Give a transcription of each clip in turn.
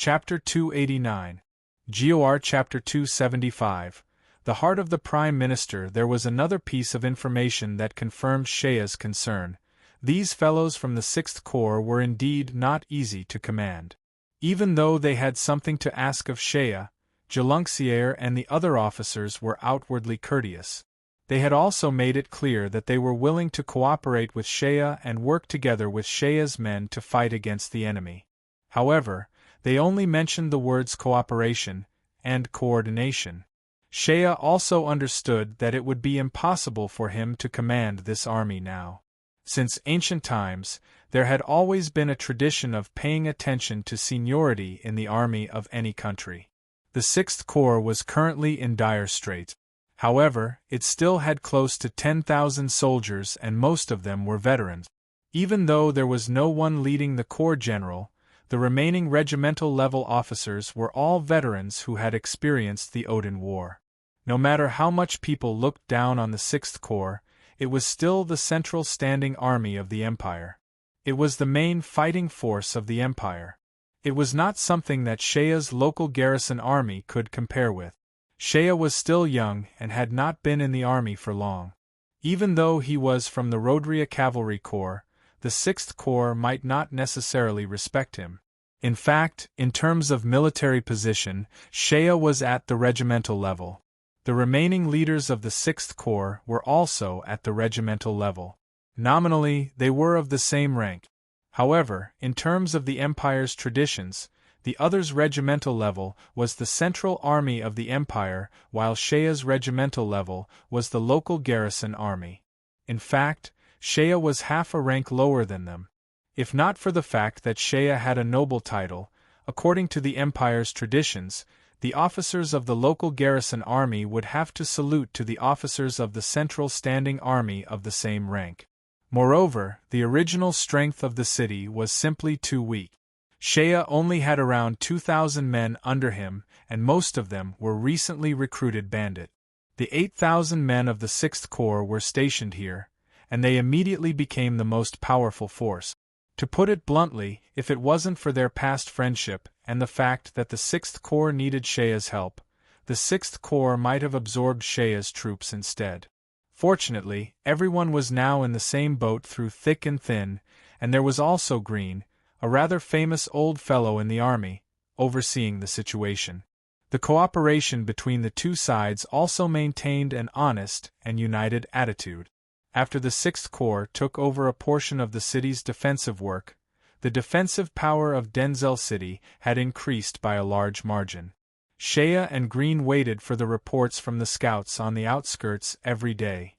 Chapter 289. GOR Chapter 275. The heart of the Prime Minister. There was another piece of information that confirmed Shea's concern. These fellows from the 6th Corps were indeed not easy to command. Even though they had something to ask of Shea, Jalunxier and the other officers were outwardly courteous. They had also made it clear that they were willing to cooperate with Shea and work together with Shea's men to fight against the enemy. However, they only mentioned the words cooperation and coordination. Shea also understood that it would be impossible for him to command this army now. Since ancient times, there had always been a tradition of paying attention to seniority in the army of any country. The 6th Corps was currently in dire straits. However, it still had close to 10,000 soldiers and most of them were veterans. Even though there was no one leading the Corps General, the remaining regimental-level officers were all veterans who had experienced the Odin War. No matter how much people looked down on the 6th Corps, it was still the central standing army of the Empire. It was the main fighting force of the Empire. It was not something that Shea's local garrison army could compare with. Shea was still young and had not been in the army for long. Even though he was from the Rodria Cavalry Corps, the 6th Corps might not necessarily respect him. In fact, in terms of military position, Shea was at the regimental level. The remaining leaders of the 6th Corps were also at the regimental level. Nominally, they were of the same rank. However, in terms of the Empire's traditions, the other's regimental level was the central army of the Empire, while Shea's regimental level was the local garrison army. In fact, Shea was half a rank lower than them. If not for the fact that Shea had a noble title, according to the Empire's traditions, the officers of the local garrison army would have to salute to the officers of the central standing army of the same rank. Moreover, the original strength of the city was simply too weak. Shea only had around 2,000 men under him, and most of them were recently recruited bandit. The 8,000 men of the 6th Corps were stationed here, and they immediately became the most powerful force. To put it bluntly, if it wasn't for their past friendship and the fact that the 6th Corps needed Shea's help, the 6th Corps might have absorbed Shea's troops instead. Fortunately, everyone was now in the same boat through thick and thin, and there was also Green, a rather famous old fellow in the army, overseeing the situation. The cooperation between the two sides also maintained an honest and united attitude. After the 6th Corps took over a portion of the city's defensive work, the defensive power of Denzel City had increased by a large margin. Shea and Green waited for the reports from the scouts on the outskirts every day.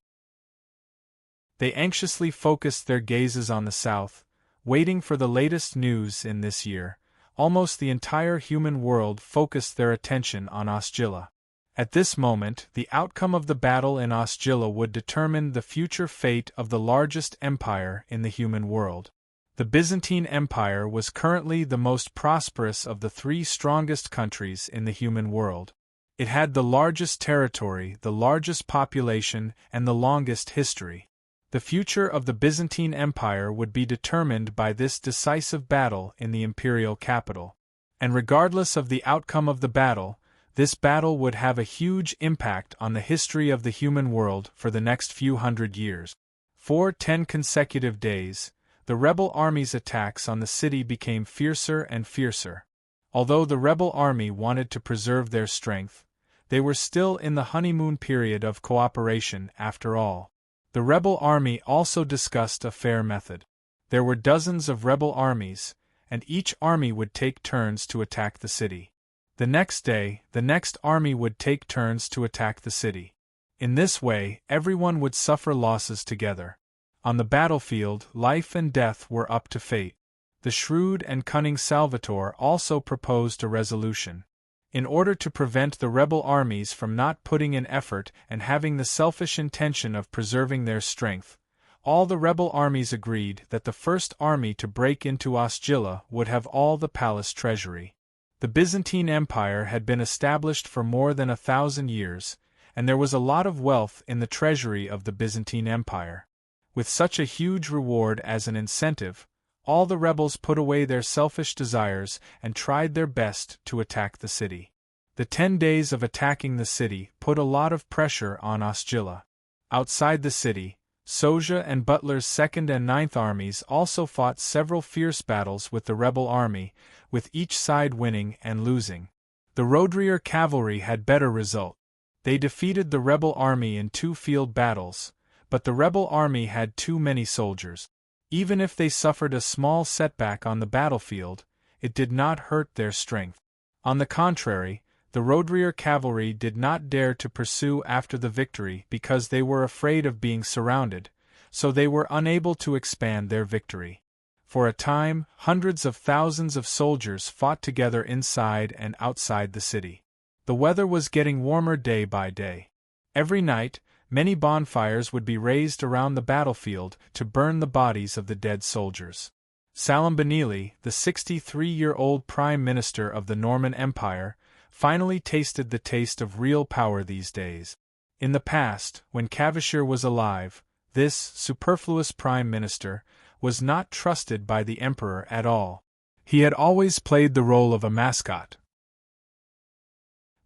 They anxiously focused their gazes on the south, waiting for the latest news in this year. Almost the entire human world focused their attention on Osgilla. At this moment, the outcome of the battle in Osgilla would determine the future fate of the largest empire in the human world. The Byzantine Empire was currently the most prosperous of the 3 strongest countries in the human world. It had the largest territory, the largest population, and the longest history. The future of the Byzantine Empire would be determined by this decisive battle in the imperial capital. And regardless of the outcome of the battle, this battle would have a huge impact on the history of the human world for the next few hundred years. For 10 consecutive days, the rebel army's attacks on the city became fiercer and fiercer. Although the rebel army wanted to preserve their strength, they were still in the honeymoon period of cooperation after all. The rebel army also discussed a fair method. There were dozens of rebel armies, and each army would take turns to attack the city. The next day, the next army would take turns to attack the city. In this way, everyone would suffer losses together. On the battlefield, life and death were up to fate. The shrewd and cunning Salvatore also proposed a resolution. In order to prevent the rebel armies from not putting in effort and having the selfish intention of preserving their strength, all the rebel armies agreed that the first army to break into Osgilla would have all the palace treasury. The Byzantine Empire had been established for more than 1,000 years, and there was a lot of wealth in the treasury of the Byzantine Empire. With such a huge reward as an incentive, all the rebels put away their selfish desires and tried their best to attack the city. The 10 days of attacking the city put a lot of pressure on Osgilla. Outside the city, Soja and Butler's 2nd and 9th armies also fought several fierce battles with the rebel army, with each side winning and losing. The Roadrear cavalry had better result. They defeated the rebel army in 2 field battles, but the rebel army had too many soldiers. Even if they suffered a small setback on the battlefield, it did not hurt their strength. On the contrary, the Roadrear cavalry did not dare to pursue after the victory because they were afraid of being surrounded, so they were unable to expand their victory. For a time, hundreds of thousands of soldiers fought together inside and outside the city. The weather was getting warmer day by day. Every night, many bonfires would be raised around the battlefield to burn the bodies of the dead soldiers. Salimbonese, the 63-year-old Prime Minister of the Norman Empire, finally tasted the taste of real power these days. In the past, when Caveshire was alive, this superfluous Prime Minister was not trusted by the Emperor at all. He had always played the role of a mascot.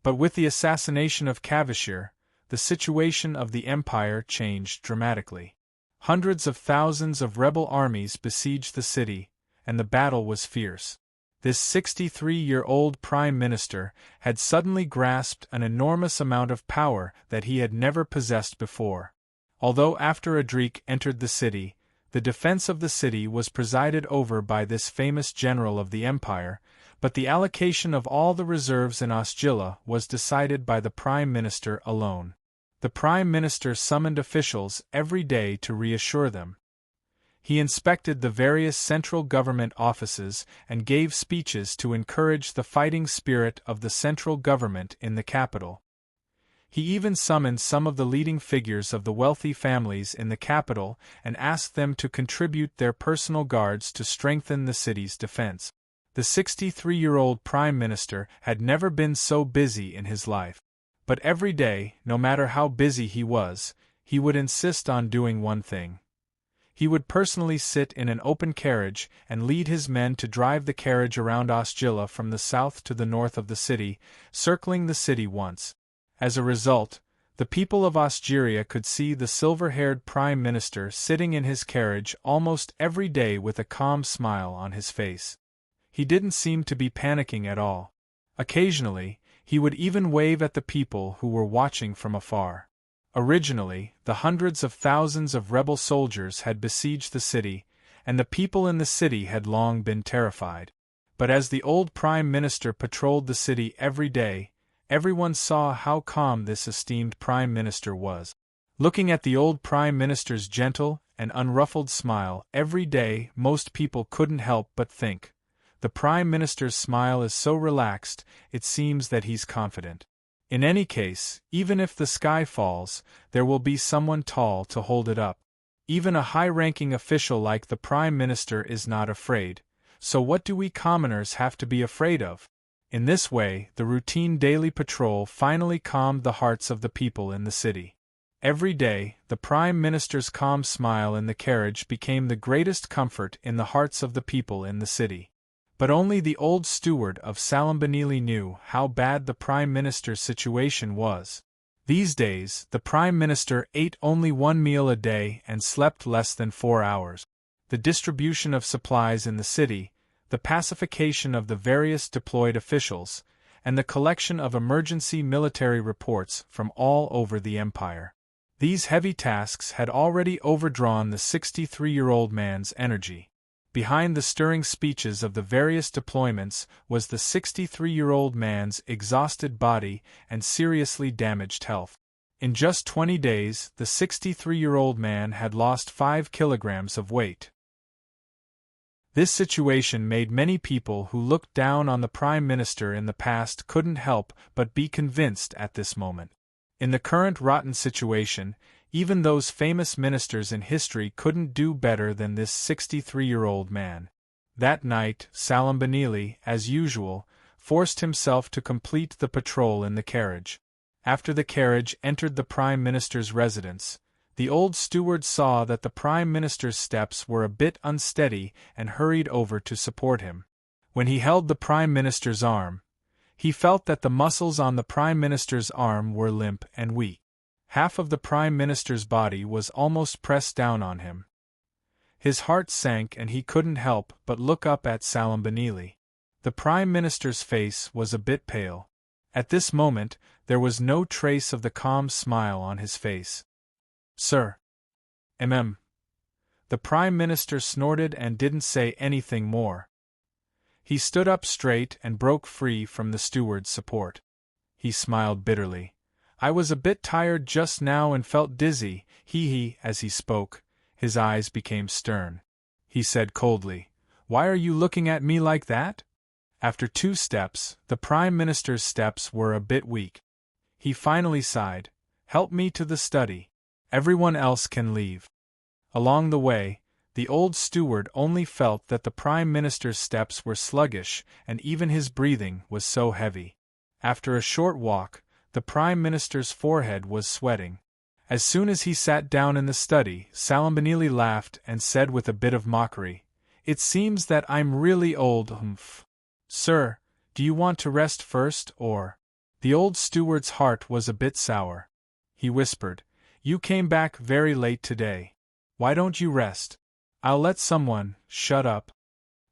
But with the assassination of Caveshire, the situation of the Empire changed dramatically. Hundreds of thousands of rebel armies besieged the city, and the battle was fierce. This 63-year-old Prime Minister had suddenly grasped an enormous amount of power that he had never possessed before. Although after Adric entered the city, the defense of the city was presided over by this famous general of the Empire, but the allocation of all the reserves in Osgilla was decided by the Prime Minister alone. The Prime Minister summoned officials every day to reassure them. He inspected the various central government offices and gave speeches to encourage the fighting spirit of the central government in the capital. He even summoned some of the leading figures of the wealthy families in the capital and asked them to contribute their personal guards to strengthen the city's defense. The 63-year-old Prime Minister had never been so busy in his life. But every day, no matter how busy he would insist on doing one thing. He would personally sit in an open carriage and lead his men to drive the carriage around Osgilla from the south to the north of the city, circling the city once. As a result, the people of Osgilla could see the silver-haired Prime Minister sitting in his carriage almost every day with a calm smile on his face. He didn't seem to be panicking at all. Occasionally, he would even wave at the people who were watching from afar. Originally, the hundreds of thousands of rebel soldiers had besieged the city, and the people in the city had long been terrified. But as the old Prime Minister patrolled the city every day, everyone saw how calm this esteemed Prime Minister was. Looking at the old Prime Minister's gentle and unruffled smile every day, most people couldn't help but think, the Prime Minister's smile is so relaxed, it seems that he's confident. In any case, even if the sky falls, there will be someone tall to hold it up. Even a high-ranking official like the Prime Minister is not afraid, so what do we commoners have to be afraid of? In this way, the routine daily patrol finally calmed the hearts of the people in the city. Every day, the Prime Minister's calm smile in the carriage became the greatest comfort in the hearts of the people in the city. But only the old steward of Salimbonese knew how bad the Prime Minister's situation was. These days, the Prime Minister ate only 1 meal a day and slept less than 4 hours. The distribution of supplies in the city, the pacification of the various deployed officials, and the collection of emergency military reports from all over the empire. These heavy tasks had already overdrawn the 63-year-old man's energy. Behind the stirring speeches of the various deployments was the 63-year-old man's exhausted body and seriously damaged health. In just 20 days, the 63-year-old man had lost 5 kilograms of weight. This situation made many people who looked down on the Prime Minister in the past couldn't help but be convinced at this moment. In the current rotten situation, even those famous ministers in history couldn't do better than this 63-year-old man. That night, Salimbonese, as usual, forced himself to complete the patrol in the carriage. After the carriage entered the Prime Minister's residence, The old steward saw that the Prime Minister's steps were a bit unsteady and hurried over to support him. When he held the Prime Minister's arm, he felt that the muscles on the Prime Minister's arm were limp and weak. Half of the Prime Minister's body was almost pressed down on him. His heart sank and he couldn't help but look up at Salimbonese. The Prime Minister's face was a bit pale. At this moment, there was no trace of the calm smile on his face. "Sir." The Prime Minister snorted and didn't say anything more. He stood up straight and broke free from the steward's support. He smiled bitterly. "I was a bit tired just now and felt dizzy." As he spoke, his eyes became stern. He said coldly, "Why are you looking at me like that?" After 2 steps, the Prime Minister's steps were a bit weak. He finally sighed, "Help me to the study. Everyone else can leave." Along the way, the old steward only felt that the Prime Minister's steps were sluggish and even his breathing was so heavy. After a short walk, the Prime Minister's forehead was sweating. As soon as he sat down in the study, Salimbonese laughed and said with a bit of mockery, "It seems that I'm really old, Sir, do you want to rest first, or—" The old steward's heart was a bit sour. He whispered, "You came back very late today. Why don't you rest? I'll let someone—" "Shut up."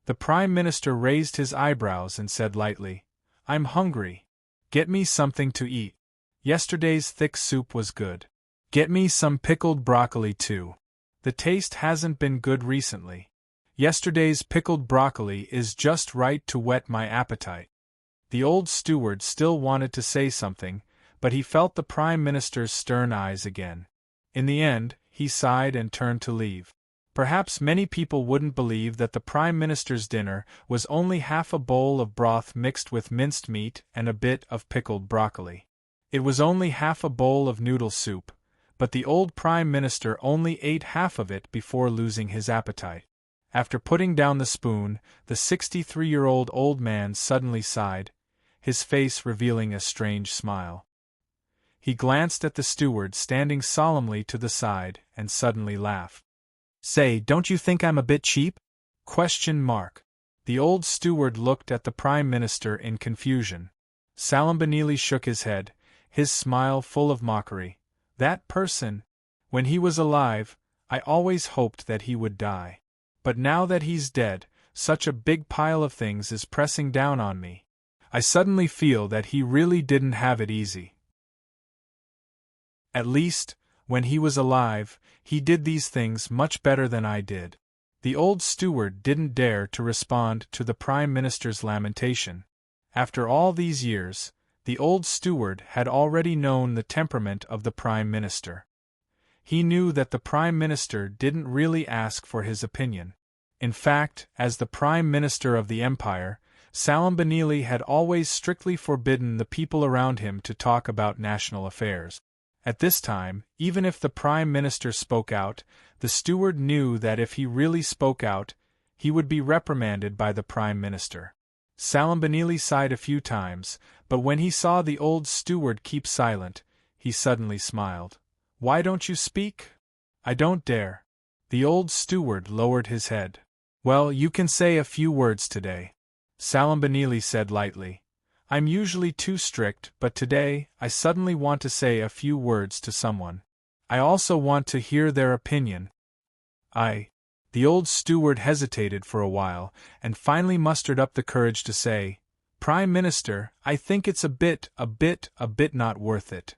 The Prime Minister raised his eyebrows and said lightly, "I'm hungry. Get me something to eat. Yesterday's thick soup was good. Get me some pickled broccoli too. The taste hasn't been good recently. Yesterday's pickled broccoli is just right to whet my appetite." The old steward still wanted to say something, but he felt the Prime Minister's stern eyes again. In the end, he sighed and turned to leave. Perhaps many people wouldn't believe that the Prime Minister's dinner was only half a bowl of broth mixed with minced meat and a bit of pickled broccoli. It was only half a bowl of noodle soup, but the old Prime Minister only ate half of it before losing his appetite. After putting down the spoon, the 63-year-old old man suddenly sighed, his face revealing a strange smile. He glanced at the steward standing solemnly to the side and suddenly laughed. "Say, don't you think I'm a bit cheap?" ? The old steward looked at the Prime Minister in confusion. Salimbonese shook his head, his smile full of mockery. "That person, when he was alive, I always hoped that he would die. But now that he's dead, such a big pile of things is pressing down on me. I suddenly feel that he really didn't have it easy. At least, when he was alive, he did these things much better than I did." The old steward didn't dare to respond to the Prime Minister's lamentation. After all these years, the old steward had already known the temperament of the Prime Minister. He knew that the Prime Minister didn't really ask for his opinion. In fact, as the Prime Minister of the Empire, Salimbonese had always strictly forbidden the people around him to talk about national affairs. At this time, even if the Prime Minister spoke out, the steward knew that if he really spoke out, he would be reprimanded by the Prime Minister. Salimbonese sighed a few times, but when he saw the old steward keep silent, he suddenly smiled. "Why don't you speak?" "I don't dare." The old steward lowered his head. "Well, you can say a few words today," Salimbonese said lightly. "I'm usually too strict, but today, I suddenly want to say a few words to someone. I also want to hear their opinion." The old steward hesitated for a while, and finally mustered up the courage to say, "Prime Minister, I think it's a bit not worth it."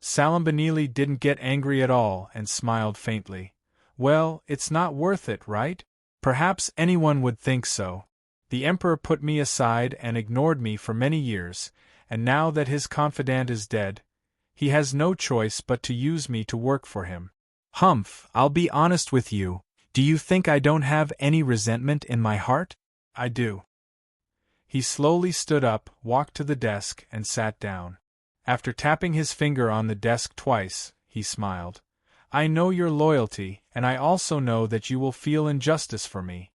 Salimbonese didn't get angry at all and smiled faintly. "Well, it's not worth it, right? Perhaps anyone would think so. The Emperor put me aside and ignored me for many years, and now that his confidant is dead, he has no choice but to use me to work for him. I'll be honest with you. Do you think I don't have any resentment in my heart? I do." He slowly stood up, walked to the desk, and sat down. After tapping his finger on the desk twice, he smiled. "I know your loyalty, and I also know that you will feel injustice for me.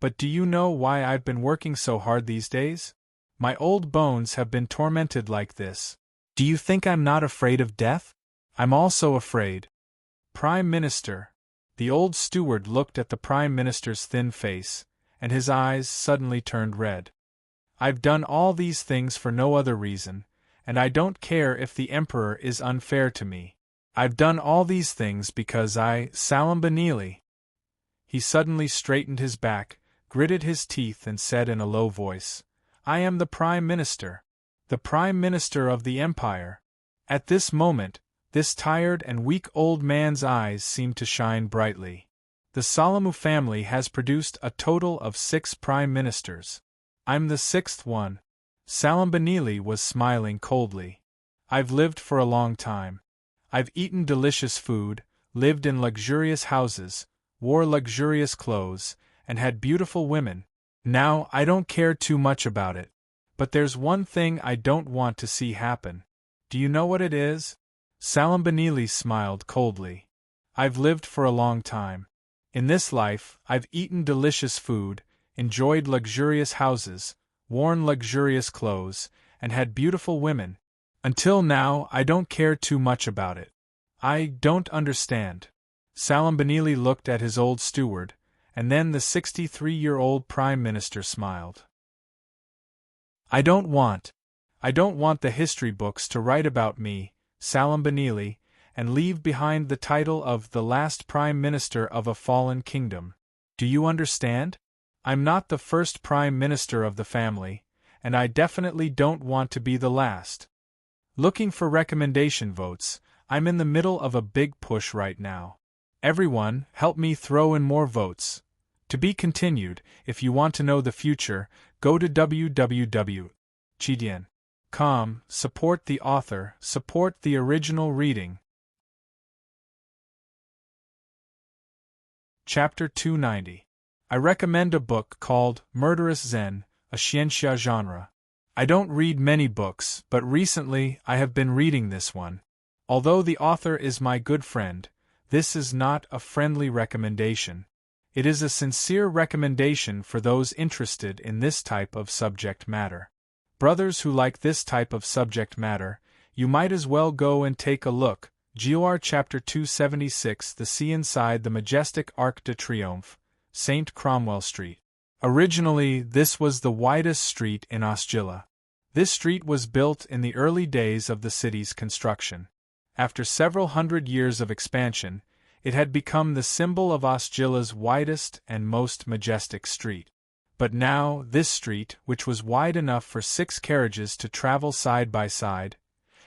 But do you know why I've been working so hard these days? My old bones have been tormented like this. Do you think I'm not afraid of death? I'm also afraid. Prime Minister. The old steward looked at the Prime Minister's thin face, and his eyes suddenly turned red. I've done all these things for no other reason, and I don't care if the Emperor is unfair to me. I've done all these things because Salam Benili. He suddenly straightened his back, gritted his teeth and said in a low voice, I am the Prime Minister. The Prime Minister of the Empire. At this moment, this tired and weak old man's eyes seemed to shine brightly. The Salamu family has produced a total of 6 Prime Ministers. I'm the 6th one. Salam Benili was smiling coldly. I've lived for a long time. I've eaten delicious food, lived in luxurious houses, wore luxurious clothes, and had beautiful women. Now, I don't care too much about it. But there's one thing I don't want to see happen. Do you know what it is? Salam Benili smiled coldly. I've lived for a long time. In this life, I've eaten delicious food, enjoyed luxurious houses, worn luxurious clothes, and had beautiful women. Until now, I don't care too much about it. I don't understand. Salam Benili looked at his old steward, and then the 63-year-old Prime Minister smiled. I don't want the history books to write about me, Salam Benili, and leave behind the title of the last Prime Minister of a fallen kingdom. Do you understand? I'm not the first Prime Minister of the family, and I definitely don't want to be the last. Looking for recommendation votes, I'm in the middle of a big push right now. Everyone, help me throw in more votes. To be continued. If you want to know the future, go to www.chidian.com, support the author, support the original reading. Chapter 290. I recommend a book called Murderous Zen, a xianxia genre. I don't read many books, but recently I have been reading this one. Although the author is my good friend, this is not a friendly recommendation. It is a sincere recommendation for those interested in this type of subject matter. Brothers who like this type of subject matter, you might as well go and take a look. GOR Chapter 276. The Sea Inside the Majestic Arc de Triomphe, St. Cromwell Street. Originally, this was the widest street in Osgilla. This street was built in the early days of the city's construction. After several hundred years of expansion, it had become the symbol of Osgilla's widest and most majestic street. But now, this street, which was wide enough for 6 carriages to travel side by side,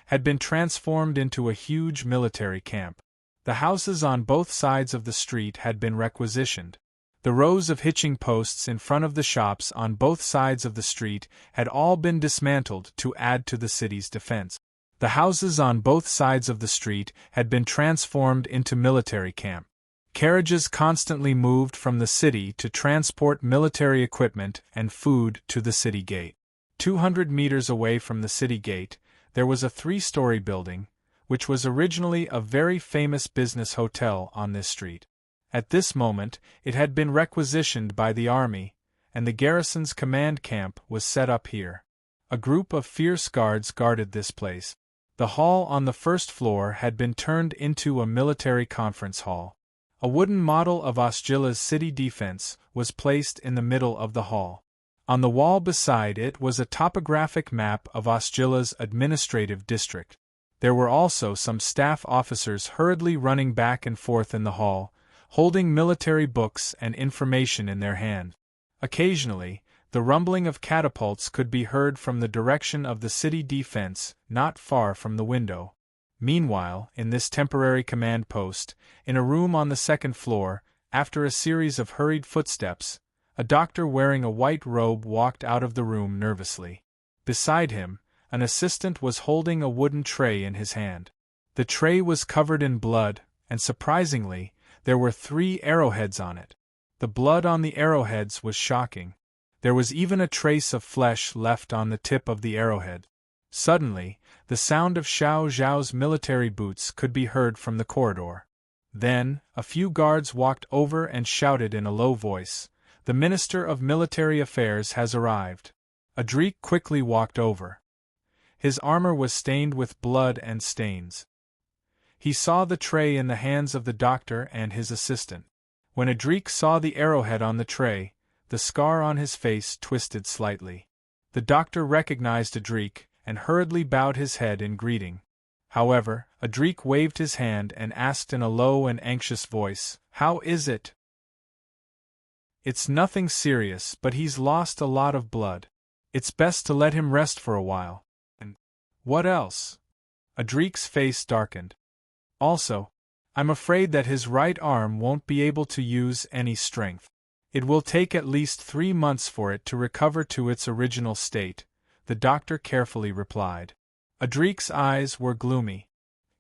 had been transformed into a huge military camp. The houses on both sides of the street had been requisitioned. The rows of hitching posts in front of the shops on both sides of the street had all been dismantled to add to the city's defense. The houses on both sides of the street had been transformed into military camp. Carriages constantly moved from the city to transport military equipment and food to the city gate. 200 meters away from the city gate, there was a 3-story building, which was originally a very famous business hotel on this street. At this moment, it had been requisitioned by the army, and the garrison's command camp was set up here. A group of fierce guards guarded this place. The hall on the first floor had been turned into a military conference hall. A wooden model of Osgilla's city defense was placed in the middle of the hall. On the wall beside it was a topographic map of Osgilla's administrative district. There were also some staff officers hurriedly running back and forth in the hall, holding military books and information in their hand. Occasionally, the rumbling of catapults could be heard from the direction of the city defense, not far from the window. Meanwhile, in this temporary command post, in a room on the 2nd floor, after a series of hurried footsteps, a doctor wearing a white robe walked out of the room nervously. Beside him, an assistant was holding a wooden tray in his hand. The tray was covered in blood, and surprisingly, there were 3 arrowheads on it. The blood on the arrowheads was shocking. There was even a trace of flesh left on the tip of the arrowhead. Suddenly, the sound of Xiao Zhao's military boots could be heard from the corridor. Then, a few guards walked over and shouted in a low voice, "The Minister of Military Affairs has arrived." Adrik quickly walked over. His armor was stained with blood and stains. He saw the tray in the hands of the doctor and his assistant. When Adrik saw the arrowhead on the tray, the scar on his face twisted slightly. The doctor recognized Adrik and hurriedly bowed his head in greeting. However, Adrik waved his hand and asked in a low and anxious voice, "How is it?" "It's nothing serious, but he's lost a lot of blood. It's best to let him rest for a while." "And what else?" Adrik's face darkened. "Also, I'm afraid that his right arm won't be able to use any strength. It will take at least 3 months for it to recover to its original state," the doctor carefully replied. Adrik's eyes were gloomy.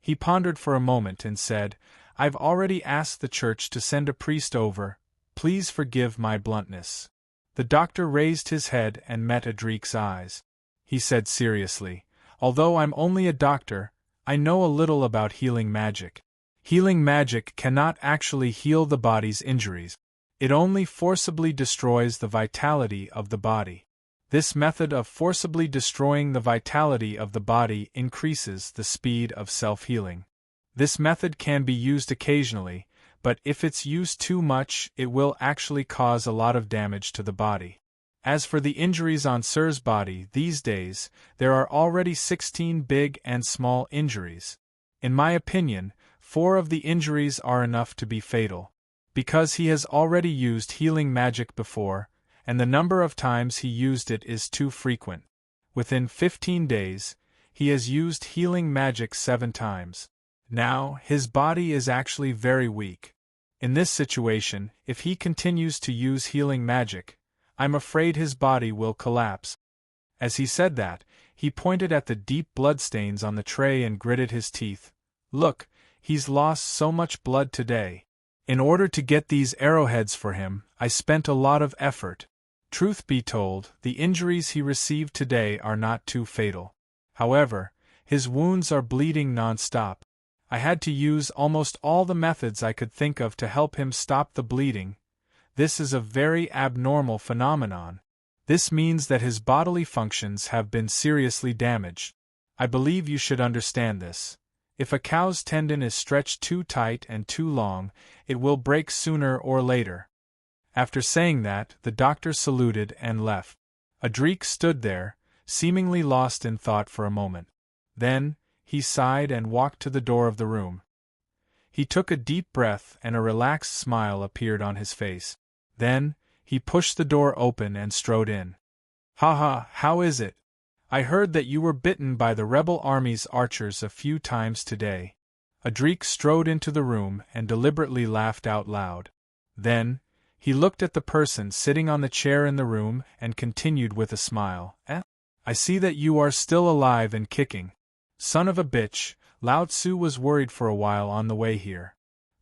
He pondered for a moment and said, "I've already asked the church to send a priest over. Please forgive my bluntness." The doctor raised his head and met Adrik's eyes. He said seriously, "Although I'm only a doctor, I know a little about healing magic. Healing magic cannot actually heal the body's injuries. It only forcibly destroys the vitality of the body. This method of forcibly destroying the vitality of the body increases the speed of self-healing. This method can be used occasionally, but if it's used too much, it will actually cause a lot of damage to the body. As for the injuries on Sir's body these days, there are already 16 big and small injuries. In my opinion, 4 of the injuries are enough to be fatal. Because he has already used healing magic before, and the number of times he used it is too frequent. Within 15 days, he has used healing magic 7 times. Now, his body is actually very weak. In this situation, if he continues to use healing magic, I'm afraid his body will collapse." As he said that, he pointed at the deep bloodstains on the tray and gritted his teeth. "Look, he's lost so much blood today. In order to get these arrowheads for him, I spent a lot of effort. Truth be told, the injuries he received today are not too fatal. However, his wounds are bleeding non-stop. I had to use almost all the methods I could think of to help him stop the bleeding. This is a very abnormal phenomenon. This means that his bodily functions have been seriously damaged. I believe you should understand this. If a cow's tendon is stretched too tight and too long, it will break sooner or later." After saying that, the doctor saluted and left. Adrik stood there, seemingly lost in thought for a moment. Then, he sighed and walked to the door of the room. He took a deep breath and a relaxed smile appeared on his face. Then, he pushed the door open and strode in. "Ha, how is it? I heard that you were bitten by the rebel army's archers a few times today." Adrik strode into the room and deliberately laughed out loud. Then, he looked at the person sitting on the chair in the room and continued with a smile, "I see that you are still alive and kicking. Son of a bitch." Lao Tzu was worried for a while on the way here.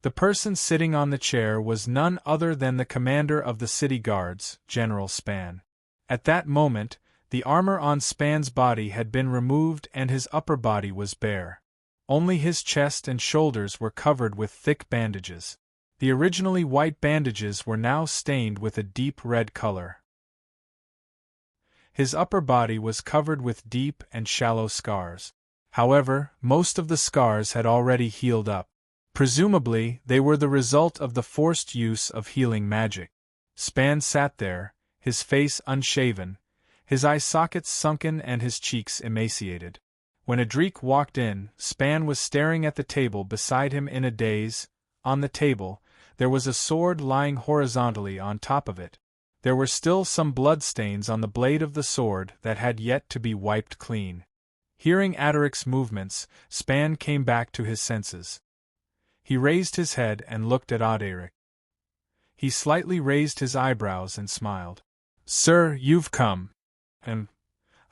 The person sitting on the chair was none other than the commander of the city guards, General Span. At that moment, the armor on Span's body had been removed and his upper body was bare. Only his chest and shoulders were covered with thick bandages. The originally white bandages were now stained with a deep red color. His upper body was covered with deep and shallow scars. However, most of the scars had already healed up. Presumably, they were the result of the forced use of healing magic. Span sat there, his face unshaven, his eye sockets sunken and his cheeks emaciated. When Adrik walked in, Span was staring at the table beside him in a daze. On the table, there was a sword lying horizontally on top of it. There were still some bloodstains on the blade of the sword that had yet to be wiped clean. Hearing Adaric's movements, Span came back to his senses. He raised his head and looked at Adaric. He slightly raised his eyebrows and smiled. "Sir, you've come." And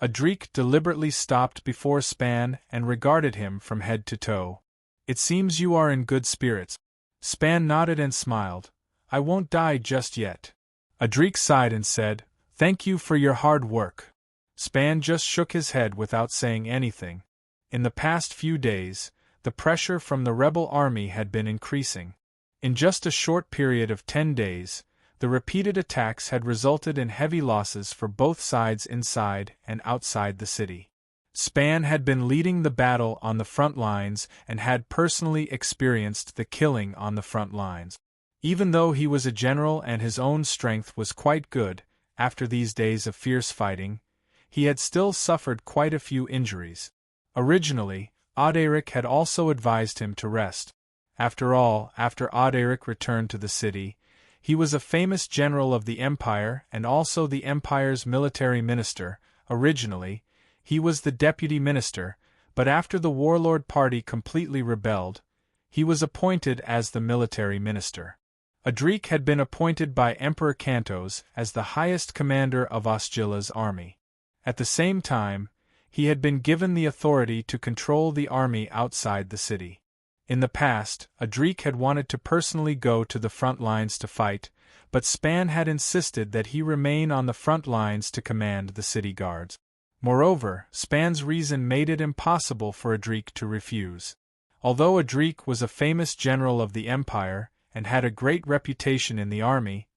Adrik deliberately stopped before Span and regarded him from head to toe. "It seems you are in good spirits." Span nodded and smiled. "I won't die just yet." Adrik sighed and said, "Thank you for your hard work." Span just shook his head without saying anything. In the past few days, the pressure from the rebel army had been increasing. In just a short period of 10 days, the repeated attacks had resulted in heavy losses for both sides inside and outside the city. Span had been leading the battle on the front lines and had personally experienced the killing on the front lines. Even though he was a general and his own strength was quite good, after these days of fierce fighting, he had still suffered quite a few injuries. Originally, Auderic had also advised him to rest. After all, after Auderic returned to the city, he was a famous general of the Empire and also the Empire's military minister. Originally, he was the deputy minister, but after the warlord party completely rebelled, he was appointed as the military minister. Auderic had been appointed by Emperor Cantos as the highest commander of Osgila's army. At the same time, he had been given the authority to control the army outside the city. In the past, Auderic had wanted to personally go to the front lines to fight, but Span had insisted that he remain on the front lines to command the city guards. Moreover, Span's reason made it impossible for Auderic to refuse. Although Auderic was a famous general of the Empire and had a great reputation in the army,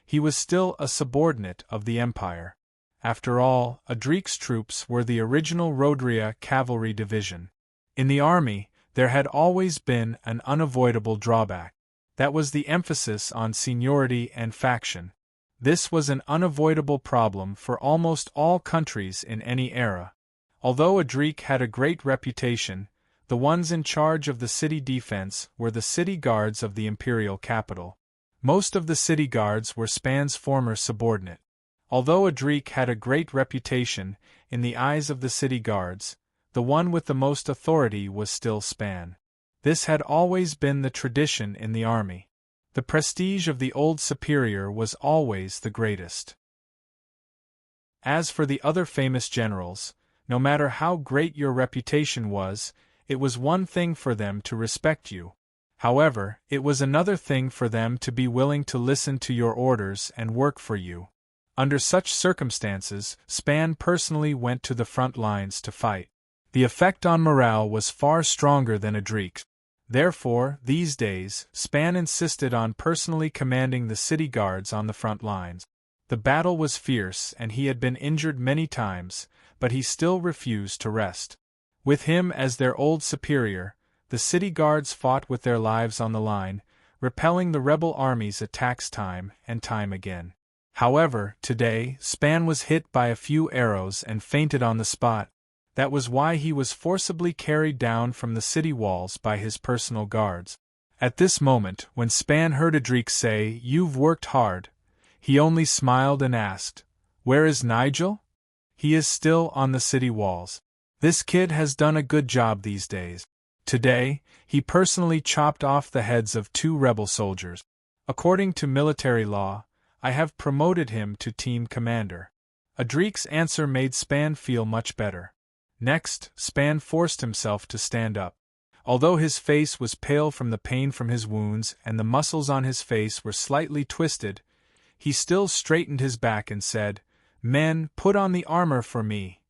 he was still a subordinate of the Empire. After all, Auderic's troops were the original Rodria cavalry division. In the army, there had always been an unavoidable drawback. That was the emphasis on seniority and faction. This was an unavoidable problem for almost all countries in any era. Although Auderic had a great reputation, the ones in charge of the city defense were the city guards of the imperial capital. Most of the city guards were Span's former subordinate. Although Auderic had a great reputation in the eyes of the city guards, the one with the most authority was still Span. This had always been the tradition in the army. The prestige of the old superior was always the greatest. As for the other famous generals, no matter how great your reputation was, it was one thing for them to respect you. However, it was another thing for them to be willing to listen to your orders and work for you. Under such circumstances, Span personally went to the front lines to fight. The effect on morale was far stronger than Audric's. Therefore, these days, Span insisted on personally commanding the city guards on the front lines. The battle was fierce and he had been injured many times, but he still refused to rest. With him as their old superior, the city guards fought with their lives on the line, repelling the rebel army's attacks time and time again. However, today, Span was hit by a few arrows and fainted on the spot. That was why he was forcibly carried down from the city walls by his personal guards. At this moment, when Span heard Auderic say, "You've worked hard," he only smiled and asked, "Where is Nigel?" "He is still on the city walls. This kid has done a good job these days. Today, he personally chopped off the heads of 2 rebel soldiers. According to military law, I have promoted him to team commander." Audric's answer made Span feel much better. Next, Span forced himself to stand up. Although his face was pale from the pain from his wounds and the muscles on his face were slightly twisted, he still straightened his back and said, "Men, put on the armor for me."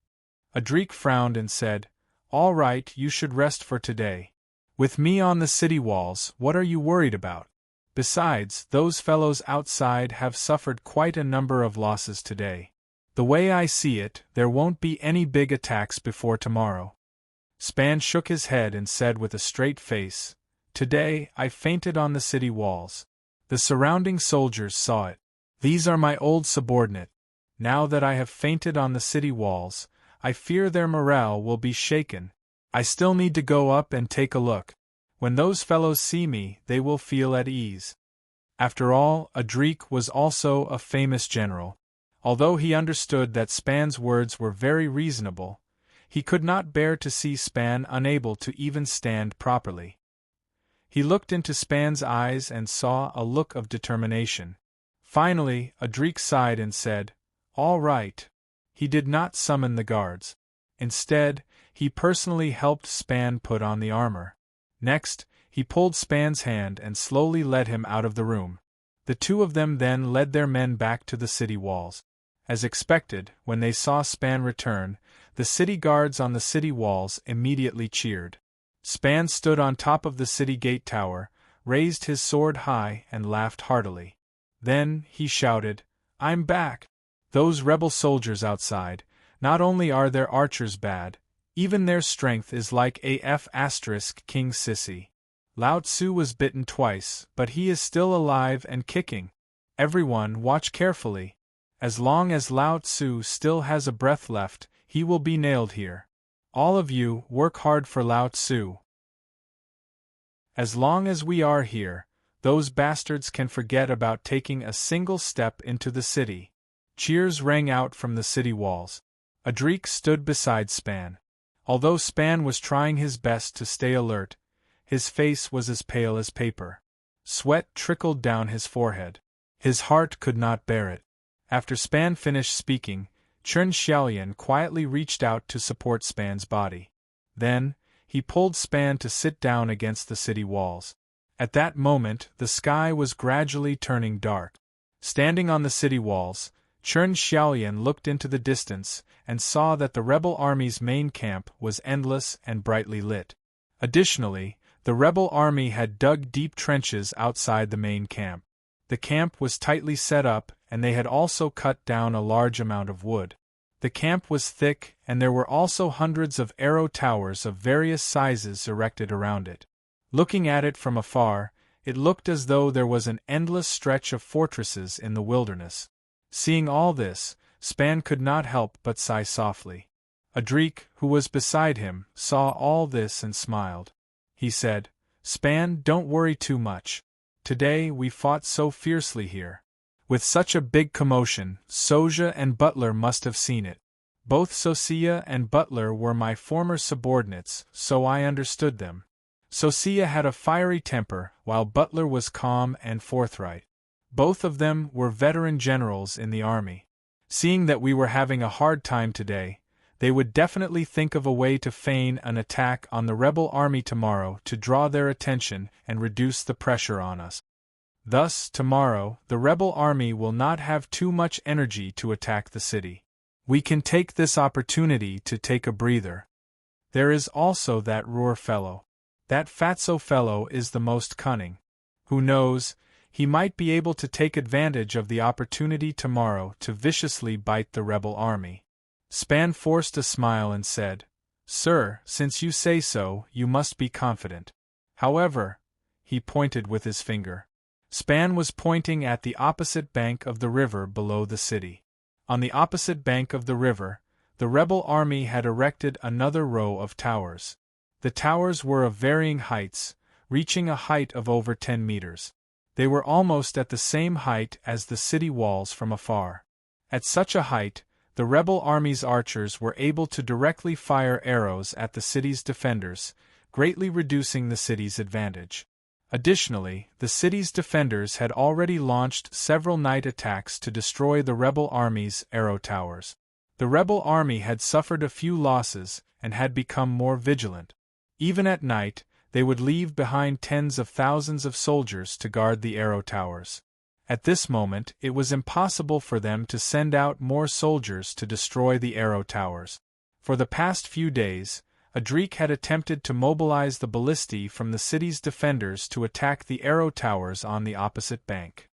Auderic frowned and said, "All right, you should rest for today. With me on the city walls, what are you worried about? Besides, those fellows outside have suffered quite a number of losses today. The way I see it, there won't be any big attacks before tomorrow." Span shook his head and said with a straight face, "Today, I fainted on the city walls. The surrounding soldiers saw it. These are my old subordinate. Now that I have fainted on the city walls, I fear their morale will be shaken. I still need to go up and take a look. When those fellows see me, they will feel at ease." After all, Auderic was also a famous general. Although he understood that Span's words were very reasonable, he could not bear to see Span unable to even stand properly. He looked into Span's eyes and saw a look of determination. Finally, Auderic sighed and said, "All right." He did not summon the guards. Instead, he personally helped Span put on the armor. Next, he pulled Span's hand and slowly led him out of the room. The 2 of them then led their men back to the city walls. As expected, when they saw Span return, the city guards on the city walls immediately cheered. Span stood on top of the city gate tower, raised his sword high and laughed heartily. Then, he shouted, "I'm back! Those rebel soldiers outside, not only are their archers bad, Even their strength is like AF** King Sissy. Lao Tzu was bitten twice, but he is still alive and kicking. Everyone, watch carefully. As long as Lao Tzu still has a breath left, he will be nailed here. All of you, work hard for Lao Tzu. As long as we are here, those bastards can forget about taking a single step into the city. Cheers rang out from the city walls. Adrik stood beside Span. Although Span was trying his best to stay alert, his face was as pale as paper. Sweat trickled down his forehead. His heart could not bear it. After Span finished speaking, Chern Xiaolian quietly reached out to support Span's body. Then, he pulled Span to sit down against the city walls. At that moment, the sky was gradually turning dark. Standing on the city walls, Chern Xiaolian looked into the distance and saw that the rebel army's main camp was endless and brightly lit. Additionally, the rebel army had dug deep trenches outside the main camp. The camp was tightly set up, and they had also cut down a large amount of wood. The camp was thick, and there were also hundreds of arrow towers of various sizes erected around it. Looking at it from afar, it looked as though there was an endless stretch of fortresses in the wilderness. Seeing all this, Span could not help but sigh softly. Adrik, who was beside him, saw all this and smiled. He said, "Span, don't worry too much. Today we fought so fiercely here. With such a big commotion, Soja and Butler must have seen it. Both Sosia and Butler were my former subordinates, so I understood them. Sosia had a fiery temper, while Butler was calm and forthright. Both of them were veteran generals in the army. Seeing that we were having a hard time today, they would definitely think of a way to feign an attack on the rebel army tomorrow to draw their attention and reduce the pressure on us. Thus, tomorrow, the rebel army will not have too much energy to attack the city. We can take this opportunity to take a breather. There is also that Roar fellow. That Fatso fellow is the most cunning. Who knows, he might be able to take advantage of the opportunity tomorrow to viciously bite the rebel army." Span forced a smile and said, "Sir, since you say so, you must be confident. However," he pointed with his finger. Span was pointing at the opposite bank of the river below the city. On the opposite bank of the river, the rebel army had erected another row of towers. The towers were of varying heights, reaching a height of over 10 meters. They were almost at the same height as the city walls from afar. At such a height, the rebel army's archers were able to directly fire arrows at the city's defenders, greatly reducing the city's advantage. Additionally, the city's defenders had already launched several night attacks to destroy the rebel army's arrow towers. The rebel army had suffered a few losses and had become more vigilant. Even at night, they would leave behind tens of thousands of soldiers to guard the arrow towers. At this moment, it was impossible for them to send out more soldiers to destroy the arrow towers. For the past few days, Adrik had attempted to mobilize the ballistae from the city's defenders to attack the arrow towers on the opposite bank.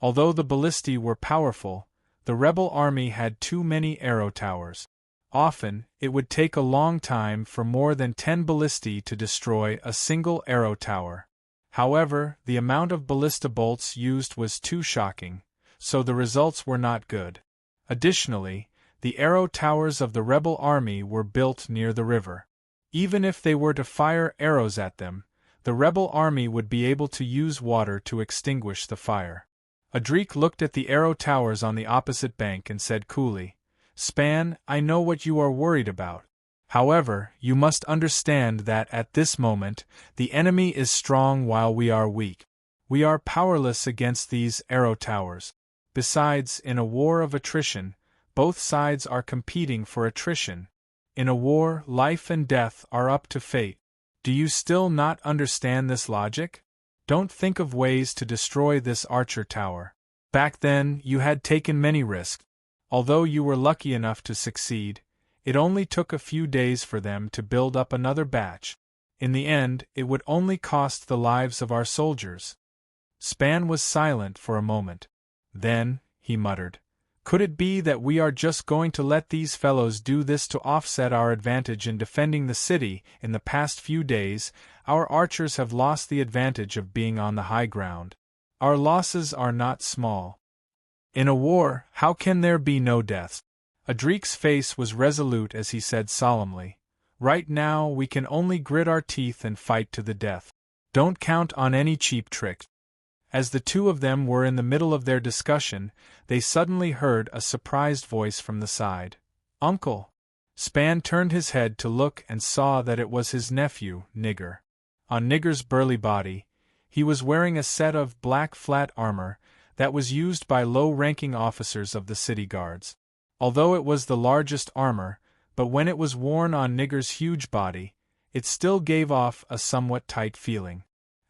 Although the ballistae were powerful, the rebel army had too many arrow towers. Often, it would take a long time for more than 10 ballistae to destroy a single arrow tower. However, the amount of ballista bolts used was too shocking, so the results were not good. Additionally, the arrow towers of the rebel army were built near the river. Even if they were to fire arrows at them, the rebel army would be able to use water to extinguish the fire. Adrik looked at the arrow towers on the opposite bank and said coolly, "Span, I know what you are worried about. However, you must understand that at this moment, the enemy is strong while we are weak. We are powerless against these arrow towers. Besides, in a war of attrition, both sides are competing for attrition. In a war, life and death are up to fate. Do you still not understand this logic? Don't think of ways to destroy this archer tower. Back then, you had taken many risks. Although you were lucky enough to succeed, it only took a few days for them to build up another batch. In the end, it would only cost the lives of our soldiers." Span was silent for a moment. Then, he muttered, Could it be that we are just going to let these fellows do this to offset our advantage in defending the city? In the past few days, our archers have lost the advantage of being on the high ground. Our losses are not small. In a war, how can there be no deaths? Adrik's face was resolute as he said solemnly, "Right now we can only grit our teeth and fight to the death. Don't count on any cheap tricks." As the two of them were in the middle of their discussion, they suddenly heard a surprised voice from the side. "Uncle!" Span turned his head to look and saw that it was his nephew, Nigger. On Nigger's burly body, he was wearing a set of black flat armor that was used by low-ranking officers of the city guards. Although it was the largest armor, but when it was worn on Nigger's huge body, it still gave off a somewhat tight feeling.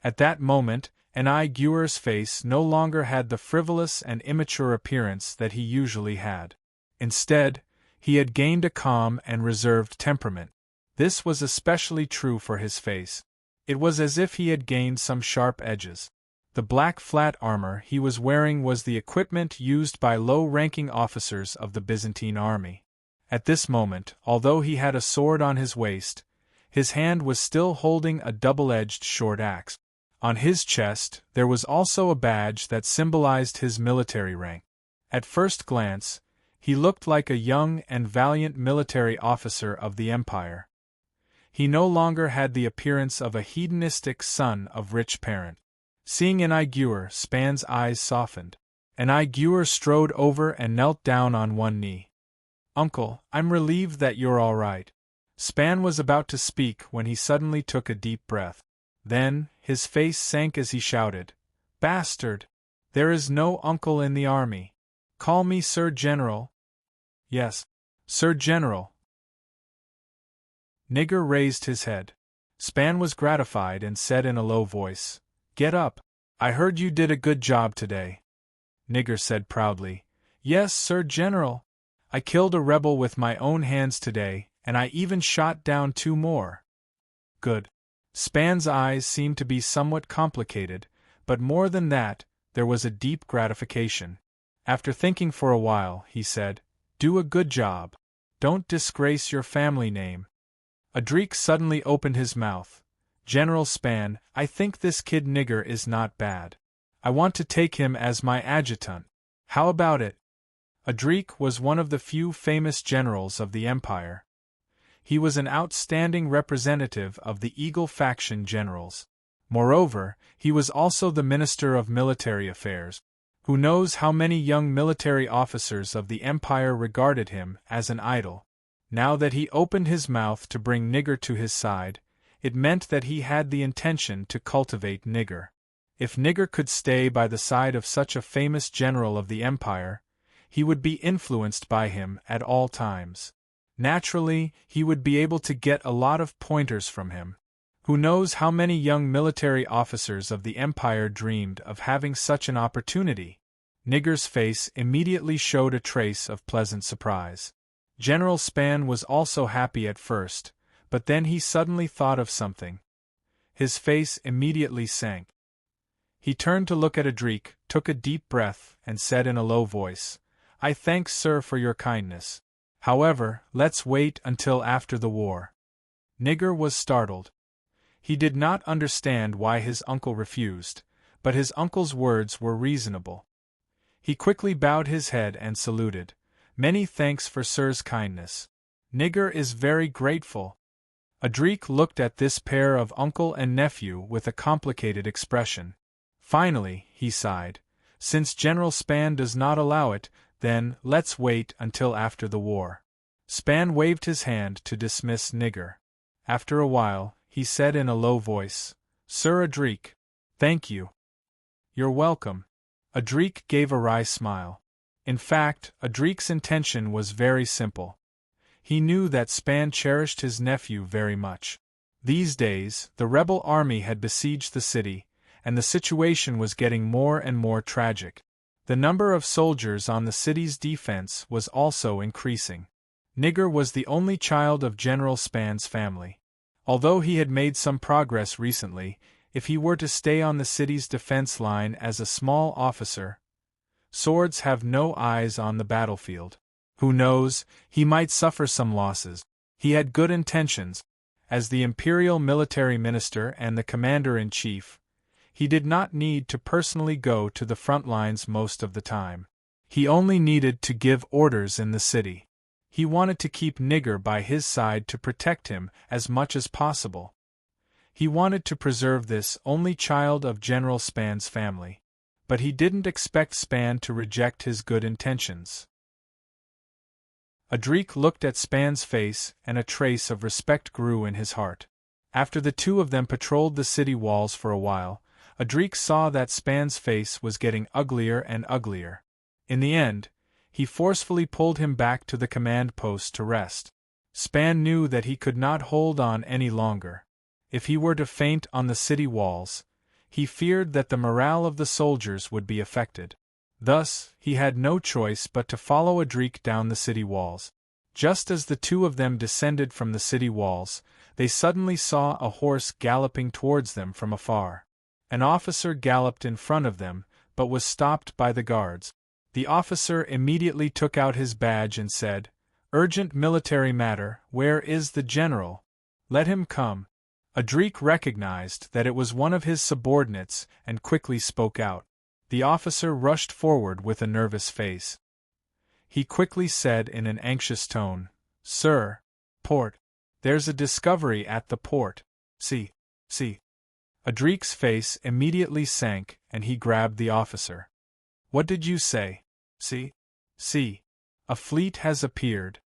At that moment, Enigur's face no longer had the frivolous and immature appearance that he usually had. Instead, he had gained a calm and reserved temperament. This was especially true for his face. It was as if he had gained some sharp edges. The black flat armor he was wearing was the equipment used by low-ranking officers of the Byzantine army. At this moment, although he had a sword on his waist, his hand was still holding a double-edged short axe. On his chest, there was also a badge that symbolized his military rank. At first glance, he looked like a young and valiant military officer of the empire. He no longer had the appearance of a hedonistic son of rich parent. Seeing Enigur, Span's eyes softened. Enigur strode over and knelt down on one knee. "Uncle, I'm relieved that you're all right." Span was about to speak when he suddenly took a deep breath. Then, his face sank as he shouted, "Bastard! There is no uncle in the army. Call me Sir General." "Yes, Sir General." Nigger raised his head. Span was gratified and said in a low voice, "Get up. I heard you did a good job today." Nigger said proudly, "Yes, Sir General. I killed a rebel with my own hands today, and I even shot down 2 more." "Good." Span's eyes seemed to be somewhat complicated, but more than that, there was a deep gratification. After thinking for a while, he said, "Do a good job. Don't disgrace your family name." Adrik suddenly opened his mouth. "General Span, I think this kid Nigger is not bad. I want to take him as my adjutant. How about it?" Adrik was one of the few famous generals of the empire. He was an outstanding representative of the Eagle faction generals. Moreover, he was also the Minister of Military Affairs. Who knows how many young military officers of the empire regarded him as an idol? Now that he opened his mouth to bring Nigger to his side, it meant that he had the intention to cultivate Nigger. If Nigger could stay by the side of such a famous general of the empire, he would be influenced by him at all times. Naturally, he would be able to get a lot of pointers from him. Who knows how many young military officers of the empire dreamed of having such an opportunity? Nigger's face immediately showed a trace of pleasant surprise. General Span was also happy at first, but then he suddenly thought of something. His face immediately sank. He turned to look at Adrik, took a deep breath, and said in a low voice, "I thank Sir for your kindness. However, let's wait until after the war." Nigger was startled. He did not understand why his uncle refused, but his uncle's words were reasonable. He quickly bowed his head and saluted. "Many thanks for Sir's kindness. Nigger is very grateful." Adrik looked at this pair of uncle and nephew with a complicated expression. Finally, he sighed, "Since General Span does not allow it, then let's wait until after the war." Span waved his hand to dismiss Nigger. After a while, he said in a low voice, "Sir Adrik, thank you." "You're welcome." Adrik gave a wry smile. In fact, Adrik's intention was very simple. He knew that Span cherished his nephew very much. These days, the rebel army had besieged the city, and the situation was getting more and more tragic. The number of soldiers on the city's defense was also increasing. Nigger was the only child of General Span's family. Although he had made some progress recently, if he were to stay on the city's defense line as a small officer, Swords have no eyes on the battlefield. Who knows, he might suffer some losses. He had good intentions. As the imperial military minister and the commander-in-chief, he did not need to personally go to the front lines most of the time. He only needed to give orders in the city. He wanted to keep Nigger by his side to protect him as much as possible. He wanted to preserve this only child of General Span's family. But he didn't expect Span to reject his good intentions. Adrik looked at Span's face, and a trace of respect grew in his heart. After the two of them patrolled the city walls for a while, Adrik saw that Span's face was getting uglier and uglier. In the end, he forcefully pulled him back to the command post to rest. Span knew that he could not hold on any longer. If he were to faint on the city walls, he feared that the morale of the soldiers would be affected. Thus, he had no choice but to follow Adrik down the city walls. Just as the two of them descended from the city walls, they suddenly saw a horse galloping towards them from afar. An officer galloped in front of them, but was stopped by the guards. The officer immediately took out his badge and said, "Urgent military matter, where is the general? Let him come." Adrik recognized that it was one of his subordinates and quickly spoke out. The officer rushed forward with a nervous face. He quickly said in an anxious tone, "Sir, port. There's a discovery at the port. See." Adrik's face immediately sank and he grabbed the officer. "What did you say?" See. A fleet has appeared."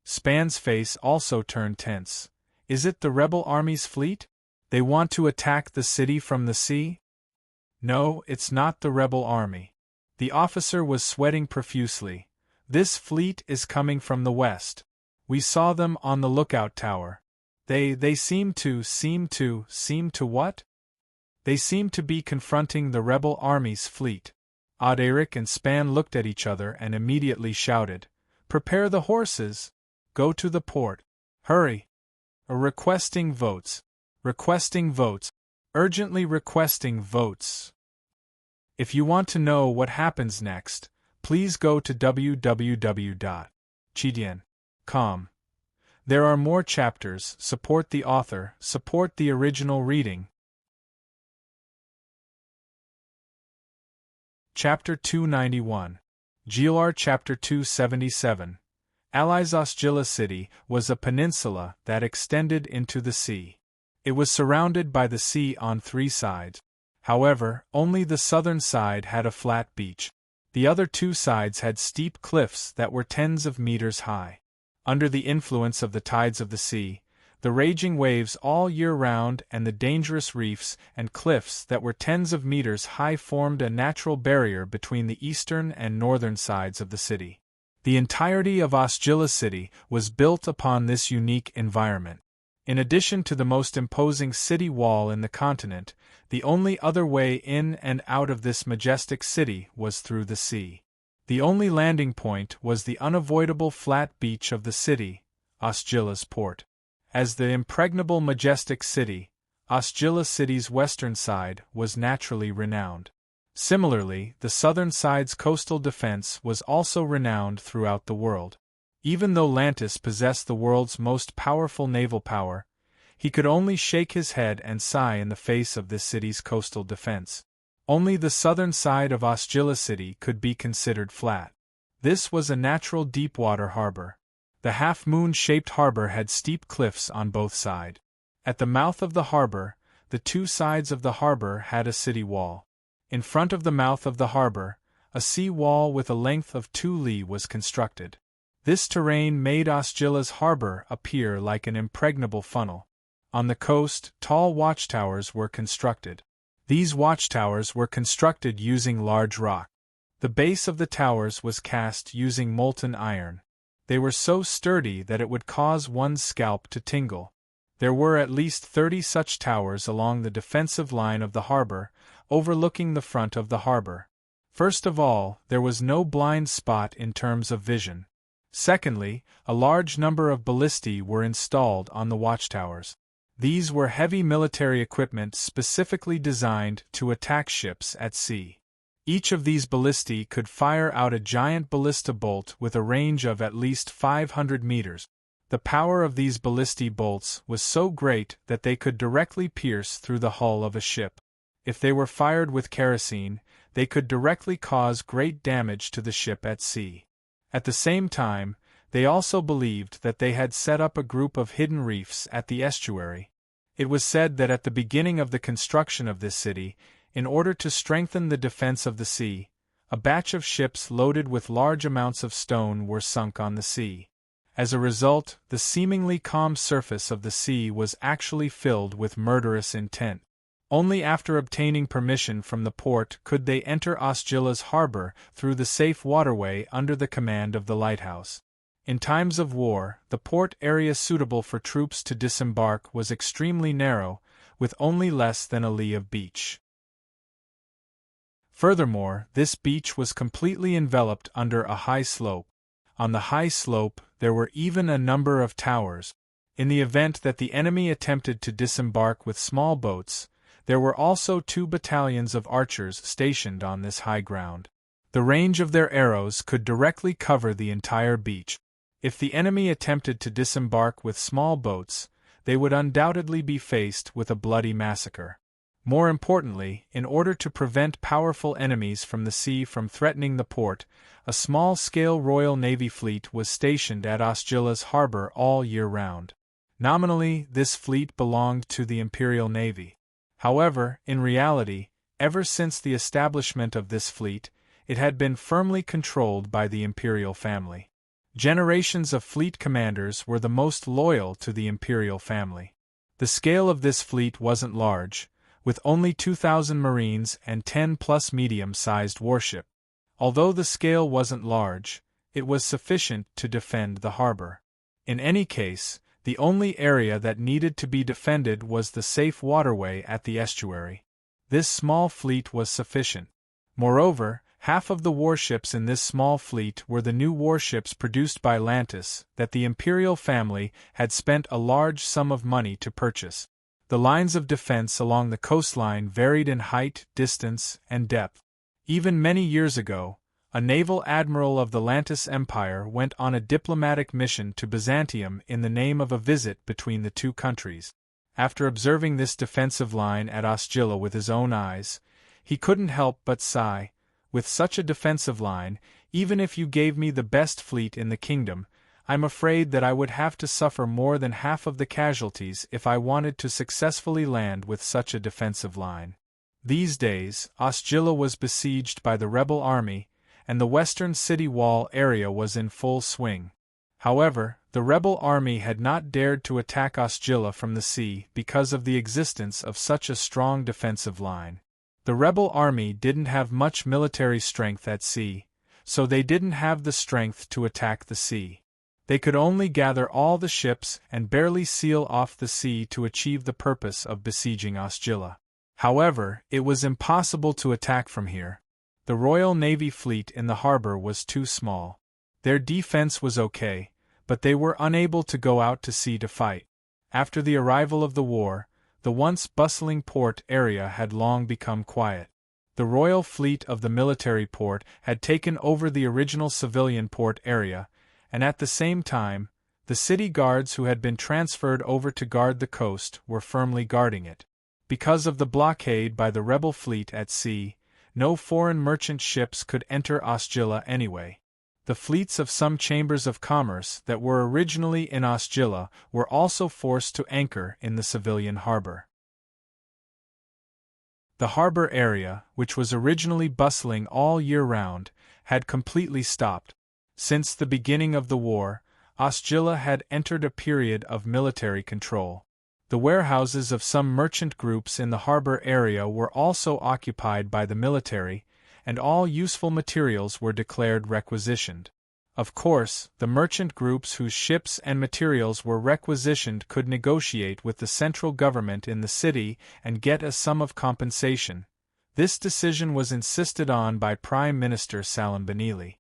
Span's face also turned tense. "Is it the rebel army's fleet? They want to attack the city from the sea?" "No, it's not the rebel army." The officer was sweating profusely. "This fleet is coming from the west. We saw them on the lookout tower. They seem to what? They seem to be confronting the rebel army's fleet." Adrik and Span looked at each other and immediately shouted, "Prepare the horses! Go to the port! Hurry! Requesting votes! Urgently requesting votes!" If you want to know what happens next, please go to www.chidian.com. There are more chapters. Support the author, support the original reading. Chapter 291. Gilar Chapter 277. Allies. Ostjila City was a peninsula that extended into the sea. It was surrounded by the sea on three sides. However, only the southern side had a flat beach. The other two sides had steep cliffs that were tens of meters high. Under the influence of the tides of the sea, the raging waves all year round and the dangerous reefs and cliffs that were tens of meters high formed a natural barrier between the eastern and northern sides of the city. The entirety of Ostjila City was built upon this unique environment. In addition to the most imposing city wall in the continent, the only other way in and out of this majestic city was through the sea. The only landing point was the unavoidable flat beach of the city, Ostjila's port. As the impregnable majestic city, Ostjila City's western side was naturally renowned. Similarly, the southern side's coastal defense was also renowned throughout the world. Even though Lantis possessed the world's most powerful naval power, he could only shake his head and sigh in the face of this city's coastal defense. Only the southern side of Ostjila City could be considered flat. This was a natural deep-water harbor. The half-moon-shaped harbor had steep cliffs on both sides. At the mouth of the harbor, the two sides of the harbor had a city wall. In front of the mouth of the harbor, a sea wall with a length of 2 li was constructed. This terrain made Ostjila's harbor appear like an impregnable funnel. On the coast, tall watchtowers were constructed. These watchtowers were constructed using large rock. The base of the towers was cast using molten iron. They were so sturdy that it would cause one's scalp to tingle. There were at least 30 such towers along the defensive line of the harbor, overlooking the front of the harbor. First of all, there was no blind spot in terms of vision. Secondly, a large number of ballistae were installed on the watchtowers. These were heavy military equipment specifically designed to attack ships at sea. Each of these ballistae could fire out a giant ballista bolt with a range of at least 500 meters. The power of these ballistae bolts was so great that they could directly pierce through the hull of a ship. If they were fired with kerosene, they could directly cause great damage to the ship at sea. At the same time, they also believed that they had set up a group of hidden reefs at the estuary. It was said that at the beginning of the construction of this city, in order to strengthen the defense of the sea, a batch of ships loaded with large amounts of stone were sunk on the sea. As a result, the seemingly calm surface of the sea was actually filled with murderous intent. Only after obtaining permission from the port could they enter Osgila's harbor through the safe waterway under the command of the lighthouse. In times of war, the port area suitable for troops to disembark was extremely narrow, with only less than a lee of beach. Furthermore, this beach was completely enveloped under a high slope. On the high slope, there were even a number of towers. In the event that the enemy attempted to disembark with small boats, there were also 2 battalions of archers stationed on this high ground. The range of their arrows could directly cover the entire beach. If the enemy attempted to disembark with small boats, they would undoubtedly be faced with a bloody massacre. More importantly, in order to prevent powerful enemies from the sea from threatening the port, a small-scale Royal Navy fleet was stationed at Osgila's harbor all year round. Nominally, this fleet belonged to the Imperial Navy. However, in reality, ever since the establishment of this fleet, it had been firmly controlled by the imperial family. Generations of fleet commanders were the most loyal to the imperial family. The scale of this fleet wasn't large, with only 2,000 marines and 10+ medium-sized warships. Although the scale wasn't large, it was sufficient to defend the harbor. In any case, the only area that needed to be defended was the safe waterway at the estuary. This small fleet was sufficient. Moreover, half of the warships in this small fleet were the new warships produced by Lantis that the imperial family had spent a large sum of money to purchase. The lines of defense along the coastline varied in height, distance, and depth. Even many years ago, a naval admiral of the Lantis Empire went on a diplomatic mission to Byzantium in the name of a visit between the two countries. After observing this defensive line at Osgila with his own eyes, he couldn't help but sigh. With such a defensive line, even if you gave me the best fleet in the kingdom, I'm afraid that I would have to suffer more than half of the casualties if I wanted to successfully land with such a defensive line. These days, Osgila was besieged by the rebel army, and the western city wall area was in full swing. However, the rebel army had not dared to attack Osgila from the sea because of the existence of such a strong defensive line. The rebel army didn't have much military strength at sea, so they didn't have the strength to attack the sea. They could only gather all the ships and barely seal off the sea to achieve the purpose of besieging Osgila. However, it was impossible to attack from here. The Royal Navy fleet in the harbor was too small. Their defense was okay, but they were unable to go out to sea to fight. After the arrival of the war, the once bustling port area had long become quiet. The royal fleet of the military port had taken over the original civilian port area, and at the same time, the city guards who had been transferred over to guard the coast were firmly guarding it. Because of the blockade by the rebel fleet at sea, no foreign merchant ships could enter Osgila anyway. The fleets of some chambers of commerce that were originally in Osgila were also forced to anchor in the civilian harbor. The harbor area, which was originally bustling all year round, had completely stopped. Since the beginning of the war, Osgila had entered a period of military control. The warehouses of some merchant groups in the harbor area were also occupied by the military, and all useful materials were declared requisitioned. Of course, the merchant groups whose ships and materials were requisitioned could negotiate with the central government in the city and get a sum of compensation. This decision was insisted on by Prime Minister Salim Benili.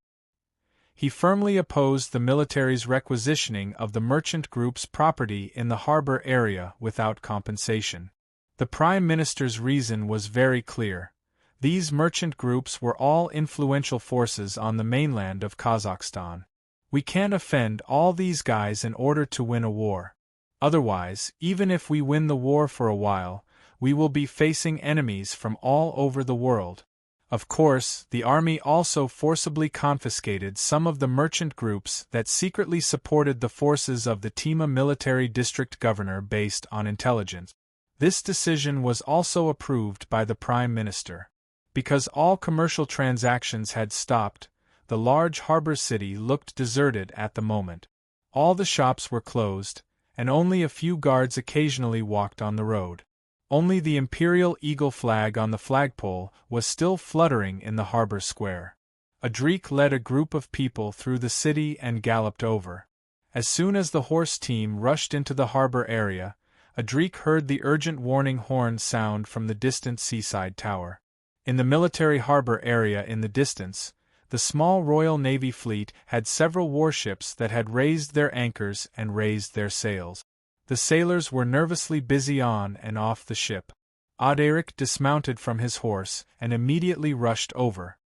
He firmly opposed the military's requisitioning of the merchant group's property in the harbor area without compensation. The Prime Minister's reason was very clear. These merchant groups were all influential forces on the mainland of Kazakhstan. We can't offend all these guys in order to win a war. Otherwise, even if we win the war for a while, we will be facing enemies from all over the world. Of course, the army also forcibly confiscated some of the merchant groups that secretly supported the forces of the Tima military district governor based on intelligence. This decision was also approved by the Prime Minister. Because all commercial transactions had stopped, the large harbor city looked deserted at the moment. All the shops were closed, and only a few guards occasionally walked on the road. Only the imperial eagle flag on the flagpole was still fluttering in the harbor square. Adrik led a group of people through the city and galloped over. As soon as the horse team rushed into the harbor area, Adrik heard the urgent warning horn sound from the distant seaside tower. In the military harbor area in the distance, the small Royal Navy fleet had several warships that had raised their anchors and raised their sails. The sailors were nervously busy on and off the ship. Audiobook dismounted from his horse and immediately rushed over.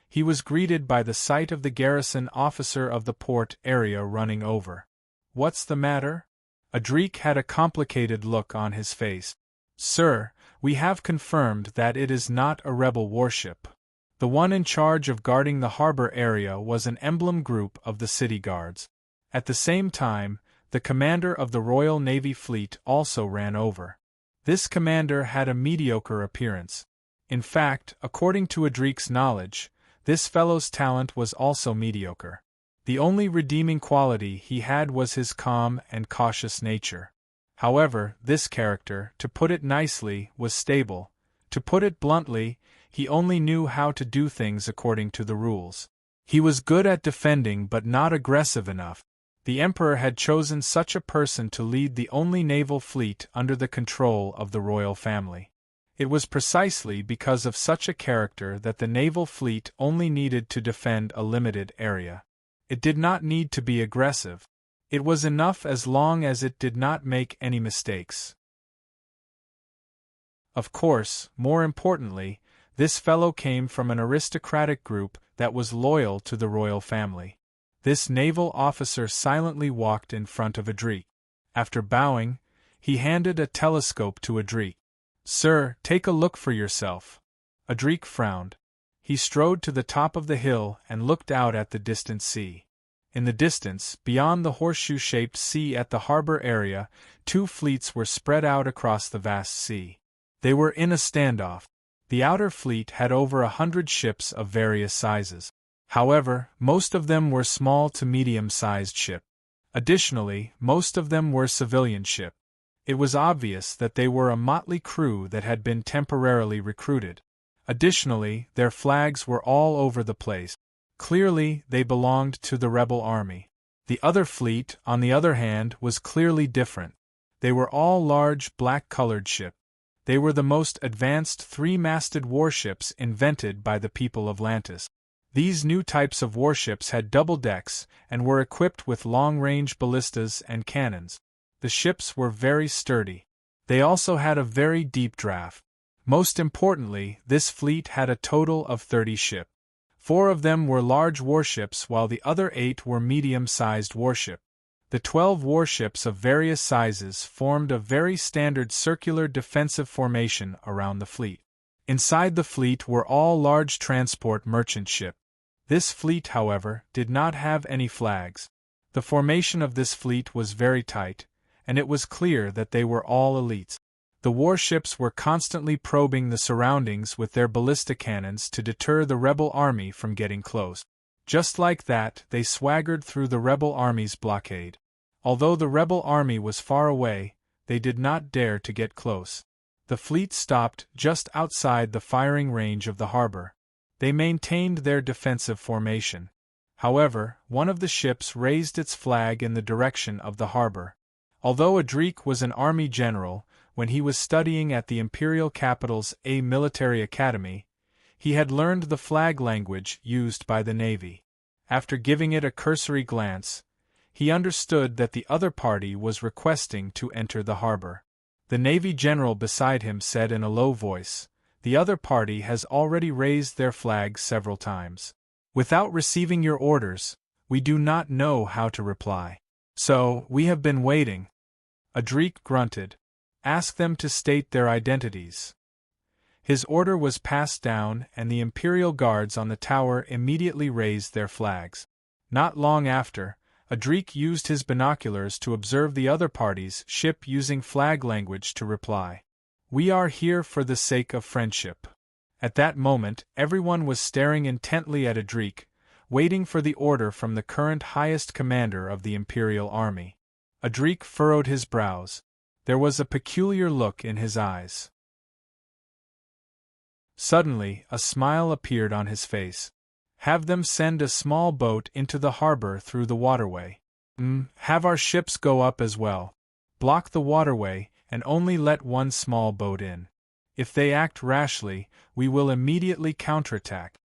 He was greeted by the sight of the garrison officer of the port area running over. "What's the matter?" Adrik had a complicated look on his face. "Sir, we have confirmed that it is not a rebel warship. The one in charge of guarding the harbor area was an emblem group of the city guards. At the same time, the commander of the Royal Navy fleet also ran over. This commander had a mediocre appearance. In fact, according to Adrik's knowledge, this fellow's talent was also mediocre. The only redeeming quality he had was his calm and cautious nature. However, this character, to put it nicely, was stable. To put it bluntly, he only knew how to do things according to the rules. He was good at defending but not aggressive enough. The Emperor had chosen such a person to lead the only naval fleet under the control of the royal family. It was precisely because of such a character that the naval fleet only needed to defend a limited area. It did not need to be aggressive. It was enough as long as it did not make any mistakes. Of course, more importantly, this fellow came from an aristocratic group that was loyal to the royal family. This naval officer silently walked in front of Adrik. After bowing, he handed a telescope to Adrik. "Sir, take a look for yourself." Adrik frowned. He strode to the top of the hill and looked out at the distant sea. In the distance, beyond the horseshoe-shaped sea at the harbor area, two fleets were spread out across the vast sea. They were in a standoff. The outer fleet had over 100 ships of various sizes. However, most of them were small to medium-sized ships. Additionally, most of them were civilian ships. It was obvious that they were a motley crew that had been temporarily recruited. Additionally, their flags were all over the place. Clearly, they belonged to the rebel army. The other fleet, on the other hand, was clearly different. They were all large, black-colored ships. They were the most advanced three-masted warships invented by the people of Lantis. These new types of warships had double decks and were equipped with long-range ballistas and cannons. The ships were very sturdy. They also had a very deep draft. Most importantly, this fleet had a total of 30 ships. 4 of them were large warships while the other 8 were medium-sized warships. The 12 warships of various sizes formed a very standard circular defensive formation around the fleet. Inside the fleet were all large transport merchant ships. This fleet, however, did not have any flags. The formation of this fleet was very tight, and it was clear that they were all elites. The warships were constantly probing the surroundings with their ballista cannons to deter the rebel army from getting close. Just like that, they swaggered through the rebel army's blockade. Although the rebel army was far away, they did not dare to get close. The fleet stopped just outside the firing range of the harbor. They maintained their defensive formation. However, one of the ships raised its flag in the direction of the harbor. Although Adrik was an army general, when he was studying at the imperial capital's military academy, he had learned the flag language used by the navy. After giving it a cursory glance, he understood that the other party was requesting to enter the harbor. The navy general beside him said in a low voice, The other party has already raised their flag several times. Without receiving your orders, we do not know how to reply. So, we have been waiting. Adrik grunted. Ask them to state their identities. His order was passed down, and the Imperial guards on the tower immediately raised their flags. Not long after, Adrik used his binoculars to observe the other party's ship using flag language to reply. We are here for the sake of friendship. At that moment, everyone was staring intently at Adrik, waiting for the order from the current highest commander of the Imperial army. Adrik furrowed his brows. There was a peculiar look in his eyes. Suddenly, a smile appeared on his face. Have them send a small boat into the harbor through the waterway. Have our ships go up as well. Block the waterway, and only let one small boat in. If they act rashly, we will immediately counterattack.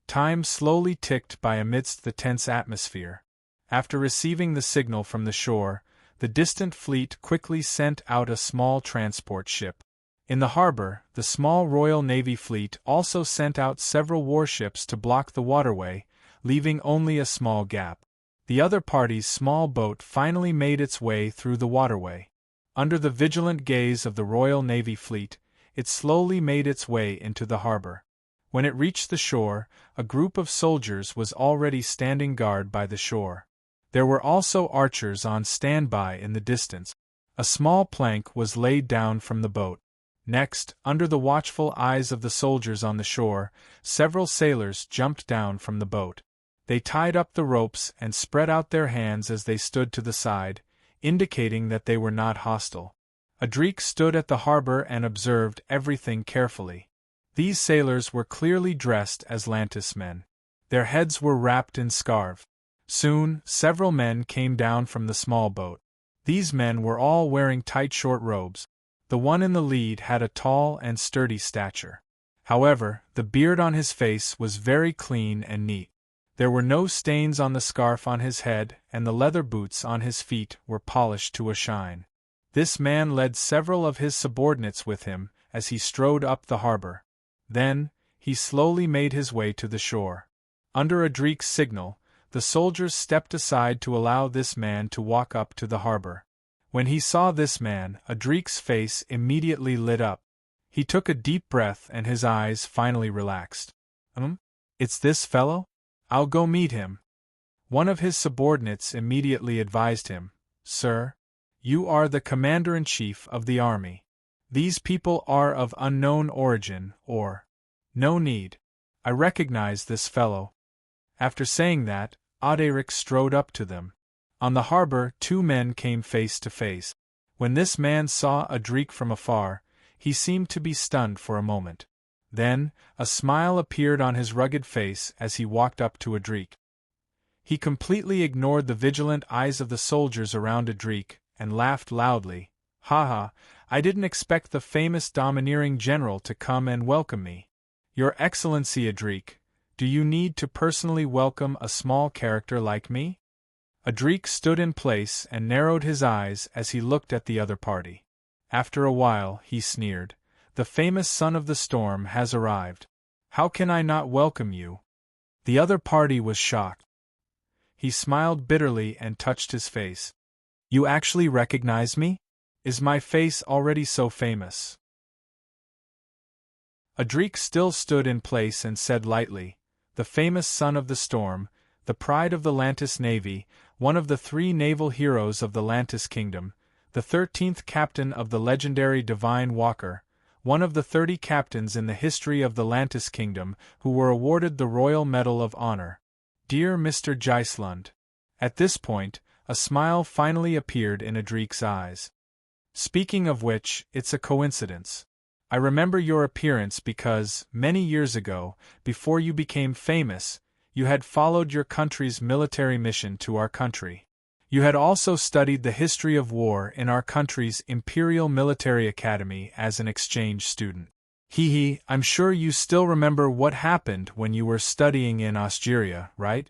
Time slowly ticked by amidst the tense atmosphere. After receiving the signal from the shore, the distant fleet quickly sent out a small transport ship. In the harbor, the small Royal Navy fleet also sent out several warships to block the waterway, leaving only a small gap. The other party's small boat finally made its way through the waterway. Under the vigilant gaze of the Royal Navy fleet, it slowly made its way into the harbor. When it reached the shore, a group of soldiers was already standing guard by the shore. There were also archers on standby in the distance. A small plank was laid down from the boat. Next, under the watchful eyes of the soldiers on the shore, several sailors jumped down from the boat. They tied up the ropes and spread out their hands as they stood to the side, indicating that they were not hostile. Adrik stood at the harbor and observed everything carefully. These sailors were clearly dressed as Lantis men. Their heads were wrapped in scarves. Soon, several men came down from the small boat. These men were all wearing tight short robes. The one in the lead had a tall and sturdy stature. However, the beard on his face was very clean and neat. There were no stains on the scarf on his head, and the leather boots on his feet were polished to a shine. This man led several of his subordinates with him as he strode up the harbor. Then, he slowly made his way to the shore. Under Adrik's signal, the soldiers stepped aside to allow this man to walk up to the harbor. When he saw this man, Adrik's face immediately lit up. He took a deep breath and his eyes finally relaxed. It's this fellow? I'll go meet him. One of his subordinates immediately advised him, Sir, you are the commander-in-chief of the army. These people are of unknown origin, or no need. I recognize this fellow. After saying that, Audiobook strode up to them. On the harbor, two men came face to face. When this man saw Adrik from afar, he seemed to be stunned for a moment. Then, a smile appeared on his rugged face as he walked up to Adrik. He completely ignored the vigilant eyes of the soldiers around Adrik, and laughed loudly. Ha! I didn't expect the famous domineering general to come and welcome me. Your Excellency Adrik, do you need to personally welcome a small character like me? Adrik stood in place and narrowed his eyes as he looked at the other party. After a while, he sneered. The famous son of the storm has arrived. How can I not welcome you? The other party was shocked. He smiled bitterly and touched his face. You actually recognize me? Is my face already so famous? Adrik still stood in place and said lightly, the famous son of the storm, the pride of the Lantis Navy, one of the 3 naval heroes of the Lantis Kingdom, the 13th captain of the legendary Divine Walker, one of the 30 captains in the history of the Lantis Kingdom who were awarded the Royal Medal of Honor. Dear Mr. Geislund. At this point, a smile finally appeared in Adrik's eyes. Speaking of which, it's a coincidence. I remember your appearance because, many years ago, before you became famous, you had followed your country's military mission to our country. You had also studied the history of war in our country's Imperial Military Academy as an exchange student. I'm sure you still remember what happened when you were studying in Austria, right?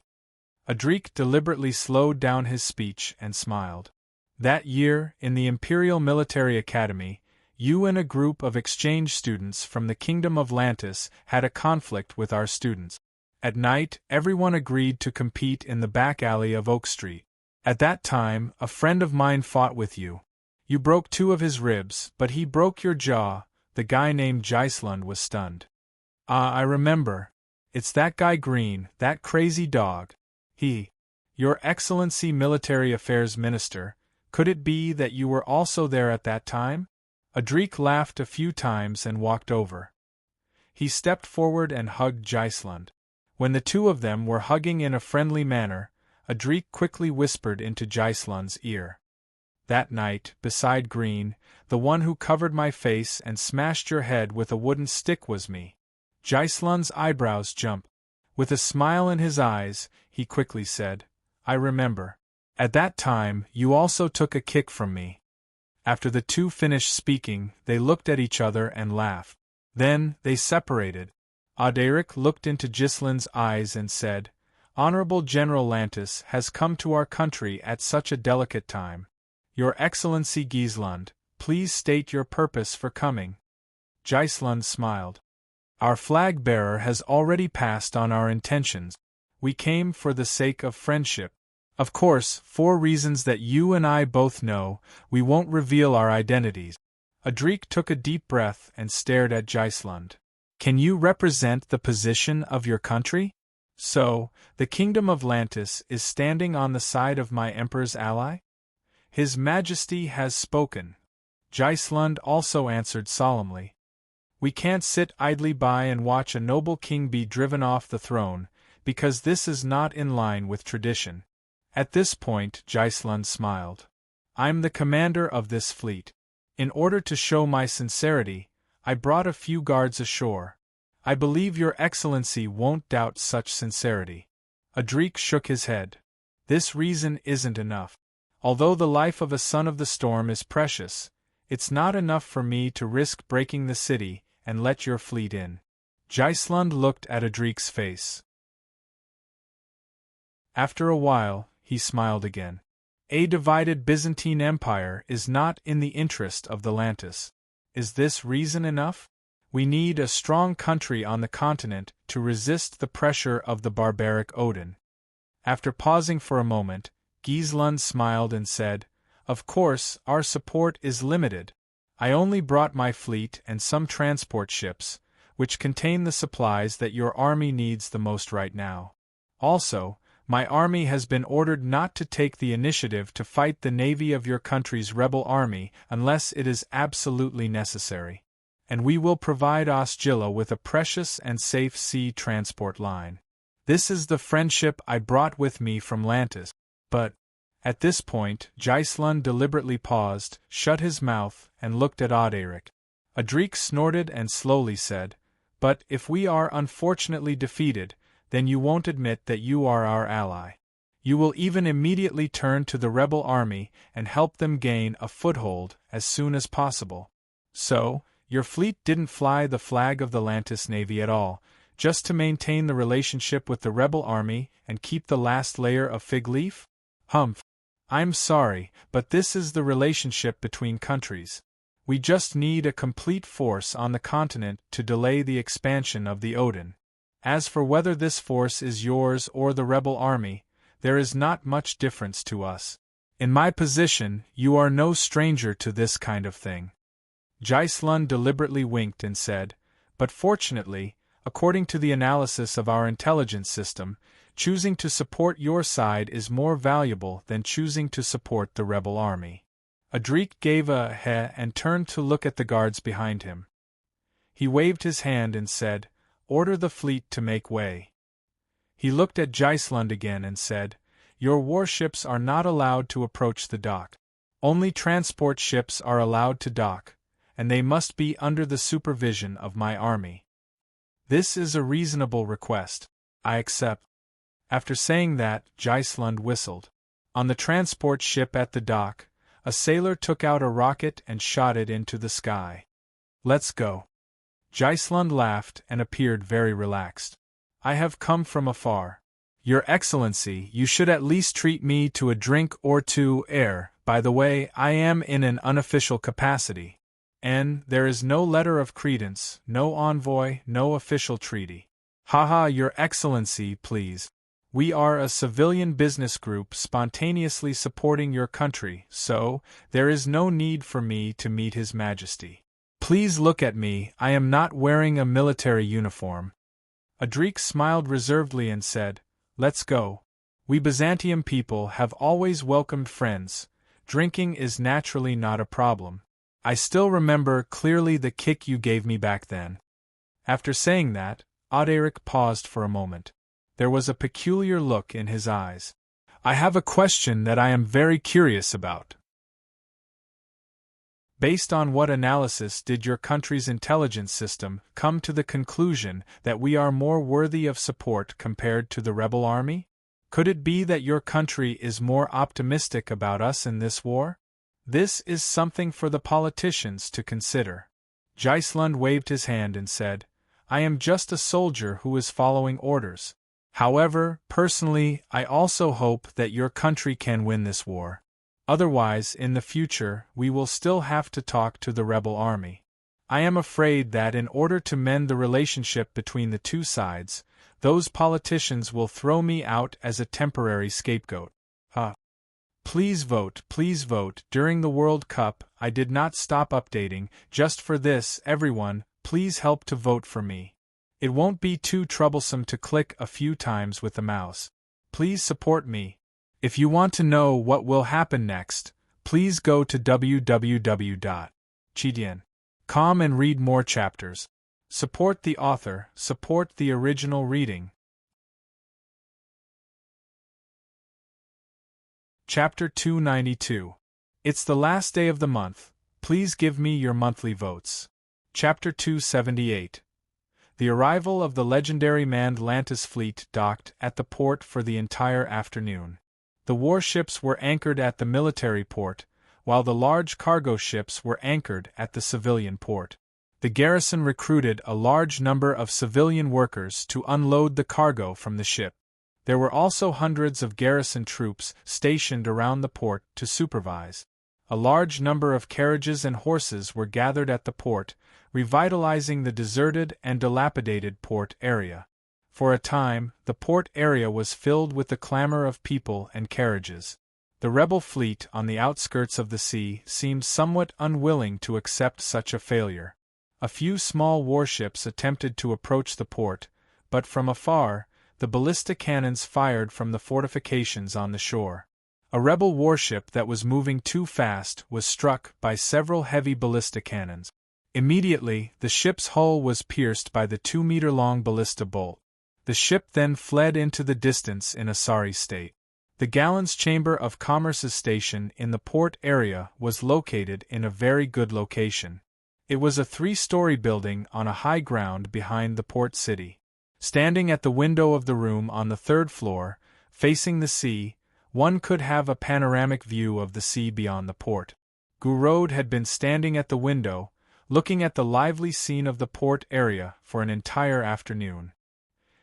Adrik deliberately slowed down his speech and smiled. That year, in the Imperial Military Academy, you and a group of exchange students from the Kingdom of Lantis had a conflict with our students. At night, everyone agreed to compete in the back alley of Oak Street. At that time, a friend of mine fought with you. You broke 2 of his ribs, but he broke your jaw. The guy named Gislund was stunned. Ah, I remember. It's that guy Green, that crazy dog. Your Excellency Military Affairs Minister, could it be that you were also there at that time? Adrik laughed a few times and walked over. He stepped forward and hugged Gislund. When the 2 of them were hugging in a friendly manner, Adrik quickly whispered into Gislund's ear. That night, beside Green, the one who covered my face and smashed your head with a wooden stick was me. Gislund's eyebrows jumped. With a smile in his eyes, he quickly said, I remember. At that time, you also took a kick from me. After the 2 finished speaking, they looked at each other and laughed. Then, they separated. Auderic looked into Gislund's eyes and said, Honorable General Lantis has come to our country at such a delicate time. Your Excellency Gislund, please state your purpose for coming. Gislund smiled. Our flag-bearer has already passed on our intentions. We came for the sake of friendship. Of course, for reasons that you and I both know, we won't reveal our identities. Adrik took a deep breath and stared at Gislund. Can you represent the position of your country? So, the Kingdom of Lantis is standing on the side of my Emperor's ally? His Majesty has spoken. Gislund also answered solemnly. We can't sit idly by and watch a noble king be driven off the throne, because this is not in line with tradition. At this point, Gislund smiled. I'm the commander of this fleet. In order to show my sincerity, I brought a few guards ashore. I believe your Excellency won't doubt such sincerity. Adrik shook his head. This reason isn't enough. Although the life of a son of the storm is precious, it's not enough for me to risk breaking the city and let your fleet in. Gislund looked at Adrik's face. After a while, he smiled again. A divided Byzantine Empire is not in the interest of the Lantis. Is this reason enough? We need a strong country on the continent to resist the pressure of the barbaric Odin. After pausing for a moment, Gislund smiled and said, Of course, our support is limited. I only brought my fleet and some transport ships, which contain the supplies that your army needs the most right now. Also, my army has been ordered not to take the initiative to fight the navy of your country's rebel army unless it is absolutely necessary. And we will provide Osgilla with a precious and safe sea transport line. This is the friendship I brought with me from Lantis. But, at this point, Gislund deliberately paused, shut his mouth, and looked at Auderic. Adrik snorted and slowly said, But if we are unfortunately defeated, then you won't admit that you are our ally. You will even immediately turn to the rebel army and help them gain a foothold as soon as possible. So, your fleet didn't fly the flag of the Lantis Navy at all, just to maintain the relationship with the rebel army and keep the last layer of fig leaf? Humph. I'm sorry, but this is the relationship between countries. We just need a complete force on the continent to delay the expansion of the Odin. As for whether this force is yours or the rebel army, there is not much difference to us. In my position, you are no stranger to this kind of thing. Gislund deliberately winked and said, But fortunately, according to the analysis of our intelligence system, choosing to support your side is more valuable than choosing to support the rebel army. Adrik gave a heh and turned to look at the guards behind him. He waved his hand and said, Order the fleet to make way. He looked at Gislund again and said, Your warships are not allowed to approach the dock. Only transport ships are allowed to dock, and they must be under the supervision of my army. This is a reasonable request. I accept. After saying that, Gislund whistled. On the transport ship at the dock, a sailor took out a rocket and shot it into the sky. Let's go. Gislund laughed and appeared very relaxed. I have come from afar. Your Excellency, you should at least treat me to a drink or two. By the way, I am in an unofficial capacity. There is no letter of credence, no envoy, no official treaty. Haha, Your Excellency, please. We are a civilian business group spontaneously supporting your country, so there is no need for me to meet His Majesty. Please look at me, I am not wearing a military uniform. Adrik smiled reservedly and said, Let's go. We Byzantium people have always welcomed friends. Drinking is naturally not a problem. I still remember clearly the kick you gave me back then. After saying that, Auderic paused for a moment. There was a peculiar look in his eyes. I have a question that I am very curious about. Based on what analysis did your country's intelligence system come to the conclusion that we are more worthy of support compared to the rebel army? Could it be that your country is more optimistic about us in this war? This is something for the politicians to consider. Gislund waved his hand and said, I am just a soldier who is following orders. However, personally, I also hope that your country can win this war. Otherwise, in the future, we will still have to talk to the rebel army. I am afraid that in order to mend the relationship between the two sides, those politicians will throw me out as a temporary scapegoat. Please vote, please vote. During the World Cup, I did not stop updating. Just for this, everyone, please help to vote for me. It won't be too troublesome to click a few times with the mouse. Please support me. If you want to know what will happen next, please go to www.chidian.com and read more chapters. Support the author, support the original reading. Chapter 292. It's the last day of the month. Please give me your monthly votes. Chapter 278. The arrival of the legendary manned Lantis fleet docked at the port for the entire afternoon. The warships were anchored at the military port, while the large cargo ships were anchored at the civilian port. The garrison recruited a large number of civilian workers to unload the cargo from the ship. There were also hundreds of garrison troops stationed around the port to supervise. A large number of carriages and horses were gathered at the port, revitalizing the deserted and dilapidated port area. For a time, the port area was filled with the clamor of people and carriages. The rebel fleet on the outskirts of the sea seemed somewhat unwilling to accept such a failure. A few small warships attempted to approach the port, but from afar, the ballista cannons fired from the fortifications on the shore. A rebel warship that was moving too fast was struck by several heavy ballista cannons. Immediately, the ship's hull was pierced by the 2-meter-long ballista bolt. The ship then fled into the distance in a sorry state. The Gallant's Chamber of Commerce's station in the port area was located in a very good location. It was a 3-story building on a high ground behind the port city. Standing at the window of the room on the 3rd floor, facing the sea, one could have a panoramic view of the sea beyond the port. Gurod had been standing at the window, looking at the lively scene of the port area for an entire afternoon.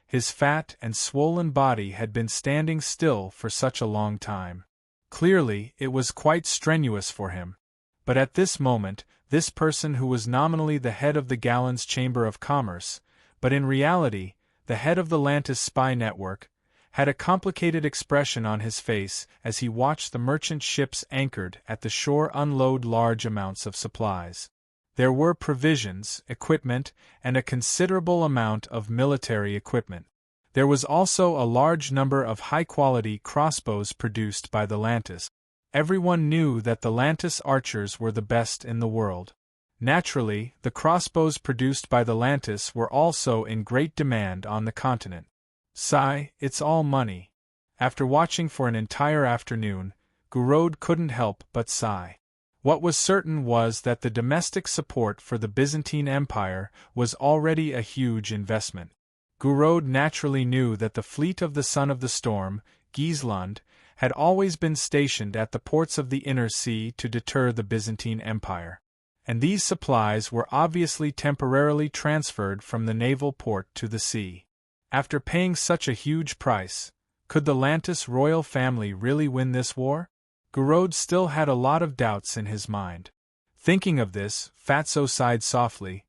His fat and swollen body had been standing still for such a long time. Clearly, it was quite strenuous for him. But at this moment, this person who was nominally the head of the Gallant's Chamber of Commerce, but in reality, the head of the Lantis spy network, had a complicated expression on his face as he watched the merchant ships anchored at the shore unload large amounts of supplies. There were provisions, equipment, and a considerable amount of military equipment. There was also a large number of high-quality crossbows produced by the Lantis. Everyone knew that the Lantis archers were the best in the world. Naturally, the crossbows produced by the Lantis were also in great demand on the continent. Sigh, it's all money. After watching for an entire afternoon, Gurod couldn't help but sigh. What was certain was that the domestic support for the Byzantine Empire was already a huge investment. Gurod naturally knew that the fleet of the Son of the Storm, Gislund, had always been stationed at the ports of the Inner Sea to deter the Byzantine Empire. And these supplies were obviously temporarily transferred from the naval port to the sea. After paying such a huge price, could the Lantis royal family really win this war? Gurod still had a lot of doubts in his mind. Thinking of this, Fatso sighed softly.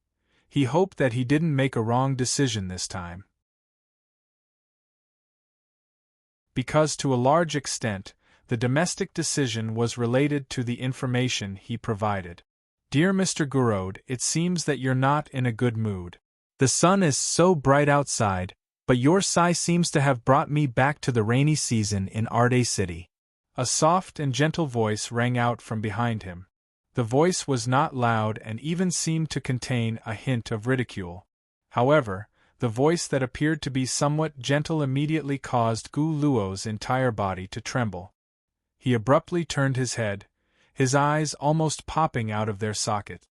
He hoped that he didn't make a wrong decision this time. Because to a large extent, the domestic decision was related to the information he provided. Dear Mr. Gurode, it seems that you're not in a good mood. The sun is so bright outside, but your sigh seems to have brought me back to the rainy season in Arde City. A soft and gentle voice rang out from behind him. The voice was not loud and even seemed to contain a hint of ridicule. However, the voice that appeared to be somewhat gentle immediately caused Gu Luo's entire body to tremble. He abruptly turned his head, his eyes almost popping out of their socket.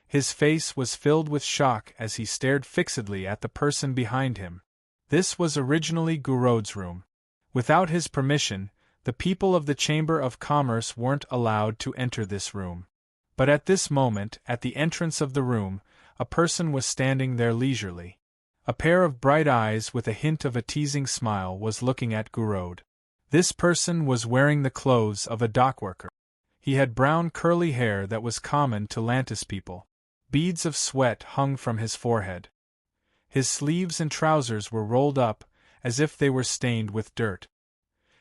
His face was filled with shock as he stared fixedly at the person behind him. This was originally Gurode's room. Without his permission, the people of the Chamber of Commerce weren't allowed to enter this room. But at this moment, at the entrance of the room, a person was standing there leisurely. A pair of bright eyes with a hint of a teasing smile was looking at Gurode. This person was wearing the clothes of a dockworker. He had brown curly hair that was common to Lantis people. Beads of sweat hung from his forehead. His sleeves and trousers were rolled up, as if they were stained with dirt.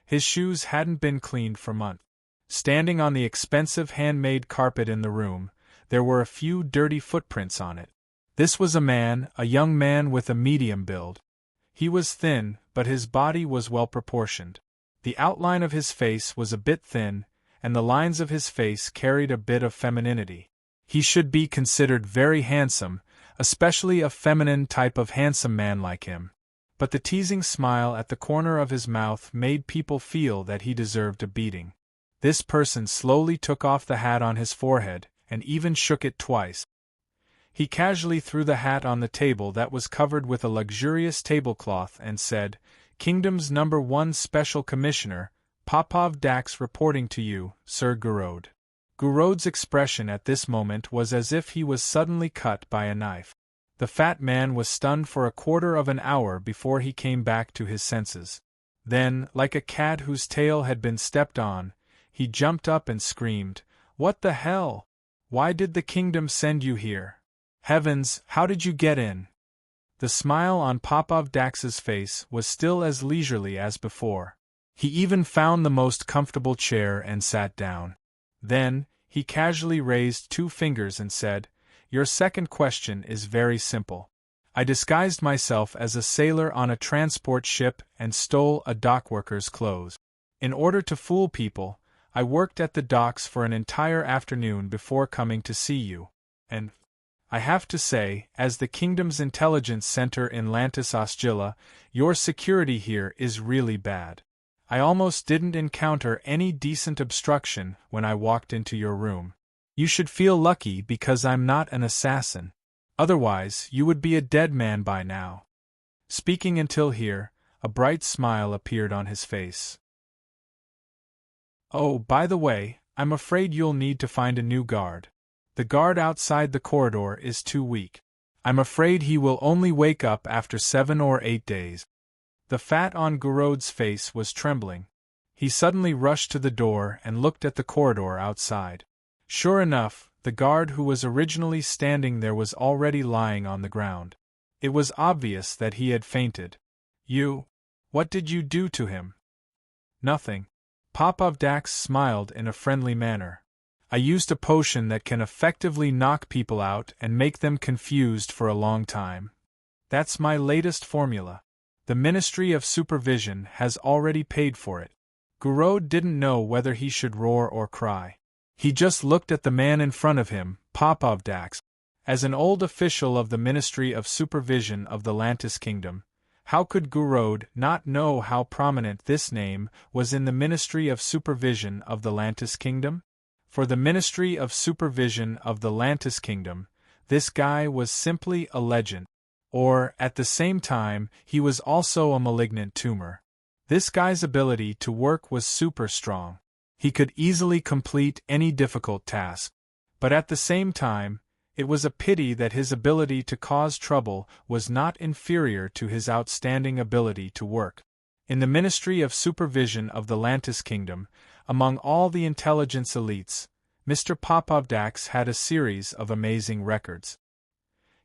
His shoes hadn't been cleaned for months. Standing on the expensive handmade carpet in the room, there were a few dirty footprints on it. This was a young man with a medium build. He was thin, but his body was well proportioned. The outline of his face was a bit thin, and the lines of his face carried a bit of femininity. He should be considered very handsome, especially a feminine type of handsome man like him. But the teasing smile at the corner of his mouth made people feel that he deserved a beating. This person slowly took off the hat on his forehead, and even shook it twice. He casually threw the hat on the table that was covered with a luxurious tablecloth and said, "Kingdom's number 1 Special Commissioner, Popov Dax reporting to you, Sir Gurode." Gurode's expression at this moment was as if he was suddenly cut by a knife. The fat man was stunned for a quarter of an hour before he came back to his senses. Then, like a cat whose tail had been stepped on, he jumped up and screamed, "What the hell? Why did the kingdom send you here? Heavens, how did you get in?" The smile on Popov Dax's face was still as leisurely as before. He even found the most comfortable chair and sat down. Then, he casually raised 2 fingers and said, "Your second question is very simple. I disguised myself as a sailor on a transport ship and stole a dockworker's clothes. In order to fool people, I worked at the docks for an entire afternoon before coming to see you. And I have to say, as the kingdom's intelligence center in Lantis Osgilla, your security here is really bad. I almost didn't encounter any decent obstruction when I walked into your room. You should feel lucky because I'm not an assassin. Otherwise, you would be a dead man by now." Speaking until here, a bright smile appeared on his face. "Oh, by the way, I'm afraid you'll need to find a new guard. The guard outside the corridor is too weak. I'm afraid he will only wake up after 7 or 8 days." The fat on Gurode's face was trembling. He suddenly rushed to the door and looked at the corridor outside. Sure enough, the guard who was originally standing there was already lying on the ground. It was obvious that he had fainted. What did you do to him?" "Nothing." Popov Dax smiled in a friendly manner. "I used a potion that can effectively knock people out and make them confused for a long time. That's my latest formula. The Ministry of Supervision has already paid for it." Gurode didn't know whether he should roar or cry. He just looked at the man in front of him, Popov Dax. As an old official of the Ministry of Supervision of the Lantis Kingdom, how could Gurode not know how prominent this name was in the Ministry of Supervision of the Lantis Kingdom? For the Ministry of Supervision of the Lantis Kingdom, this guy was simply a legend. Or, at the same time, he was also a malignant tumor. This guy's ability to work was super strong. He could easily complete any difficult task. But at the same time, it was a pity that his ability to cause trouble was not inferior to his outstanding ability to work. In the Ministry of Supervision of the Lantis Kingdom, among all the intelligence elites, Mr. Popovdax had a series of amazing records.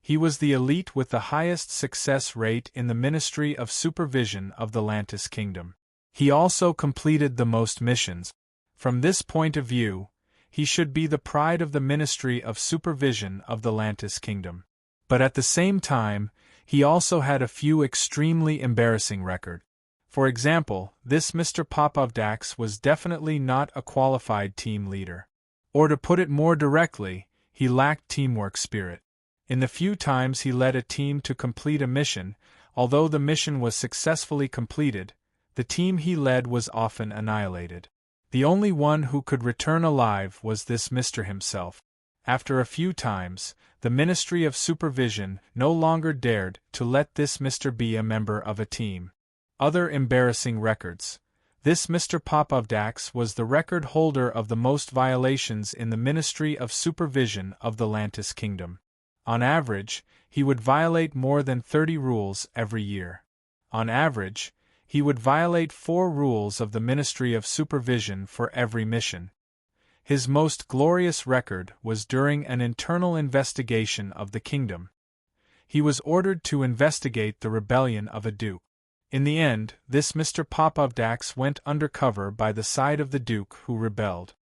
He was the elite with the highest success rate in the Ministry of Supervision of the Lantis Kingdom. He also completed the most missions. From this point of view, he should be the pride of the Ministry of Supervision of the Lantis Kingdom. But at the same time, he also had a few extremely embarrassing records. For example, this Mr. Popovdax was definitely not a qualified team leader. Or to put it more directly, he lacked teamwork spirit. In the few times he led a team to complete a mission, although the mission was successfully completed, the team he led was often annihilated. The only one who could return alive was this Mr. himself. After a few times, the Ministry of Supervision no longer dared to let this Mr. be a member of a team. Other embarrassing records. This Mr. Popovdax was the record holder of the most violations in the Ministry of Supervision of the Lantis Kingdom. On average, he would violate more than 30 rules every year. On average, he would violate 4 rules of the Ministry of Supervision for every mission. His most glorious record was during an internal investigation of the kingdom. He was ordered to investigate the rebellion of a duke. In the end, this Mr. Popovdax went undercover by the side of the duke who rebelled.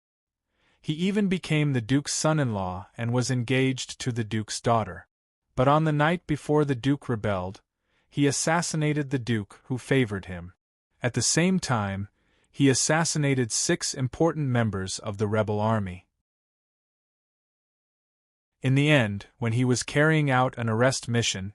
He even became the duke's son-in-law and was engaged to the duke's daughter. But on the night before the duke rebelled, he assassinated the duke who favored him. At the same time, he assassinated 6 important members of the rebel army. In the end, when he was carrying out an arrest mission,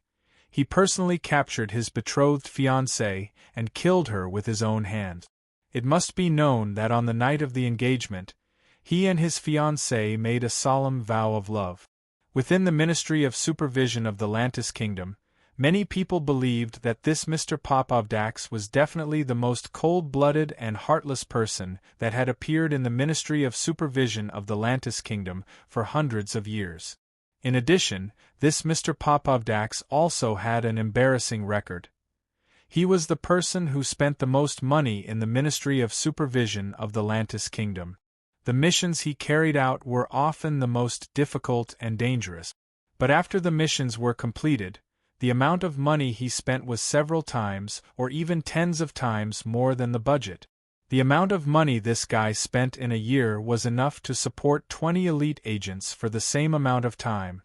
he personally captured his betrothed fiancée and killed her with his own hands. It must be known that on the night of the engagement, he and his fiancée made a solemn vow of love. Within the Ministry of Supervision of the Lantis Kingdom, many people believed that this Mr. Popovdax was definitely the most cold-blooded and heartless person that had appeared in the Ministry of Supervision of the Lantis Kingdom for hundreds of years. In addition, this Mr. Popovdax also had an embarrassing record. He was the person who spent the most money in the Ministry of Supervision of the Lantis Kingdom. The missions he carried out were often the most difficult and dangerous. But after the missions were completed, the amount of money he spent was several times or even tens of times more than the budget. The amount of money this guy spent in a year was enough to support 20 elite agents for the same amount of time.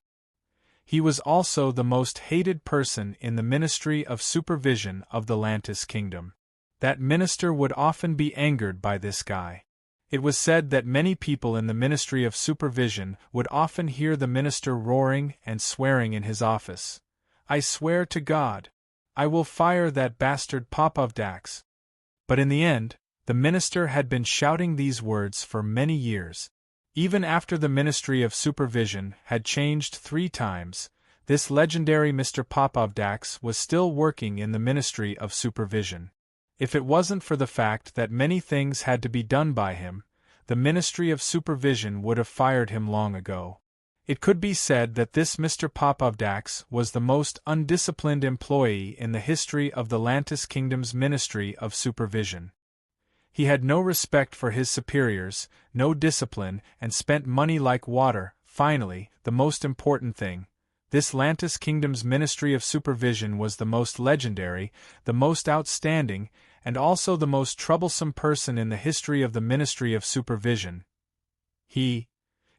He was also the most hated person in the Ministry of Supervision of the Lantis Kingdom. That minister would often be angered by this guy. It was said that many people in the Ministry of Supervision would often hear the minister roaring and swearing in his office. "I swear to God, I will fire that bastard Popovdax." But in the end, the minister had been shouting these words for many years. Even after the Ministry of Supervision had changed 3 times, this legendary Mr. Popovdax was still working in the Ministry of Supervision. If it wasn't for the fact that many things had to be done by him, the Ministry of Supervision would have fired him long ago. It could be said that this Mr. Popovdax was the most undisciplined employee in the history of the Lantis Kingdom's Ministry of Supervision. He had no respect for his superiors, no discipline, and spent money like water. Finally, the most important thing, this Lantis Kingdom's Ministry of Supervision was the most legendary, the most outstanding, and also the most troublesome person in the history of the Ministry of Supervision. He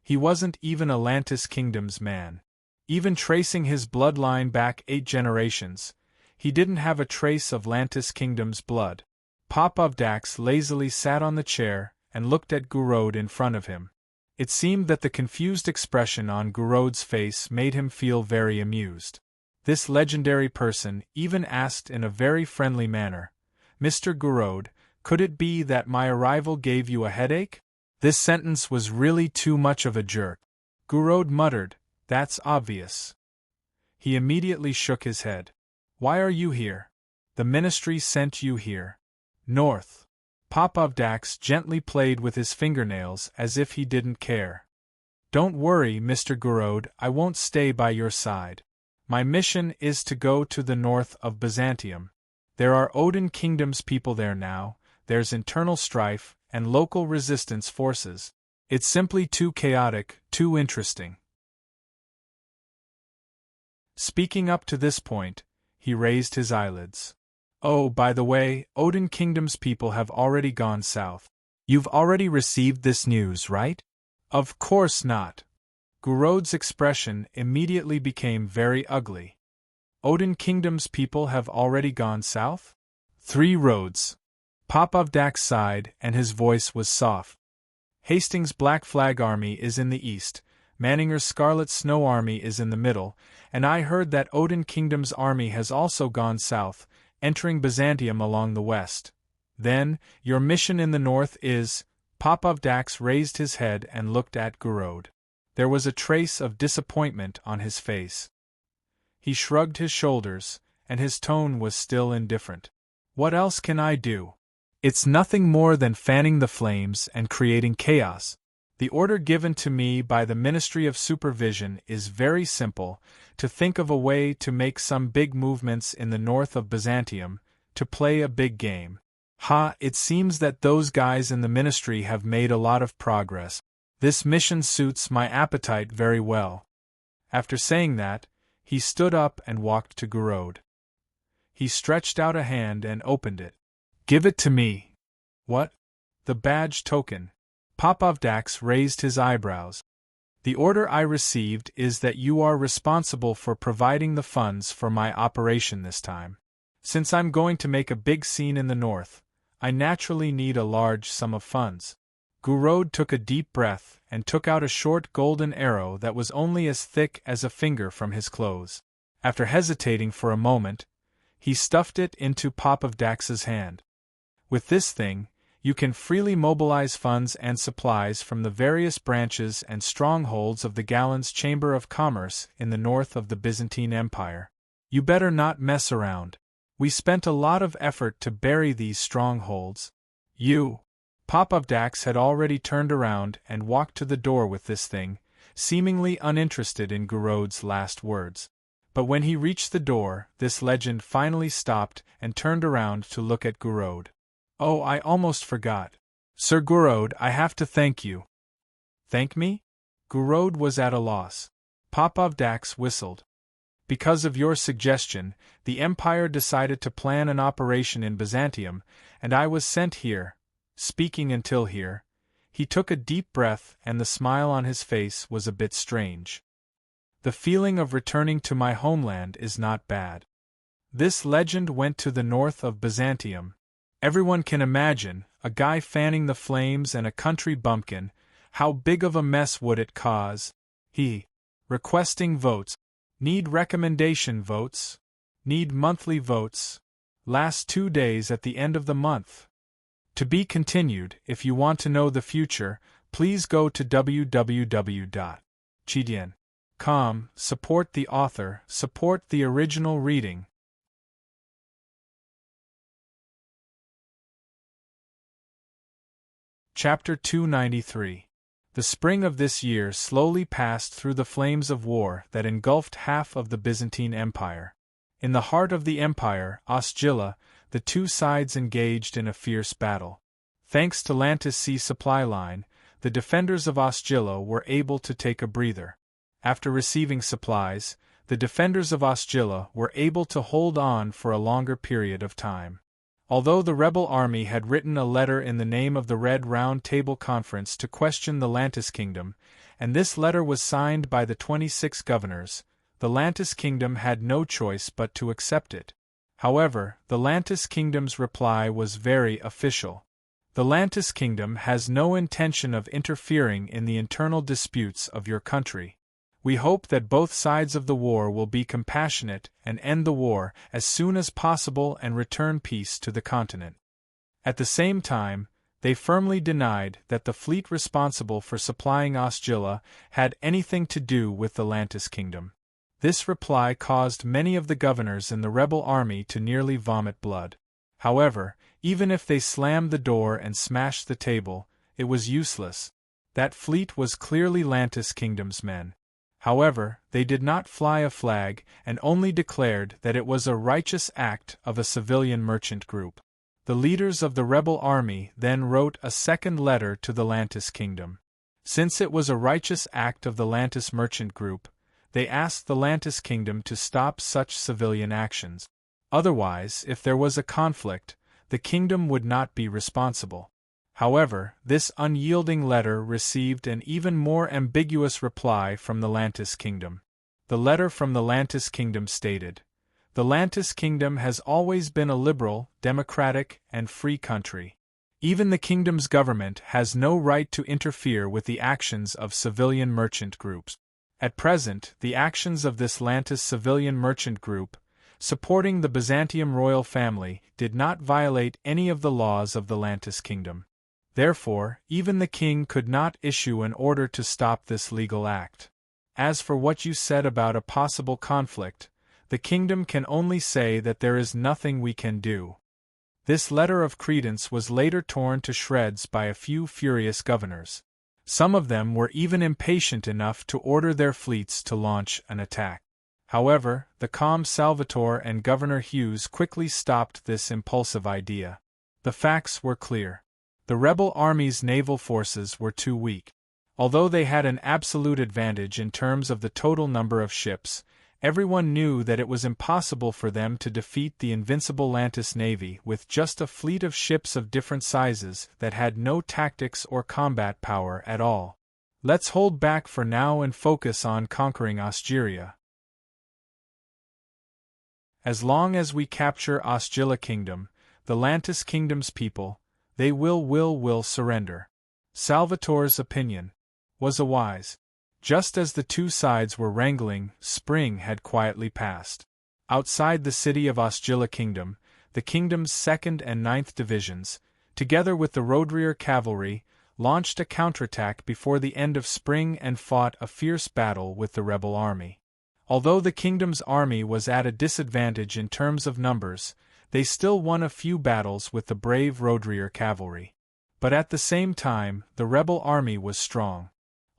wasn't even a Lantis Kingdom's man. Even tracing his bloodline back 8 generations, he didn't have a trace of Lantis Kingdom's blood. Popovdax lazily sat on the chair and looked at Gurode in front of him. It seemed that the confused expression on Gurode's face made him feel very amused. This legendary person even asked in a very friendly manner, "Mr. Gurode, could it be that my arrival gave you a headache?" This sentence was really too much of a jerk. Gurode muttered, "That's obvious." He immediately shook his head. "Why are you here? The ministry sent you here." North. Popovdax gently played with his fingernails as if he didn't care. "Don't worry, Mr. Gurode, I won't stay by your side. My mission is to go to the north of Byzantium. There are Odin Kingdom's people there now, there's internal strife, and local resistance forces. It's simply too chaotic, too interesting. Speaking up to this point, he raised his eyelids. Oh, by the way, Odin Kingdom's people have already gone south. You've already received this news, right? Of course not. Gurod's expression immediately became very ugly. Odin Kingdom's people have already gone south? 3 roads. Popovdak sighed, and his voice was soft. Hastings' Black Flag Army is in the east, Manninger's Scarlet Snow Army is in the middle, and I heard that Odin Kingdom's army has also gone south, entering Byzantium along the west. Then, your mission in the north is… Popovdak raised his head and looked at Gurod. There was a trace of disappointment on his face. He shrugged his shoulders, and his tone was still indifferent. What else can I do? It's nothing more than fanning the flames and creating chaos. The order given to me by the Ministry of Supervision is very simple, to think of a way to make some big movements in the north of Byzantium, to play a big game. It seems that those guys in the ministry have made a lot of progress. This mission suits my appetite very well. After saying that, he stood up and walked to Gurod. He stretched out a hand and opened it. Give it to me. What? The badge token. Popovdak raised his eyebrows. The order I received is that you are responsible for providing the funds for my operation this time. Since I'm going to make a big scene in the north, I naturally need a large sum of funds. Gurod took a deep breath and took out a short golden arrow that was only as thick as a finger from his clothes. After hesitating for a moment, he stuffed it into Popovdak's hand. With this thing, you can freely mobilize funds and supplies from the various branches and strongholds of the Gallon's Chamber of Commerce in the north of the Byzantine Empire. You better not mess around. We spent a lot of effort to bury these strongholds. Popovdak had already turned around and walked to the door with this thing, seemingly uninterested in Gurod's last words. But when he reached the door, this legend finally stopped and turned around to look at Gurod. Oh, I almost forgot. Sir Gurod, I have to thank you. Thank me? Gurod was at a loss. Popovdak whistled. Because of your suggestion, the Empire decided to plan an operation in Byzantium, and I was sent here. Speaking until here, he took a deep breath and the smile on his face was a bit strange. The feeling of returning to my homeland is not bad. This legend went to the north of Byzantium. Everyone can imagine, a guy fanning the flames and a country bumpkin, how big of a mess would it cause? Requesting votes. Need recommendation votes. Need monthly votes. Last 2 days at the end of the month. To be continued. If you want to know the future, please go to www.chidian.com. Support the author, support the original reading. Chapter 293. The spring of this year slowly passed through the flames of war that engulfed half of the Byzantine Empire. In the heart of the empire, Osgiliath, the two sides engaged in a fierce battle. Thanks to Lantis' sea supply line, the defenders of Osgiliath were able to take a breather. After receiving supplies, the defenders of Osgiliath were able to hold on for a longer period of time. Although the rebel army had written a letter in the name of the Red Round Table Conference to question the Lantis Kingdom, and this letter was signed by the 26 governors, the Lantis Kingdom had no choice but to accept it. However, the Lantis Kingdom's reply was very official. The Lantis Kingdom has no intention of interfering in the internal disputes of your country. We hope that both sides of the war will be compassionate and end the war as soon as possible and return peace to the continent. At the same time, they firmly denied that the fleet responsible for supplying Osgiliath had anything to do with the Lantis Kingdom. This reply caused many of the governors in the rebel army to nearly vomit blood. However, even if they slammed the door and smashed the table, it was useless. That fleet was clearly Lantis Kingdom's men. However, they did not fly a flag and only declared that it was a righteous act of a civilian merchant group. The leaders of the rebel army then wrote a second letter to the Lantis Kingdom. Since it was a righteous act of the Lantis merchant group, they asked the Lantis kingdom to stop such civilian actions. Otherwise, if there was a conflict, the kingdom would not be responsible. However, this unyielding letter received an even more ambiguous reply from the Lantis kingdom. The letter from the Lantis kingdom stated, "The Lantis kingdom has always been a liberal, democratic, and free country. Even the kingdom's government has no right to interfere with the actions of civilian merchant groups. At present, the actions of this Lantis civilian merchant group, supporting the Byzantium royal family, did not violate any of the laws of the Lantis kingdom. Therefore, even the king could not issue an order to stop this legal act. As for what you said about a possible conflict, the kingdom can only say that there is nothing we can do." This letter of credence was later torn to shreds by a few furious governors. Some of them were even impatient enough to order their fleets to launch an attack. However, the calm Salvatore and Governor Hughes quickly stopped this impulsive idea. The facts were clear. The rebel army's naval forces were too weak. Although they had an absolute advantage in terms of the total number of ships, everyone knew that it was impossible for them to defeat the invincible Lantis navy with just a fleet of ships of different sizes that had no tactics or combat power at all. Let's hold back for now and focus on conquering Osgyria. As long as we capture Osgylia Kingdom, the Lantis Kingdom's people, they will surrender. Salvatore's opinion was a wise. Just as the two sides were wrangling, spring had quietly passed. Outside the city of Osgylia Kingdom, the kingdom's 2nd and 9th divisions, together with the Roadrear cavalry, launched a counterattack before the end of spring and fought a fierce battle with the rebel army. Although the kingdom's army was at a disadvantage in terms of numbers, they still won a few battles with the brave Roadrear cavalry. But at the same time, the rebel army was strong.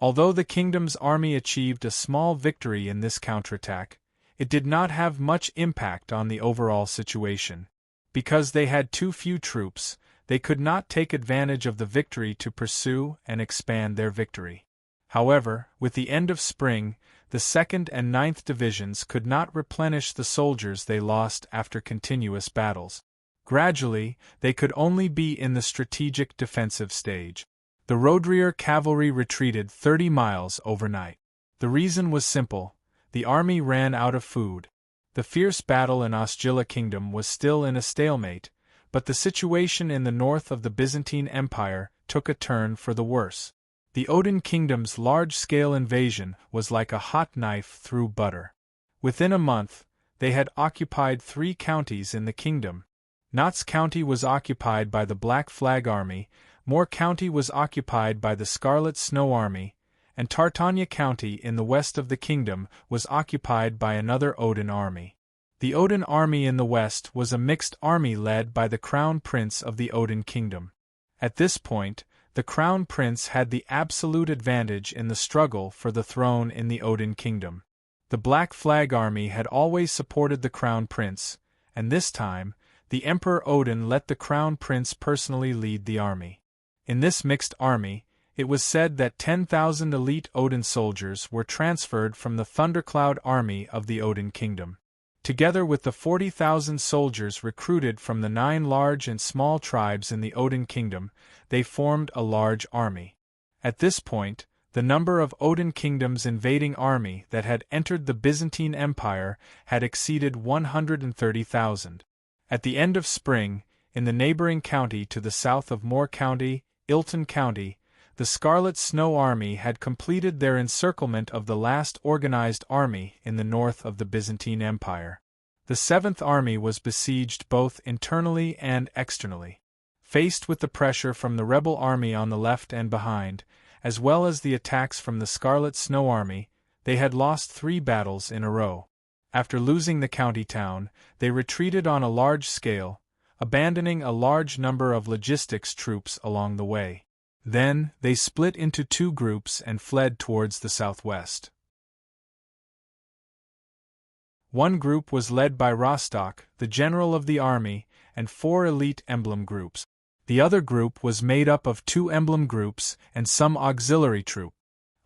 Although the kingdom's army achieved a small victory in this counterattack, it did not have much impact on the overall situation. Because they had too few troops, they could not take advantage of the victory to pursue and expand their victory. However, with the end of spring, the 2nd and 9th divisions could not replenish the soldiers they lost after continuous battles. Gradually, they could only be in the strategic defensive stage. The Roadrear cavalry retreated 30 miles overnight. The reason was simple: the army ran out of food. The fierce battle in Osgylia Kingdom was still in a stalemate, but the situation in the north of the Byzantine Empire took a turn for the worse. The Odin Kingdom's large-scale invasion was like a hot knife through butter. Within a month, they had occupied 3 counties in the kingdom. Notts County was occupied by the Black Flag Army, Moore County was occupied by the Scarlet Snow Army, and Tartania County in the west of the kingdom was occupied by another Odin army. The Odin army in the west was a mixed army led by the Crown Prince of the Odin Kingdom. At this point, the Crown Prince had the absolute advantage in the struggle for the throne in the Odin Kingdom. The Black Flag Army had always supported the Crown Prince, and this time, the Emperor Odin let the Crown Prince personally lead the army. In this mixed army, it was said that 10,000 elite Odin soldiers were transferred from the Thundercloud Army of the Odin Kingdom. Together with the 40,000 soldiers recruited from the 9 large and small tribes in the Odin Kingdom, they formed a large army. At this point, the number of Odin Kingdom's invading army that had entered the Byzantine Empire had exceeded 130,000. At the end of spring, in the neighboring county to the south of Moore County, Ilton County, the Scarlet Snow Army had completed their encirclement of the last organized army in the north of the Byzantine Empire. The 7th Army was besieged both internally and externally. Faced with the pressure from the rebel army on the left and behind, as well as the attacks from the Scarlet Snow Army, they had lost 3 battles in a row. After losing the county town, they retreated on a large scale, abandoning a large number of logistics troops along the way. Then, they split into 2 groups and fled towards the southwest. One group was led by Rostock, the general of the army, and 4 elite emblem groups. The other group was made up of 2 emblem groups and some auxiliary troop.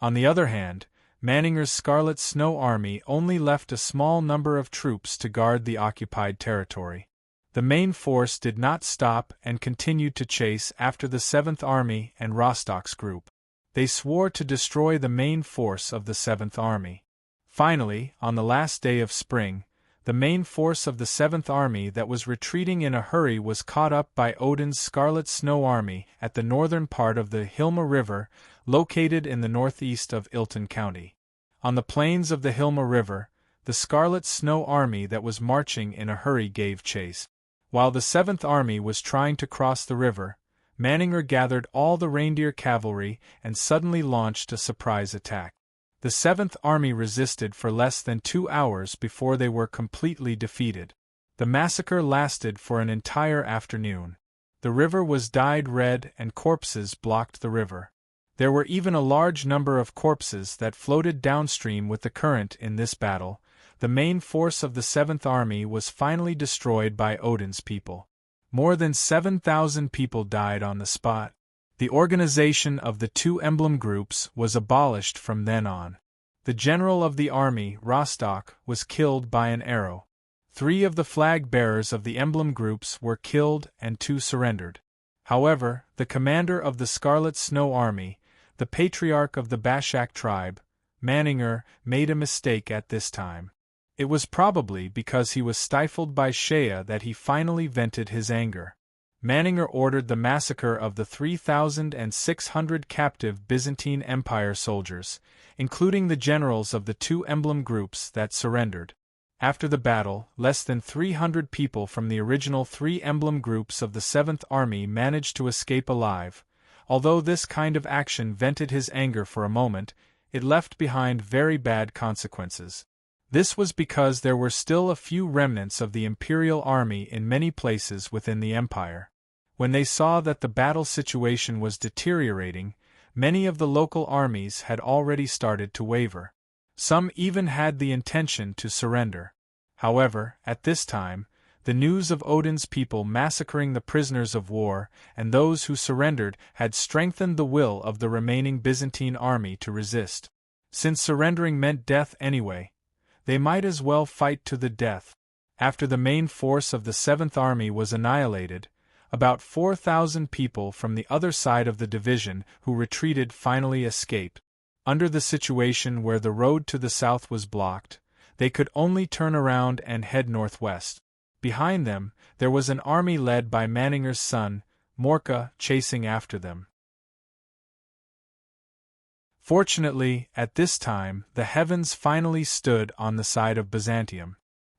On the other hand, Manninger's Scarlet Snow Army only left a small number of troops to guard the occupied territory. The main force did not stop and continued to chase after the 7th Army and Rostock's group. They swore to destroy the main force of the 7th Army. Finally, on the last day of spring, the main force of the 7th Army that was retreating in a hurry was caught up by Odin's Scarlet Snow Army at the northern part of the Hilma River, located in the northeast of Ilton County. On the plains of the Hilma River, the Scarlet Snow Army that was marching in a hurry gave chase. While the 7th Army was trying to cross the river, Manninger gathered all the reindeer cavalry and suddenly launched a surprise attack. The 7th Army resisted for less than 2 hours before they were completely defeated. The massacre lasted for an entire afternoon. The river was dyed red and corpses blocked the river. There were even a large number of corpses that floated downstream with the current in this battle. The main force of the 7th Army was finally destroyed by Odin's people. More than 7,000 people died on the spot. The organization of the 2 emblem groups was abolished from then on. The general of the army, Rostock, was killed by an arrow. 3 of the flag bearers of the emblem groups were killed and 2 surrendered. However, the commander of the Scarlet Snow Army, the patriarch of the Bashak tribe, Manninger, made a mistake at this time. It was probably because he was stifled by Shea that he finally vented his anger. Manninger ordered the massacre of the 3,600 captive Byzantine Empire soldiers, including the generals of the 2 emblem groups that surrendered. After the battle, less than 300 people from the original 3 emblem groups of the 7th Army managed to escape alive. Although this kind of action vented his anger for a moment, it left behind very bad consequences. This was because there were still a few remnants of the Imperial Army in many places within the empire. When they saw that the battle situation was deteriorating, many of the local armies had already started to waver. Some even had the intention to surrender. However, at this time, the news of Odin's people massacring the prisoners of war and those who surrendered had strengthened the will of the remaining Byzantine army to resist. Since surrendering meant death anyway, they might as well fight to the death. After the main force of the 7th Army was annihilated, about 4,000 people from the other side of the division who retreated finally escaped. Under the situation where the road to the south was blocked, they could only turn around and head northwest. Behind them, there was an army led by Manninger's son, Morka, chasing after them. Fortunately, at this time, the heavens finally stood on the side of Byzantium.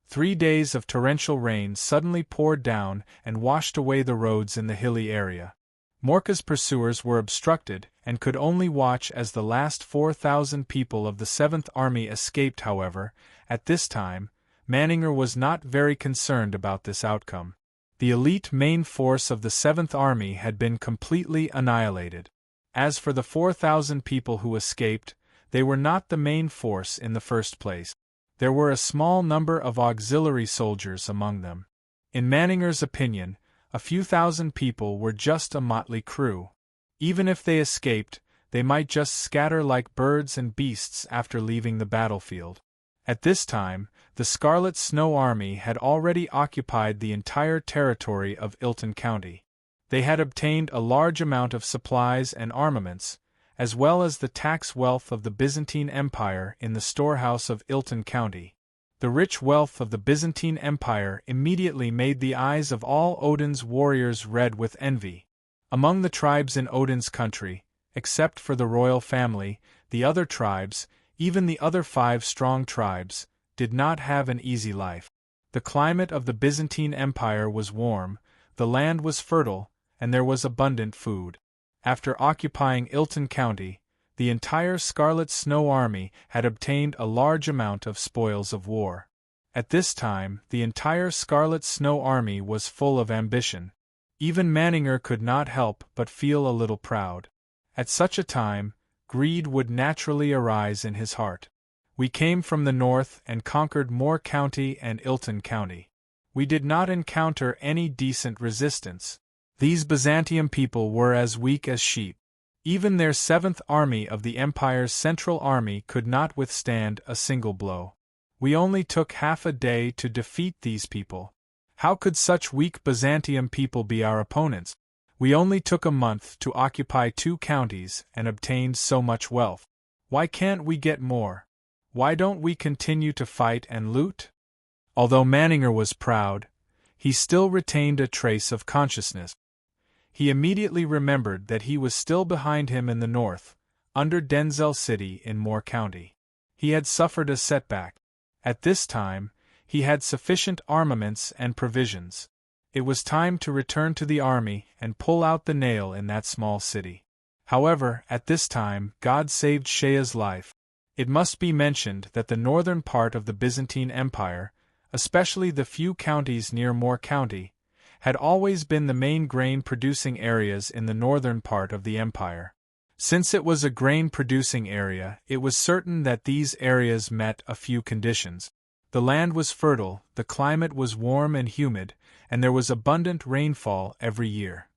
3 days of torrential rain suddenly poured down and washed away the roads in the hilly area. Morka's pursuers were obstructed and could only watch as the last 4,000 people of the 7th Army escaped. However, at this time, Manninger was not very concerned about this outcome. The elite main force of the 7th Army had been completely annihilated. As for the 4,000 people who escaped, they were not the main force in the first place. There were a small number of auxiliary soldiers among them. In Manninger's opinion, a few thousand people were just a motley crew. Even if they escaped, they might just scatter like birds and beasts after leaving the battlefield. At this time, the Scarlet Snow Army had already occupied the entire territory of Ilton County. They had obtained a large amount of supplies and armaments, as well as the tax wealth of the Byzantine Empire in the storehouse of Ilton County. The rich wealth of the Byzantine Empire immediately made the eyes of all Odin's warriors red with envy. Among the tribes in Odin's country, except for the royal family, the other tribes, even the other 5 strong tribes, did not have an easy life. The climate of the Byzantine Empire was warm, the land was fertile, and there was abundant food. After occupying Ilton County, the entire Scarlet Snow Army had obtained a large amount of spoils of war. At this time, the entire Scarlet Snow Army was full of ambition. Even Manninger could not help but feel a little proud. At such a time, greed would naturally arise in his heart. We came from the north and conquered Moore County and Ilton County. We did not encounter any decent resistance. These Byzantium people were as weak as sheep. Even their 7th Army of the Empire's Central Army could not withstand a single blow. We only took half a day to defeat these people. How could such weak Byzantium people be our opponents? We only took a month to occupy 2 counties and obtained so much wealth. Why can't we get more? Why don't we continue to fight and loot? Although Manninger was proud, he still retained a trace of consciousness. He immediately remembered that he was still behind him in the north, under Denzel City in Moore County. He had suffered a setback. At this time, he had sufficient armaments and provisions. It was time to return to the army and pull out the nail in that small city. However, at this time, God saved Shaya's life. It must be mentioned that the northern part of the Byzantine Empire, especially the few counties near Moore County, had always been the main grain-producing areas in the northern part of the empire. Since it was a grain-producing area, it was certain that these areas met a few conditions. The land was fertile, the climate was warm and humid, and there was abundant rainfall every year.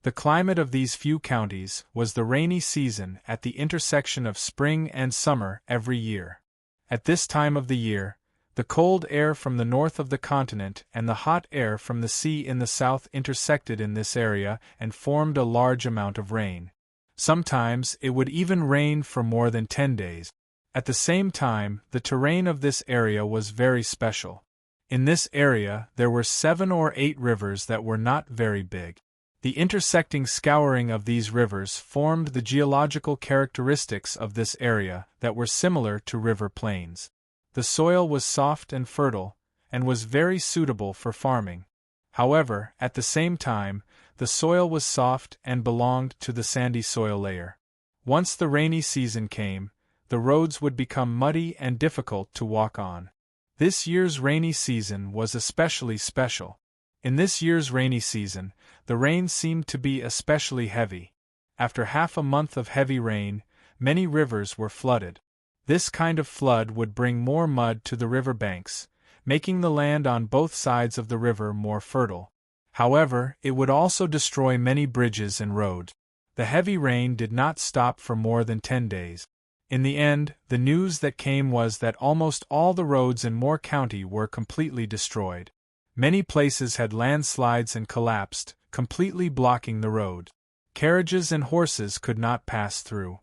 The climate of these few counties was the rainy season at the intersection of spring and summer every year. At this time of the year, the cold air from the north of the continent and the hot air from the sea in the south intersected in this area and formed a large amount of rain. Sometimes it would even rain for more than 10 days. At the same time, the terrain of this area was very special. In this area, there were 7 or 8 rivers that were not very big. The intersecting scouring of these rivers formed the geological characteristics of this area that were similar to river plains. The soil was soft and fertile, and was very suitable for farming. However, at the same time, the soil was soft and belonged to the sandy soil layer. Once the rainy season came, the roads would become muddy and difficult to walk on. This year's rainy season was especially special. In this year's rainy season, the rain seemed to be especially heavy. After half a month of heavy rain, many rivers were flooded. This kind of flood would bring more mud to the river banks, making the land on both sides of the river more fertile. However, it would also destroy many bridges and roads. The heavy rain did not stop for more than 10 days. In the end, the news that came was that almost all the roads in Moore County were completely destroyed. Many places had landslides and collapsed, completely blocking the road. Carriages and horses could not pass through.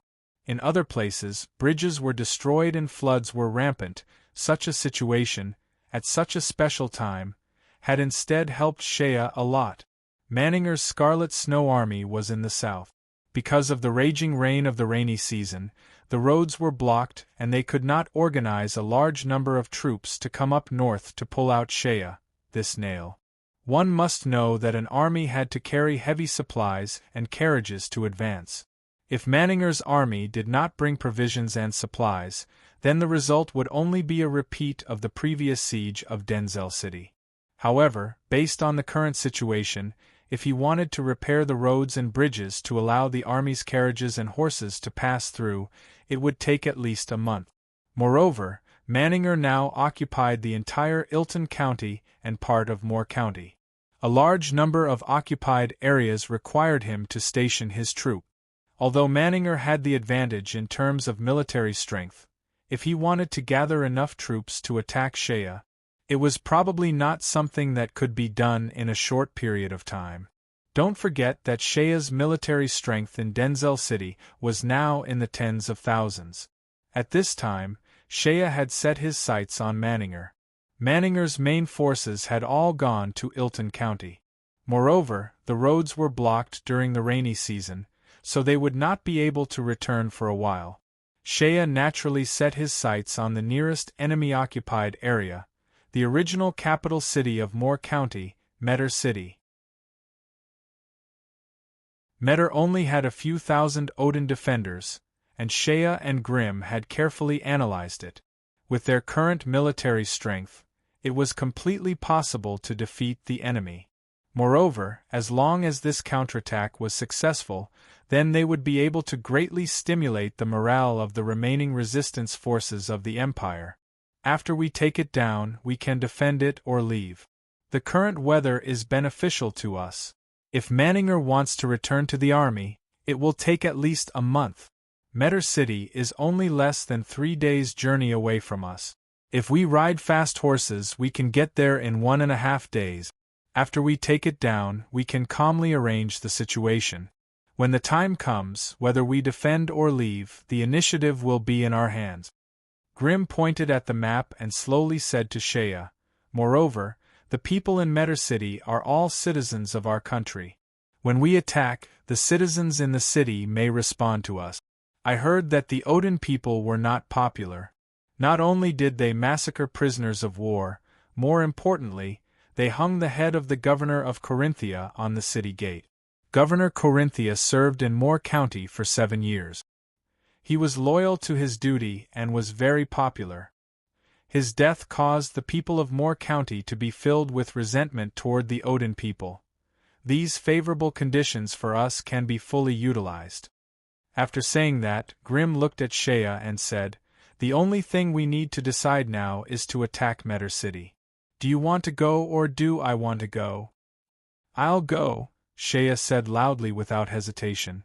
In other places, bridges were destroyed and floods were rampant. Such a situation, at such a special time, had instead helped Shaya a lot. Manninger's Scarlet Snow Army was in the south. Because of the raging rain of the rainy season, the roads were blocked and they could not organize a large number of troops to come up north to pull out Shaya, this nail. One must know that an army had to carry heavy supplies and carriages to advance. If Manninger's army did not bring provisions and supplies, then the result would only be a repeat of the previous siege of Denzel City. However, based on the current situation, if he wanted to repair the roads and bridges to allow the army's carriages and horses to pass through, it would take at least a month. Moreover, Manninger now occupied the entire Ilton County and part of Moore County. A large number of occupied areas required him to station his troop. Although Manninger had the advantage in terms of military strength, if he wanted to gather enough troops to attack Shaya, it was probably not something that could be done in a short period of time. Don't forget that Shaya's military strength in Denzel City was now in the tens of thousands. At this time, Shaya had set his sights on Manninger. Manninger's main forces had all gone to Ilton County. Moreover, the roads were blocked during the rainy season, so they would not be able to return for a while. Shaya naturally set his sights on the nearest enemy-occupied area, the original capital city of Moore County, Metter City. Metter only had a few thousand Odin defenders, and Shaya and Grimm had carefully analyzed it. With their current military strength, it was completely possible to defeat the enemy. Moreover, as long as this counterattack was successful, then they would be able to greatly stimulate the morale of the remaining resistance forces of the Empire. After we take it down, we can defend it or leave. The current weather is beneficial to us. If Manninger wants to return to the army, it will take at least a month. Metter City is only less than 3 days' journey away from us. If we ride fast horses, we can get there in 1.5 days. After we take it down, we can calmly arrange the situation. When the time comes, whether we defend or leave, the initiative will be in our hands. Grim pointed at the map and slowly said to Shea, "Moreover, the people in Metter City are all citizens of our country. When we attack, the citizens in the city may respond to us. I heard that the Odin people were not popular. Not only did they massacre prisoners of war, more importantly, they hung the head of the governor of Corinthia on the city gate. Governor Corinthia served in Moore County for 7 years. He was loyal to his duty and was very popular. His death caused the people of Moore County to be filled with resentment toward the Odin people. These favorable conditions for us can be fully utilized." After saying that, Grim looked at Shea and said, "The only thing we need to decide now is to attack Metter City. Do you want to go or do I want to go?" "I'll go," Shea said loudly without hesitation.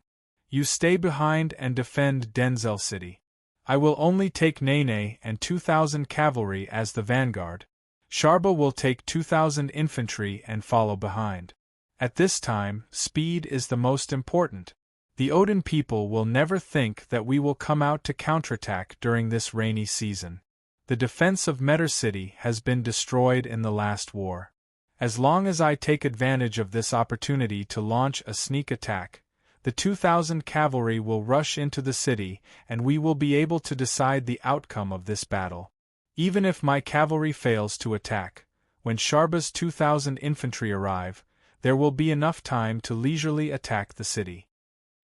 "You stay behind and defend Denzel City. I will only take Nene and 2,000 cavalry as the vanguard. Sharba will take 2,000 infantry and follow behind. At this time, speed is the most important. The Odin people will never think that we will come out to counterattack during this rainy season. The defense of Metter City has been destroyed in the last war. As long as I take advantage of this opportunity to launch a sneak attack, the 2,000 cavalry will rush into the city and we will be able to decide the outcome of this battle. Even if my cavalry fails to attack, when Sharba's 2,000 infantry arrive, there will be enough time to leisurely attack the city."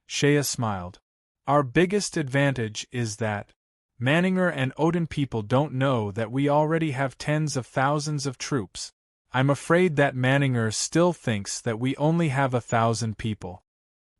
Shea smiled. "Our biggest advantage is that Manninger and Odin people don't know that we already have tens of thousands of troops. I'm afraid that Manninger still thinks that we only have 1,000 people."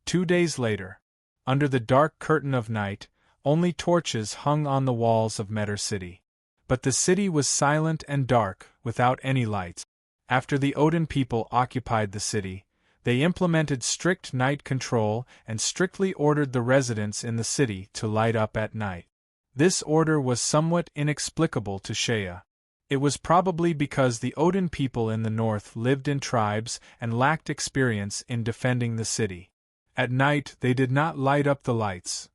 2 days later, under the dark curtain of night, only torches hung on the walls of Metter City. But the city was silent and dark, without any lights. After the Odin people occupied the city, they implemented strict night control and strictly ordered the residents in the city to light up at night. This order was somewhat inexplicable to Shea. It was probably because the Odin people in the north lived in tribes and lacked experience in defending the city. At night they did not light up the lights.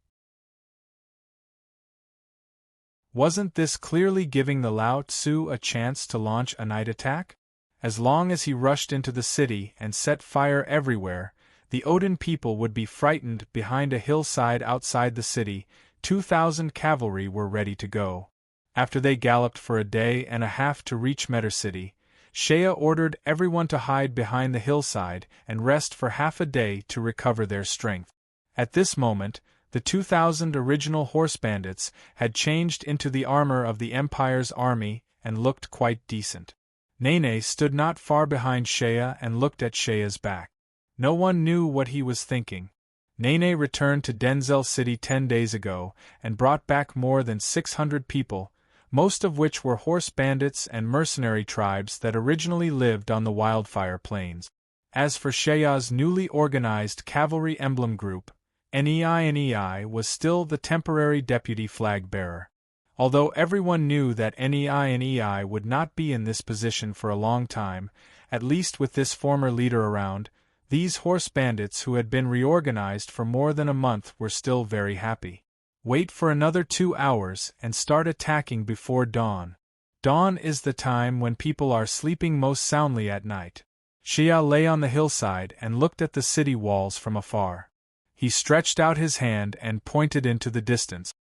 Wasn't this clearly giving the Lao Tzu a chance to launch a night attack? As long as he rushed into the city and set fire everywhere, the Odin people would be frightened. Behind a hillside outside the city, 2,000 cavalry were ready to go. After they galloped for a day and a half to reach Metter City, Shea ordered everyone to hide behind the hillside and rest for half a day to recover their strength. At this moment, the 2,000 original horse bandits had changed into the armor of the Empire's army and looked quite decent. Nene stood not far behind Shea and looked at Shea's back. No one knew what he was thinking. Nene returned to Denzel City 10 days ago and brought back more than 600 people, most of which were horse bandits and mercenary tribes that originally lived on the Wildfire Plains. As for Shea's newly organized cavalry emblem group, NEI was still the temporary deputy flag bearer. Although everyone knew that NEI would not be in this position for a long time, at least with this former leader around, these horse bandits who had been reorganized for more than a month were still very happy. Wait for another 2 hours and start attacking before dawn. Dawn is the time when people are sleeping most soundly at night. Shea lay on the hillside and looked at the city walls from afar. He stretched out his hand and pointed into the distance.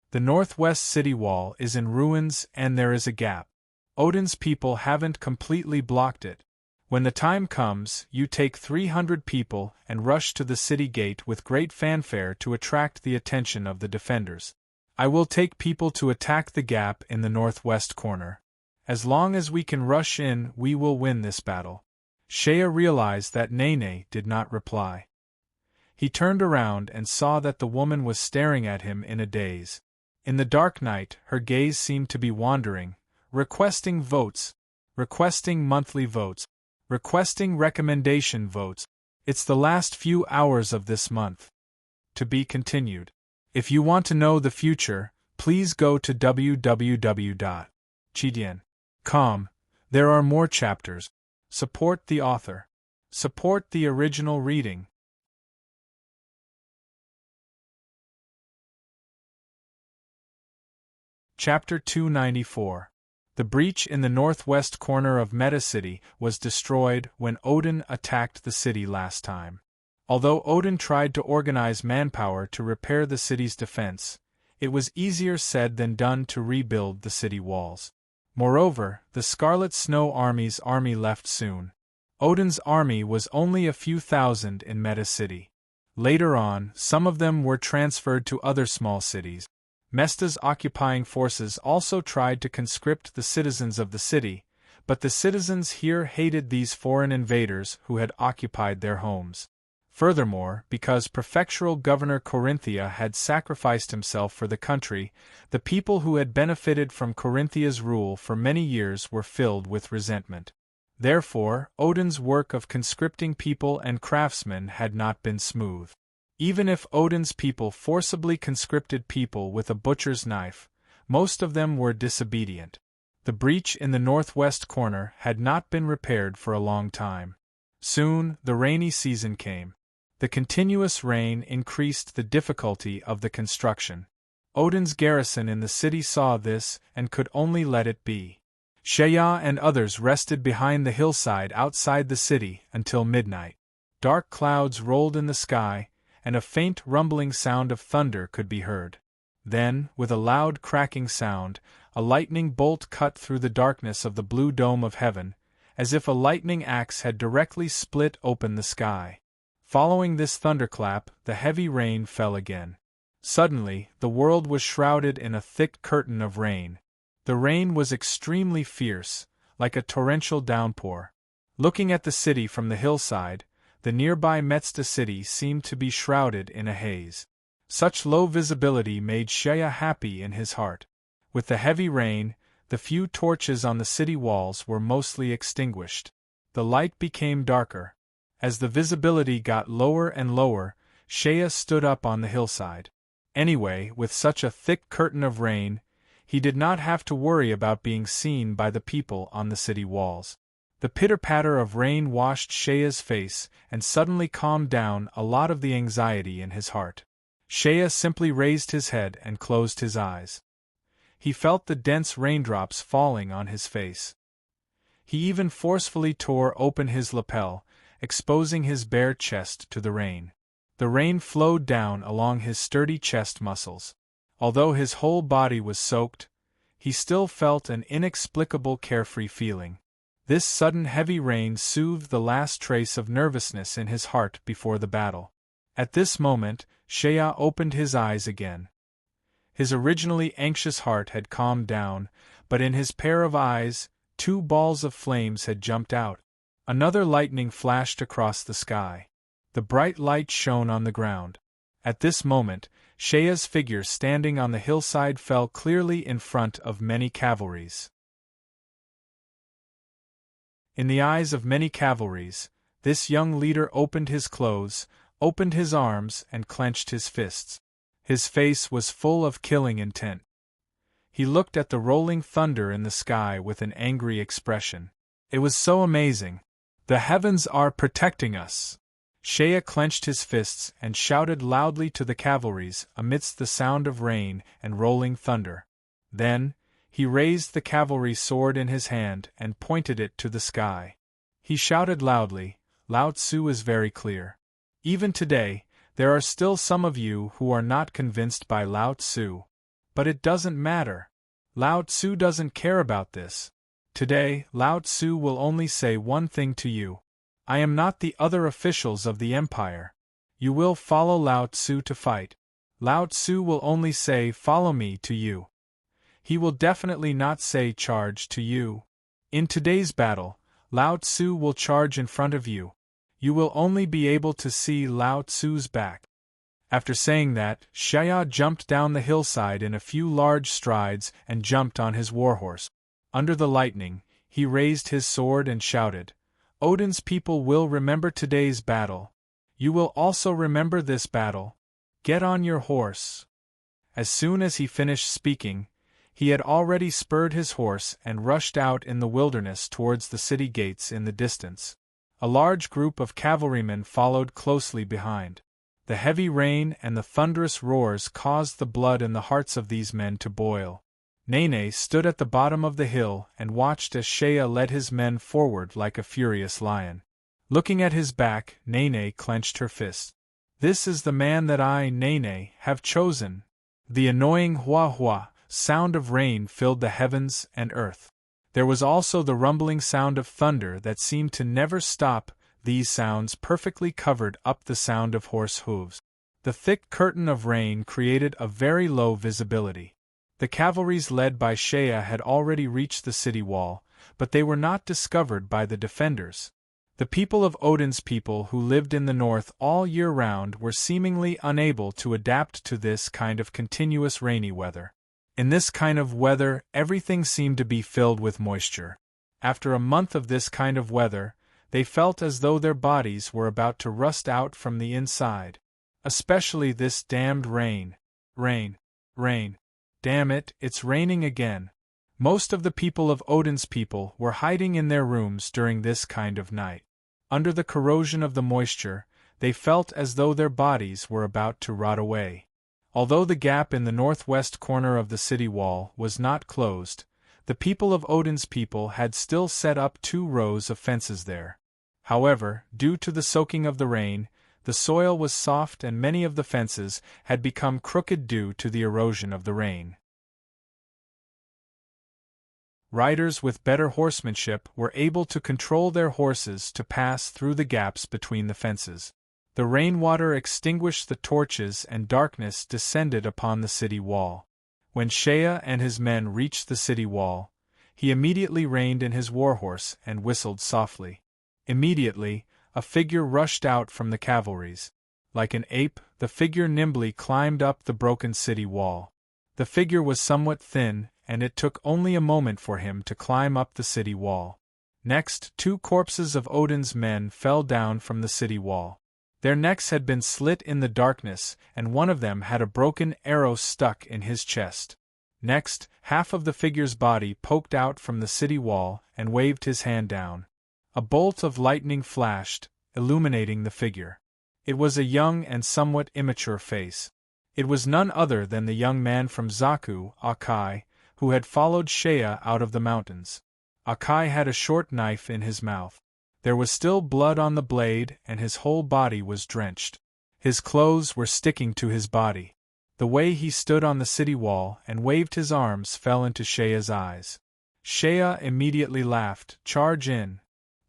The northwest city wall is in ruins and there is a gap. Odin's people haven't completely blocked it. When the time comes, you take 300 people and rush to the city gate with great fanfare to attract the attention of the defenders. I will take people to attack the gap in the northwest corner. As long as we can rush in, we will win this battle." Shea realized that Nene did not reply. He turned around and saw that the woman was staring at him in a daze. In the dark night, her gaze seemed to be wandering, requesting votes, requesting monthly votes. Requesting recommendation votes. It's the last few hours of this month. To be continued. If you want to know the future, please go to www.chidian.com. There are more chapters. Support the author. Support the original reading. Chapter 294. The breach in the northwest corner of Meta City was destroyed when Odin attacked the city last time. Although Odin tried to organize manpower to repair the city's defense, it was easier said than done to rebuild the city walls. Moreover, the Scarlet Snow Army's army left soon. Odin's army was only a few thousand in Meta City. Later on, some of them were transferred to other small cities. Mesta's occupying forces also tried to conscript the citizens of the city, but the citizens here hated these foreign invaders who had occupied their homes. Furthermore, because prefectural governor Corinthia had sacrificed himself for the country, the people who had benefited from Corinthia's rule for many years were filled with resentment. Therefore, Odin's work of conscripting people and craftsmen had not been smooth. Even if Odin's people forcibly conscripted people with a butcher's knife, most of them were disobedient. The breach in the northwest corner had not been repaired for a long time. Soon, the rainy season came. The continuous rain increased the difficulty of the construction. Odin's garrison in the city saw this and could only let it be. Shaya and others rested behind the hillside outside the city until midnight. Dark clouds rolled in the sky, and a faint rumbling sound of thunder could be heard. Then, with a loud cracking sound, a lightning bolt cut through the darkness of the blue dome of heaven, as if a lightning axe had directly split open the sky. Following this thunderclap, the heavy rain fell again. Suddenly, the world was shrouded in a thick curtain of rain. The rain was extremely fierce, like a torrential downpour. Looking at the city from the hillside, the nearby Metzda city seemed to be shrouded in a haze. Such low visibility made Shaya happy in his heart. With the heavy rain, the few torches on the city walls were mostly extinguished. The light became darker. As the visibility got lower and lower, Shaya stood up on the hillside. Anyway, with such a thick curtain of rain, he did not have to worry about being seen by the people on the city walls. The pitter-patter of rain washed Shaya's face and suddenly calmed down a lot of the anxiety in his heart. Shaya simply raised his head and closed his eyes. He felt the dense raindrops falling on his face. He even forcefully tore open his lapel, exposing his bare chest to the rain. The rain flowed down along his sturdy chest muscles. Although his whole body was soaked, he still felt an inexplicable carefree feeling. This sudden heavy rain soothed the last trace of nervousness in his heart before the battle. At this moment, Shaya opened his eyes again. His originally anxious heart had calmed down, but in his pair of eyes, 2 balls of flames had jumped out. Another lightning flashed across the sky. The bright light shone on the ground. At this moment, Shaya's figure standing on the hillside fell clearly in front of many cavalries. In the eyes of many cavalries, this young leader opened his clothes, opened his arms, and clenched his fists. His face was full of killing intent. He looked at the rolling thunder in the sky with an angry expression. It was so amazing. The heavens are protecting us. Shaya clenched his fists and shouted loudly to the cavalries amidst the sound of rain and rolling thunder. Then, he raised the cavalry sword in his hand and pointed it to the sky. He shouted loudly, "Lao Tzu is very clear. Even today, there are still some of you who are not convinced by Lao Tzu. But it doesn't matter. Lao Tzu doesn't care about this. Today, Lao Tzu will only say one thing to you. I am not the other officials of the empire. You will follow Lao Tzu to fight. Lao Tzu will only say follow me to you. He will definitely not say charge to you. In today's battle, Lao Tzu will charge in front of you. You will only be able to see Lao Tzu's back." After saying that, Shaya jumped down the hillside in a few large strides and jumped on his warhorse. Under the lightning, he raised his sword and shouted, Odin's people will remember today's battle. You will also remember this battle. Get on your horse." As soon as he finished speaking, he had already spurred his horse and rushed out in the wilderness towards the city gates in the distance. A large group of cavalrymen followed closely behind. The heavy rain and the thunderous roars caused the blood in the hearts of these men to boil. Nene stood at the bottom of the hill and watched as Shea led his men forward like a furious lion. Looking at his back, Nene clenched her fist. "This is the man that I, Nene, have chosen." The annoying hua-hua sound of rain filled the heavens and earth. There was also the rumbling sound of thunder that seemed to never stop. These sounds perfectly covered up the sound of horse hooves. The thick curtain of rain created a very low visibility. The cavalries led by Shea had already reached the city wall, but they were not discovered by the defenders. The people of Odin's people who lived in the north all year round were seemingly unable to adapt to this kind of continuous rainy weather. In this kind of weather, everything seemed to be filled with moisture. After a month of this kind of weather, they felt as though their bodies were about to rust out from the inside. Especially this damned rain. Rain. Rain. Damn it, it's raining again. Most of the people of Odin's people were hiding in their rooms during this kind of night. Under the corrosion of the moisture, they felt as though their bodies were about to rot away. Although the gap in the northwest corner of the city wall was not closed, the people of Odin's people had still set up 2 rows of fences there. However, due to the soaking of the rain, the soil was soft and many of the fences had become crooked due to the erosion of the rain. Riders with better horsemanship were able to control their horses to pass through the gaps between the fences. The rainwater extinguished the torches and darkness descended upon the city wall. When Shea and his men reached the city wall, he immediately reined in his warhorse and whistled softly. Immediately, a figure rushed out from the cavalries. Like an ape, the figure nimbly climbed up the broken city wall. The figure was somewhat thin, and it took only a moment for him to climb up the city wall. Next, 2 corpses of Odin's men fell down from the city wall. Their necks had been slit in the darkness, and one of them had a broken arrow stuck in his chest. Next, half of the figure's body poked out from the city wall and waved his hand down. A bolt of lightning flashed, illuminating the figure. It was a young and somewhat immature face. It was none other than the young man from Zaku, Akai, who had followed Shea out of the mountains. Akai had a short knife in his mouth. There was still blood on the blade, and his whole body was drenched. His clothes were sticking to his body. The way he stood on the city wall and waved his arms fell into Shea's eyes. Shea immediately laughed. "Charge in."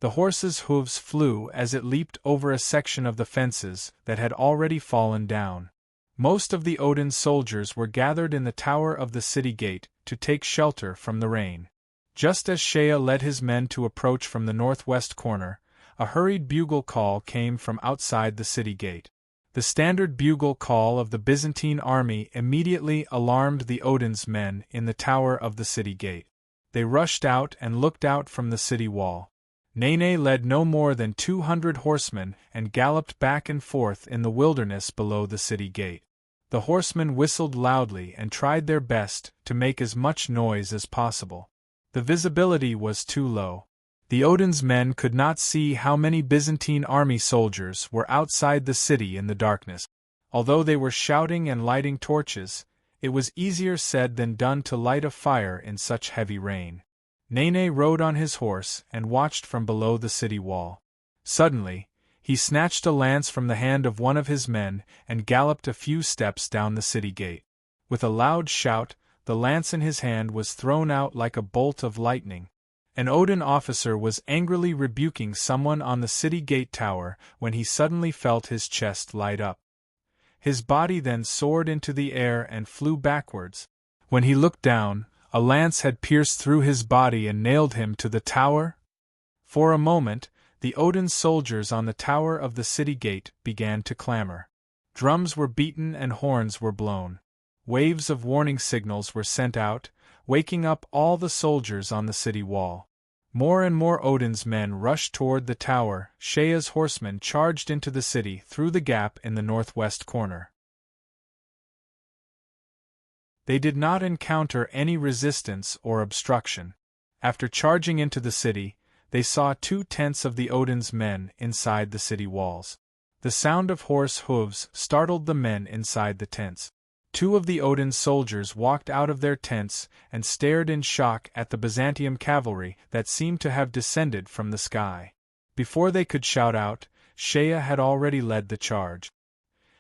The horse's hooves flew as it leaped over a section of the fences that had already fallen down. Most of the Odin soldiers were gathered in the tower of the city gate to take shelter from the rain. Just as Shea led his men to approach from the northwest corner, a hurried bugle call came from outside the city gate. The standard bugle call of the Byzantine army immediately alarmed the Odin's men in the tower of the city gate. They rushed out and looked out from the city wall. Nene led no more than 200 horsemen and galloped back and forth in the wilderness below the city gate. The horsemen whistled loudly and tried their best to make as much noise as possible. The visibility was too low. The Odin's men could not see how many Byzantine army soldiers were outside the city in the darkness. Although they were shouting and lighting torches, it was easier said than done to light a fire in such heavy rain. Nene rode on his horse and watched from below the city wall. Suddenly, he snatched a lance from the hand of one of his men and galloped a few steps down the city gate. With a loud shout, the lance in his hand was thrown out like a bolt of lightning. An Odin officer was angrily rebuking someone on the city gate tower when he suddenly felt his chest light up. His body then soared into the air and flew backwards. When he looked down, a lance had pierced through his body and nailed him to the tower. For a moment, the Odin soldiers on the tower of the city gate began to clamor. Drums were beaten and horns were blown. Waves of warning signals were sent out, waking up all the soldiers on the city wall. More and more Odin's men rushed toward the tower. Shea's horsemen charged into the city through the gap in the northwest corner. They did not encounter any resistance or obstruction. After charging into the city, they saw 2/10 of the Odin's men inside the city walls. The sound of horse hooves startled the men inside the tents. 2 of the Odin's soldiers walked out of their tents and stared in shock at the Byzantium cavalry that seemed to have descended from the sky. Before they could shout out, Shea had already led the charge.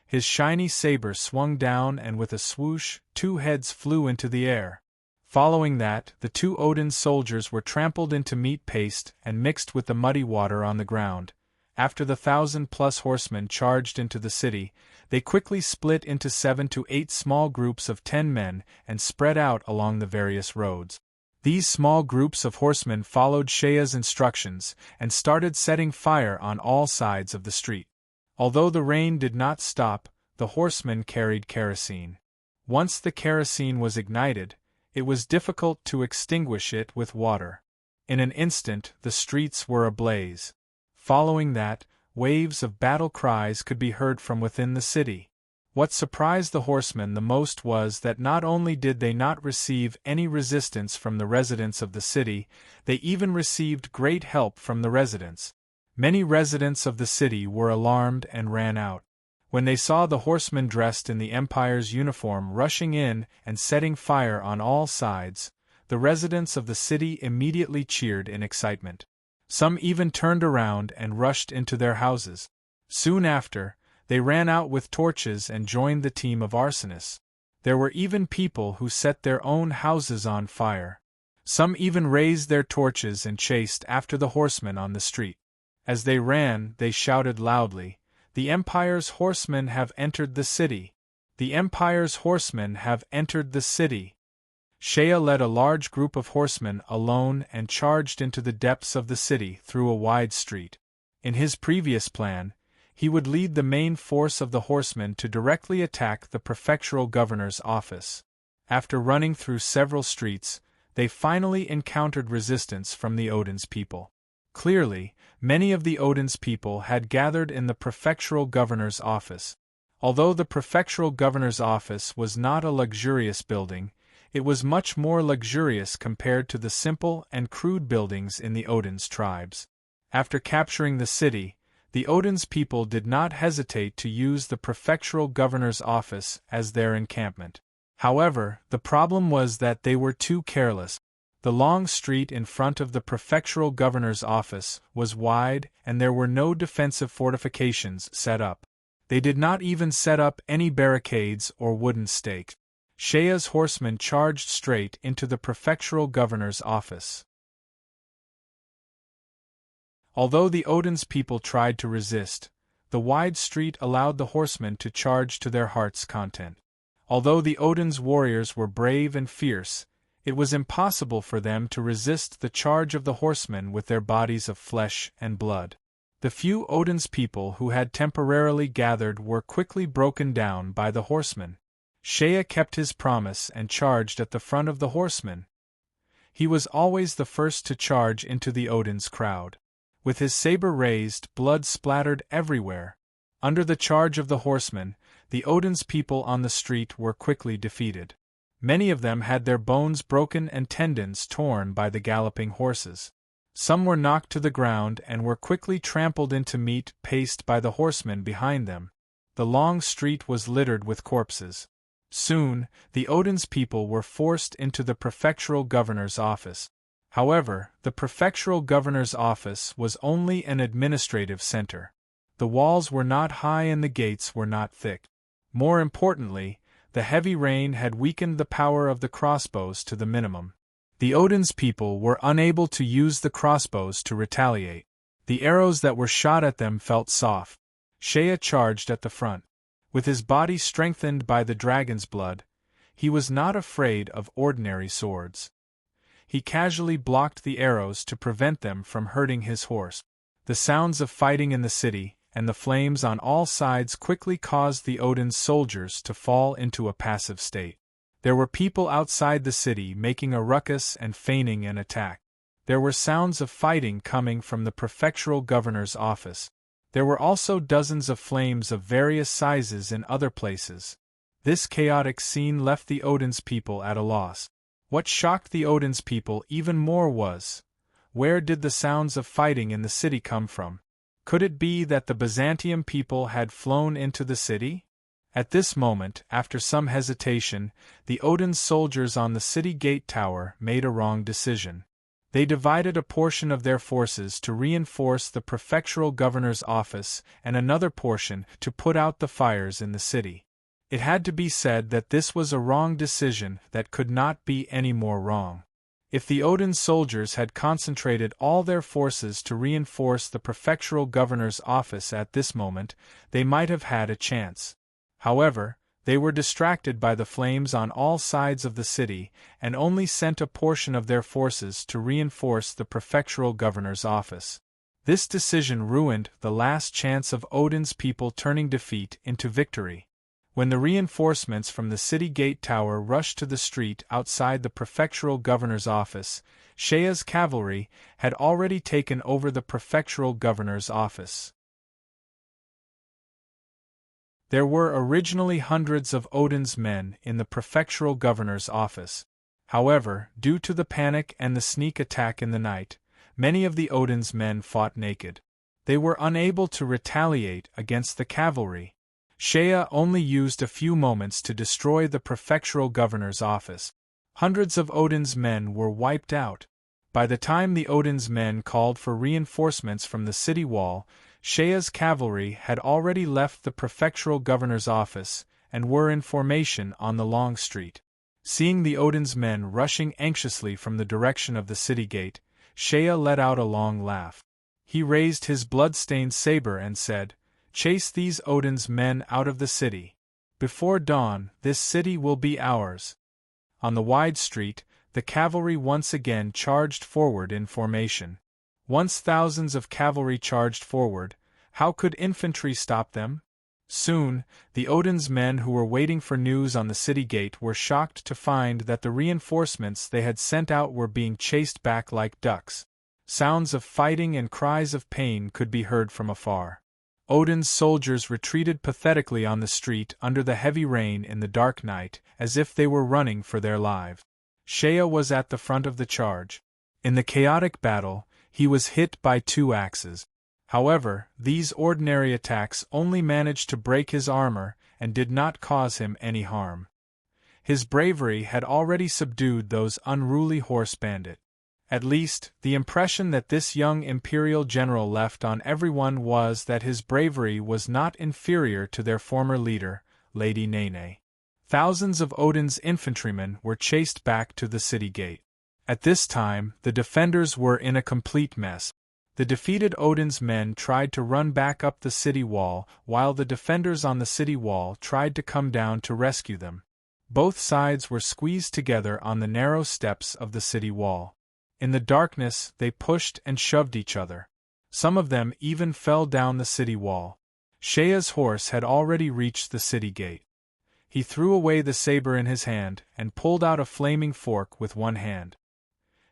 His shiny saber swung down and with a swoosh, 2 heads flew into the air. Following that, the 2 Odin soldiers were trampled into meat paste and mixed with the muddy water on the ground. After the 1,000+ horsemen charged into the city, they quickly split into 7 to 8 small groups of 10 men and spread out along the various roads. These small groups of horsemen followed Shea's instructions and started setting fire on all sides of the street. Although the rain did not stop, the horsemen carried kerosene. Once the kerosene was ignited, it was difficult to extinguish it with water. In an instant, the streets were ablaze. Following that, waves of battle cries could be heard from within the city. What surprised the horsemen the most was that not only did they not receive any resistance from the residents of the city, they even received great help from the residents. Many residents of the city were alarmed and ran out. When they saw the horsemen dressed in the Empire's uniform rushing in and setting fire on all sides, the residents of the city immediately cheered in excitement. Some even turned around and rushed into their houses. Soon after, they ran out with torches and joined the team of arsonists. There were even people who set their own houses on fire. Some even raised their torches and chased after the horsemen on the street. As they ran, they shouted loudly, "The Empire's horsemen have entered the city! The Empire's horsemen have entered the city!" Shea led a large group of horsemen alone and charged into the depths of the city through a wide street. In his previous plan, he would lead the main force of the horsemen to directly attack the prefectural governor's office. After running through several streets, they finally encountered resistance from the Odin's people. Clearly, many of the Odin's people had gathered in the prefectural governor's office. Although the prefectural governor's office was not a luxurious building, it was much more luxurious compared to the simple and crude buildings in the Odin's tribes. After capturing the city, the Odin's people did not hesitate to use the prefectural governor's office as their encampment. However, the problem was that they were too careless. The long street in front of the prefectural governor's office was wide and there were no defensive fortifications set up. They did not even set up any barricades or wooden stakes. Shea's horsemen charged straight into the prefectural governor's office. Although the Odin's people tried to resist, the wide street allowed the horsemen to charge to their heart's content. Although the Odin's warriors were brave and fierce, it was impossible for them to resist the charge of the horsemen with their bodies of flesh and blood. The few Odin's people who had temporarily gathered were quickly broken down by the horsemen. Shea kept his promise and charged at the front of the horsemen. He was always the first to charge into the Odin's crowd. With his saber raised, blood splattered everywhere. Under the charge of the horsemen, the Odin's people on the street were quickly defeated. Many of them had their bones broken and tendons torn by the galloping horses. Some were knocked to the ground and were quickly trampled into meat paste by the horsemen behind them. The long street was littered with corpses. Soon, the Odin's people were forced into the prefectural governor's office. However, the prefectural governor's office was only an administrative center. The walls were not high and the gates were not thick. More importantly, the heavy rain had weakened the power of the crossbows to the minimum. The Odin's people were unable to use the crossbows to retaliate. The arrows that were shot at them felt soft. Shea charged at the front. With his body strengthened by the dragon's blood, he was not afraid of ordinary swords. He casually blocked the arrows to prevent them from hurting his horse. The sounds of fighting in the city and the flames on all sides quickly caused the Odin's soldiers to fall into a passive state. There were people outside the city making a ruckus and feigning an attack. There were sounds of fighting coming from the prefectural governor's office. There were also dozens of flames of various sizes in other places. This chaotic scene left the Odin's people at a loss. What shocked the Odin's people even more was, where did the sounds of fighting in the city come from? Could it be that the Byzantium people had flown into the city? At this moment, after some hesitation, the Odin's soldiers on the city gate tower made a wrong decision. They divided a portion of their forces to reinforce the prefectural governor's office and another portion to put out the fires in the city. It had to be said that this was a wrong decision that could not be any more wrong. If the Odin's soldiers had concentrated all their forces to reinforce the prefectural governor's office at this moment, they might have had a chance. However, they were distracted by the flames on all sides of the city and only sent a portion of their forces to reinforce the prefectural governor's office. This decision ruined the last chance of Odin's people turning defeat into victory. When the reinforcements from the city gate tower rushed to the street outside the prefectural governor's office, Shea's cavalry had already taken over the prefectural governor's office. There were originally hundreds of Odin's men in the prefectural governor's office. However, due to the panic and the sneak attack in the night, many of the Odin's men fought naked. They were unable to retaliate against the cavalry. Shea only used a few moments to destroy the prefectural governor's office. Hundreds of Odin's men were wiped out. By the time the Odin's men called for reinforcements from the city wall, Shea's cavalry had already left the prefectural governor's office and were in formation on the long street. Seeing the Odin's men rushing anxiously from the direction of the city gate, Shea let out a long laugh. He raised his blood-stained saber and said, "Chase these Odin's men out of the city. Before dawn, this city will be ours." On the wide street, the cavalry once again charged forward in formation. Once thousands of cavalry charged forward, how could infantry stop them? Soon, the Odin's men who were waiting for news on the city gate were shocked to find that the reinforcements they had sent out were being chased back like ducks. Sounds of fighting and cries of pain could be heard from afar. Odin's soldiers retreated pathetically on the street under the heavy rain in the dark night, as if they were running for their lives. Shea was at the front of the charge. In the chaotic battle, he was hit by 2 axes. However, these ordinary attacks only managed to break his armor and did not cause him any harm. His bravery had already subdued those unruly horse bandits. At least, the impression that this young imperial general left on everyone was that his bravery was not inferior to their former leader, Lady Nene. Thousands of Odin's infantrymen were chased back to the city gate. At this time, the defenders were in a complete mess. The defeated Odin's men tried to run back up the city wall, while the defenders on the city wall tried to come down to rescue them. Both sides were squeezed together on the narrow steps of the city wall. In the darkness, they pushed and shoved each other. Some of them even fell down the city wall. Shea's horse had already reached the city gate. He threw away the saber in his hand and pulled out a flaming fork with one hand.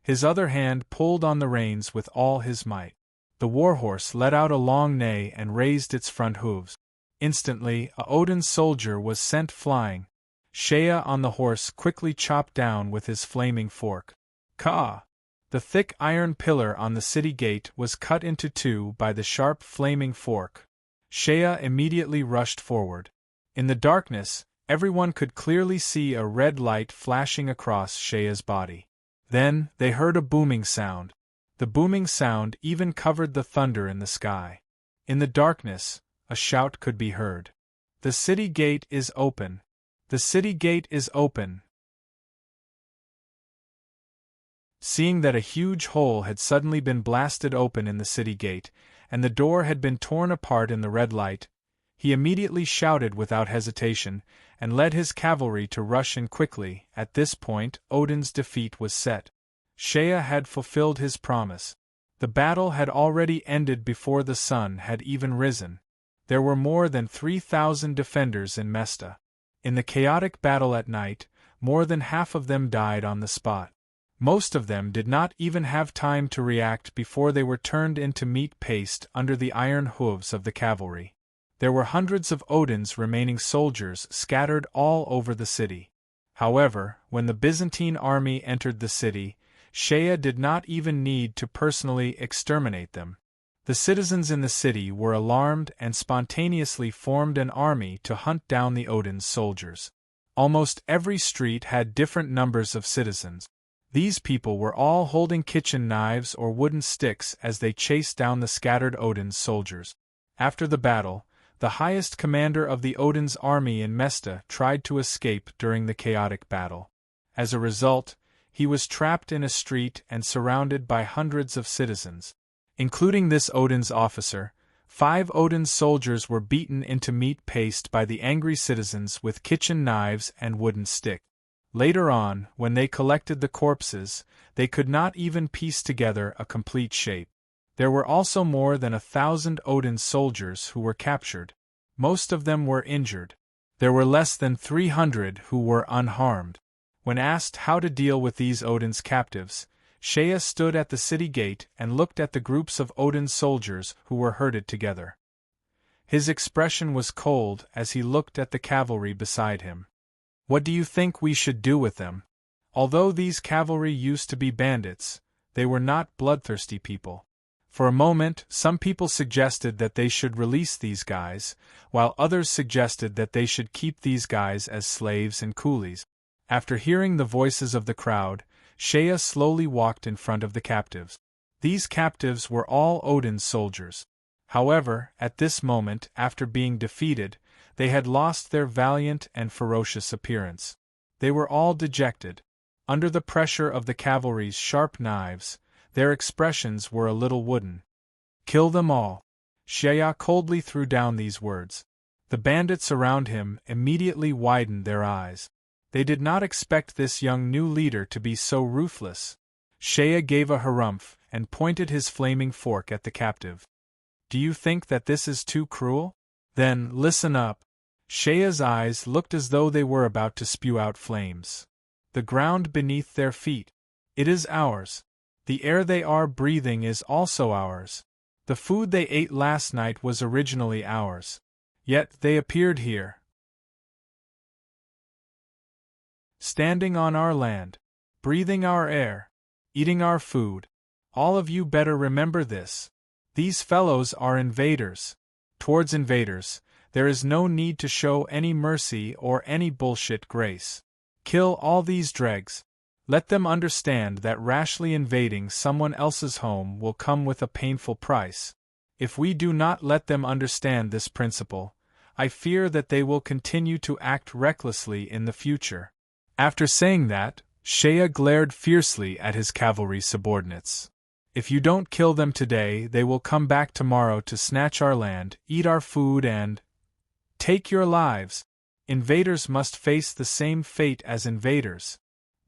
His other hand pulled on the reins with all his might. The warhorse let out a long neigh and raised its front hooves. Instantly, a Odin soldier was sent flying. Shea on the horse quickly chopped down with his flaming fork. Ka! The thick iron pillar on the city gate was cut into 2 by the sharp flaming fork. Shea immediately rushed forward. In the darkness, everyone could clearly see a red light flashing across Shea's body. Then, they heard a booming sound. The booming sound even covered the thunder in the sky. In the darkness, a shout could be heard. "The city gate is open! The city gate is open!" Seeing that a huge hole had suddenly been blasted open in the city gate, and the door had been torn apart in the red light, he immediately shouted without hesitation, and led his cavalry to rush in quickly. At this point, Odin's defeat was set. Shea had fulfilled his promise. The battle had already ended before the sun had even risen. There were more than 3,000 defenders in Mesta. In the chaotic battle at night, more than half of them died on the spot. Most of them did not even have time to react before they were turned into meat paste under the iron hooves of the cavalry. There were hundreds of Odin's remaining soldiers scattered all over the city. However, when the Byzantine army entered the city, Shea did not even need to personally exterminate them. The citizens in the city were alarmed and spontaneously formed an army to hunt down the Odin's soldiers. Almost every street had different numbers of citizens. These people were all holding kitchen knives or wooden sticks as they chased down the scattered Odin's soldiers. After the battle, the highest commander of the Odin's army in Mesta tried to escape during the chaotic battle. As a result, he was trapped in a street and surrounded by hundreds of citizens. Including this Odin's officer, 5 Odin's soldiers were beaten into meat paste by the angry citizens with kitchen knives and wooden sticks. Later on, when they collected the corpses, they could not even piece together a complete shape. There were also more than 1,000 Odin's soldiers who were captured. Most of them were injured. There were less than 300 who were unharmed. When asked how to deal with these Odin's captives, Shea stood at the city gate and looked at the groups of Odin's soldiers who were herded together. His expression was cold as he looked at the cavalry beside him. What do you think we should do with them? Although these cavalry used to be bandits, they were not bloodthirsty people. For a moment, some people suggested that they should release these guys, while others suggested that they should keep these guys as slaves and coolies. After hearing the voices of the crowd, Shea slowly walked in front of the captives. These captives were all Odin's soldiers. However, at this moment, after being defeated, they had lost their valiant and ferocious appearance. They were all dejected. Under the pressure of the cavalry's sharp knives, their expressions were a little wooden. "Kill them all." Shea coldly threw down these words. The bandits around him immediately widened their eyes. They did not expect this young new leader to be so ruthless. Shea gave a harumph and pointed his flaming fork at the captive. "Do you think that this is too cruel? Then listen up." Shea's eyes looked as though they were about to spew out flames. "The ground beneath their feet. It is ours. The air they are breathing is also ours. The food they ate last night was originally ours. Yet they appeared here, standing on our land, breathing our air, eating our food. All of you better remember this. These fellows are invaders. Towards invaders, there is no need to show any mercy or any bullshit grace. Kill all these dregs. Let them understand that rashly invading someone else's home will come with a painful price. If we do not let them understand this principle, I fear that they will continue to act recklessly in the future." After saying that, Shea glared fiercely at his cavalry subordinates. "If you don't kill them today, they will come back tomorrow to snatch our land, eat our food and take your lives. Invaders must face the same fate as invaders.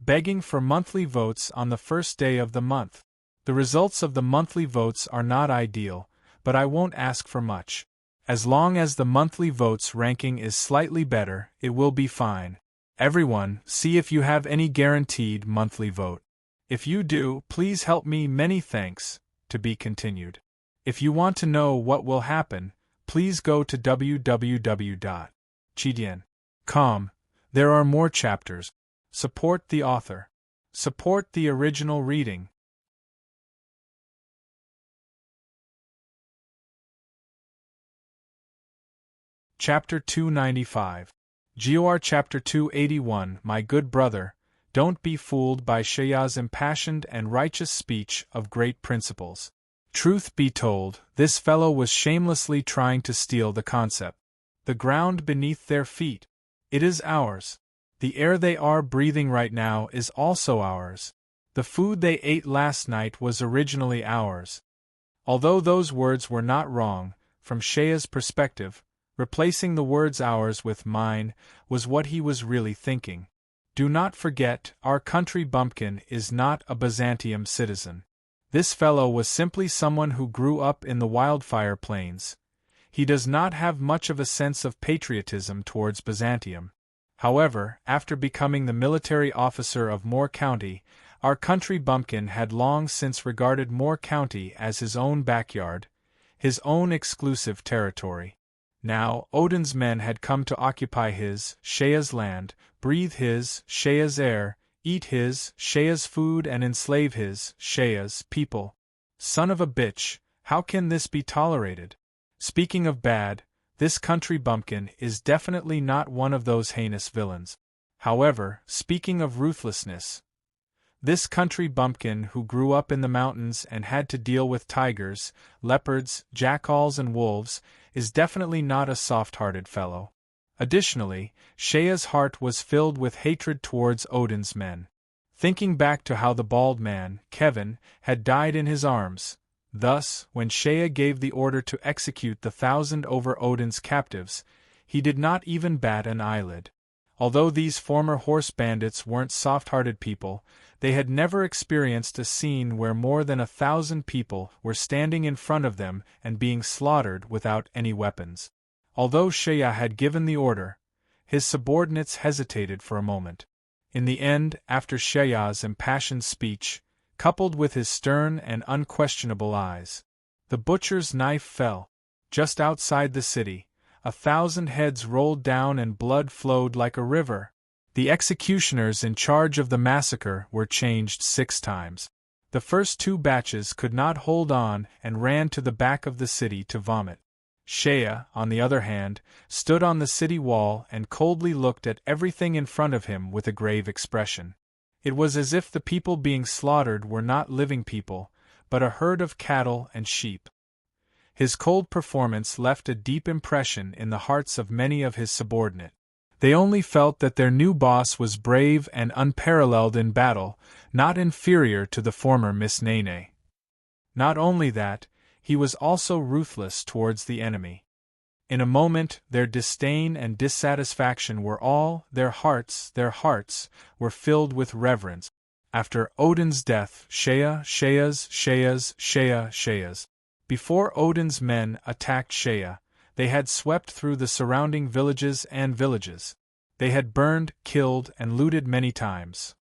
Begging for monthly votes on the first day of the month. The results of the monthly votes are not ideal, but I won't ask for much. As long as the monthly votes ranking is slightly better, it will be fine. Everyone, see if you have any guaranteed monthly vote. If you do, please help me. Many thanks." To be continued. If you want to know what will happen, please go to www.chidian.com. There are more chapters. Support the author. Support the original reading. Chapter 295. GOR Chapter 281. My good brother, don't be fooled by Shea's impassioned and righteous speech of great principles. Truth be told, this fellow was shamelessly trying to steal the concept. The ground beneath their feet. It is ours. The air they are breathing right now is also ours. The food they ate last night was originally ours. Although those words were not wrong, from Shea's perspective, replacing the words ours with mine was what he was really thinking. Do not forget, our country bumpkin is not a Byzantium citizen. This fellow was simply someone who grew up in the wildfire plains. He does not have much of a sense of patriotism towards Byzantium. However, after becoming the military officer of Moore County, Our country bumpkin had long since regarded Moor County as his own backyard, his own exclusive territory. Now, Odin's men had come to occupy his, Shea's land, breathe his, Shea's air, eat his, Shea's food and enslave his, Shea's people. Son of a bitch, how can this be tolerated? Speaking of bad, this country bumpkin is definitely not one of those heinous villains. However, speaking of ruthlessness, this country bumpkin who grew up in the mountains and had to deal with tigers, leopards, jackals and wolves, is definitely not a soft-hearted fellow. Additionally, Shea's heart was filled with hatred towards Odin's men. Thinking back to how the bald man, Kevin, had died in his arms, thus, when Shea gave the order to execute the 1,000 over Odin's captives, he did not even bat an eyelid. Although these former horse bandits weren't soft-hearted people, they had never experienced a scene where more than 1,000 people were standing in front of them and being slaughtered without any weapons. Although Shea had given the order, his subordinates hesitated for a moment. In the end, after Shea's impassioned speech, coupled with his stern and unquestionable eyes, the butcher's knife fell. Just outside the city, 1,000 heads rolled down and blood flowed like a river. The executioners in charge of the massacre were changed 6 times. The first 2 batches could not hold on and ran to the back of the city to vomit. Shea, on the other hand, stood on the city wall and coldly looked at everything in front of him with a grave expression. It was as if the people being slaughtered were not living people, but a herd of cattle and sheep. His cold performance left a deep impression in the hearts of many of his subordinates. They only felt that their new boss was brave and unparalleled in battle, not inferior to the former Miss Nene. Not only that, he was also ruthless towards the enemy. In a moment, their disdain and dissatisfaction were all, their hearts were filled with reverence. After Odin's death, Shea's. Before Odin's men attacked Shea, they had swept through the surrounding villages. They had burned, killed, and looted many times.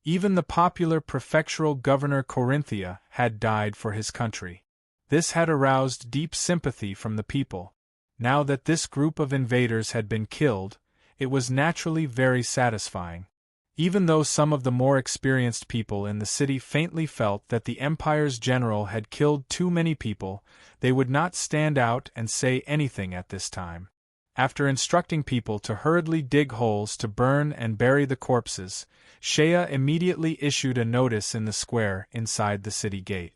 Even the popular prefectural governor Corinthia had died for his country. This had aroused deep sympathy from the people. Now that this group of invaders had been killed, it was naturally very satisfying. Even though some of the more experienced people in the city faintly felt that the empire's general had killed too many people, they would not stand out and say anything at this time. After instructing people to hurriedly dig holes to burn and bury the corpses, Shea immediately issued a notice in the square inside the city gate.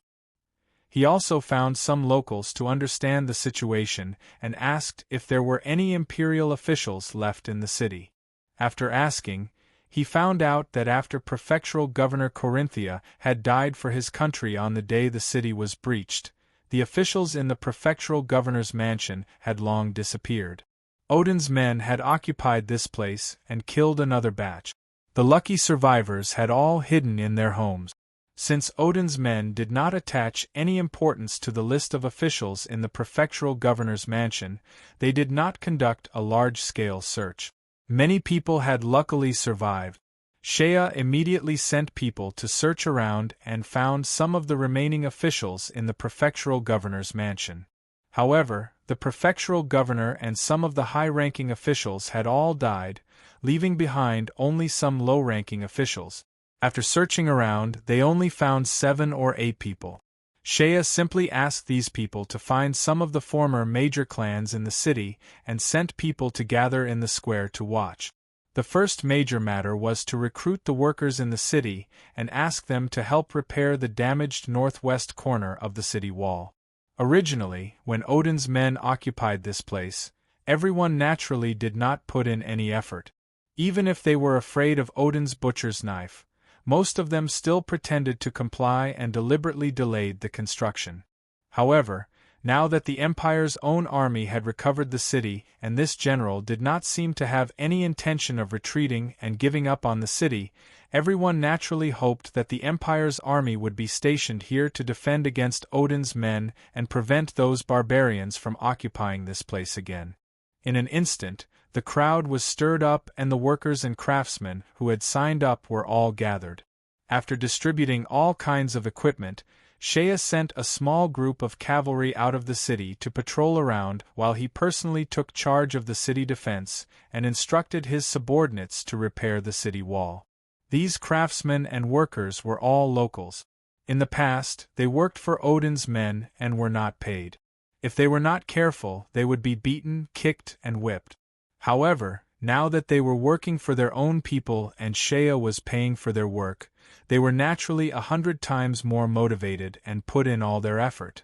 He also found some locals to understand the situation and asked if there were any imperial officials left in the city. After asking, he found out that after prefectural governor Corinthia had died for his country on the day the city was breached, the officials in the prefectural governor's mansion had long disappeared. Odin's men had occupied this place and killed another batch. The lucky survivors had all hidden in their homes. Since Odin's men did not attach any importance to the list of officials in the prefectural governor's mansion, they did not conduct a large-scale search. Many people had luckily survived. Shea immediately sent people to search around and found some of the remaining officials in the prefectural governor's mansion. However, the prefectural governor and some of the high-ranking officials had all died, leaving behind only some low-ranking officials. After searching around, they only found 7 or 8 people. Shea simply asked these people to find some of the former major clans in the city and sent people to gather in the square to watch. The first major matter was to recruit the workers in the city and ask them to help repair the damaged northwest corner of the city wall. Originally, when Odin's men occupied this place, everyone naturally did not put in any effort. Even if they were afraid of Odin's butcher's knife, most of them still pretended to comply and deliberately delayed the construction. However, now that the Empire's own army had recovered the city and this general did not seem to have any intention of retreating and giving up on the city, everyone naturally hoped that the Empire's army would be stationed here to defend against Odin's men and prevent those barbarians from occupying this place again. In an instant, The crowd was stirred up and the workers and craftsmen who had signed up were all gathered. After distributing all kinds of equipment, Shea sent a small group of cavalry out of the city to patrol around while he personally took charge of the city defense and instructed his subordinates to repair the city wall. These craftsmen and workers were all locals. In the past, they worked for Odin's men and were not paid. If they were not careful, they would be beaten, kicked, and whipped. However, now that they were working for their own people and Shea was paying for their work, they were naturally 100 times more motivated and put in all their effort.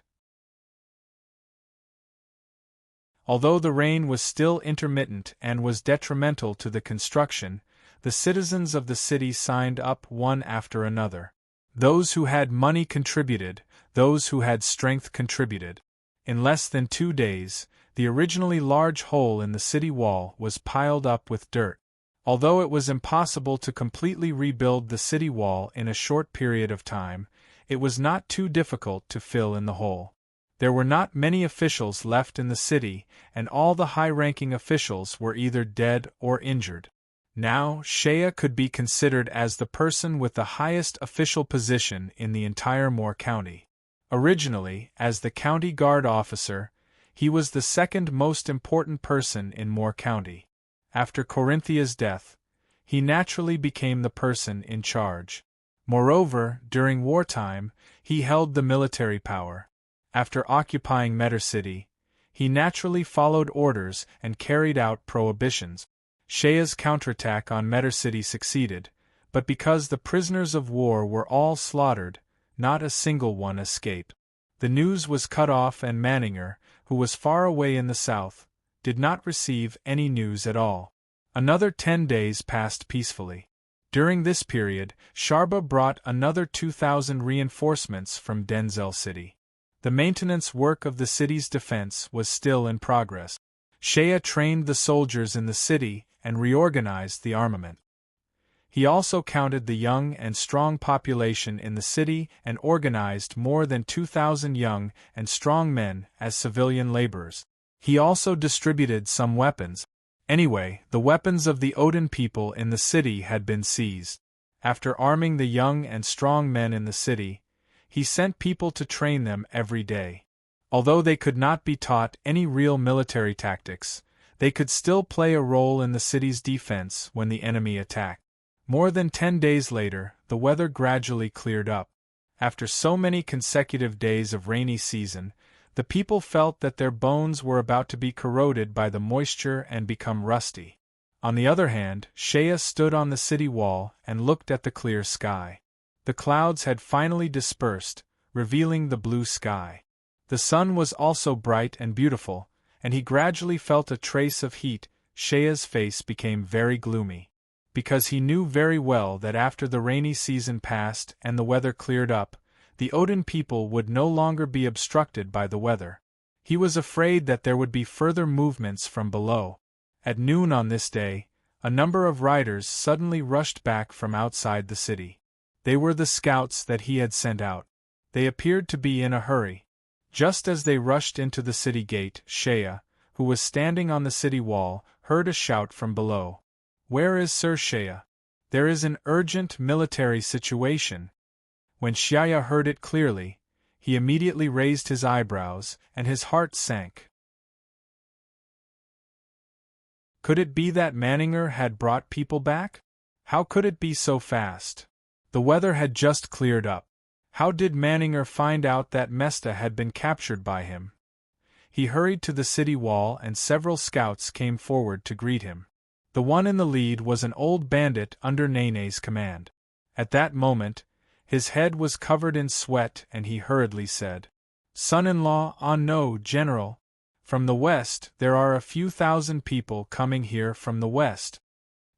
Although the rain was still intermittent and was detrimental to the construction, the citizens of the city signed up one after another. Those who had money contributed, those who had strength contributed. In less than 2 days, the originally large hole in the city wall was piled up with dirt. Although it was impossible to completely rebuild the city wall in a short period of time, it was not too difficult to fill in the hole. There were not many officials left in the city, and all the high-ranking officials were either dead or injured. Now, Shea could be considered as the person with the highest official position in the entire Moore County. Originally, as the county guard officer, he was the second most important person in Moore County. After Corinthia's death, he naturally became the person in charge. Moreover, during wartime, he held the military power. After occupying Metter City, he naturally followed orders and carried out prohibitions. Shea's counterattack on Metter City succeeded, but because the prisoners of war were all slaughtered, not a single one escaped. The news was cut off and Manninger, who was far away in the south, did not receive any news at all. Another 10 days passed peacefully. During this period, Sharba brought another 2,000 reinforcements from Denzel City. The maintenance work of the city's defense was still in progress. Shea trained the soldiers in the city and reorganized the armament. He also counted the young and strong population in the city and organized more than 2,000 young and strong men as civilian laborers. He also distributed some weapons. Anyway, the weapons of the Odin people in the city had been seized. After arming the young and strong men in the city, he sent people to train them every day. Although they could not be taught any real military tactics, they could still play a role in the city's defense when the enemy attacked. More than 10 days later, the weather gradually cleared up. After so many consecutive days of rainy season, the people felt that their bones were about to be corroded by the moisture and become rusty. On the other hand, Shea stood on the city wall and looked at the clear sky. The clouds had finally dispersed, revealing the blue sky. The sun was also bright and beautiful, and he gradually felt a trace of heat. Shea's face became very gloomy. Because he knew very well that after the rainy season passed and the weather cleared up, the Odin people would no longer be obstructed by the weather. He was afraid that there would be further movements from below. At noon on this day, a number of riders suddenly rushed back from outside the city. They were the scouts that he had sent out. They appeared to be in a hurry. Just as they rushed into the city gate, Shea, who was standing on the city wall, heard a shout from below. "Where is Sir Shea? There is an urgent military situation." When Shea heard it clearly, he immediately raised his eyebrows, and his heart sank. Could it be that Manninger had brought people back? How could it be so fast? The weather had just cleared up. How did Manninger find out that Mesta had been captured by him? He hurried to the city wall and several scouts came forward to greet him. The one in the lead was an old bandit under Nene's command. At that moment, his head was covered in sweat and he hurriedly said, "Son-in-law, no, General. From the west there are a few thousand people coming here from the west."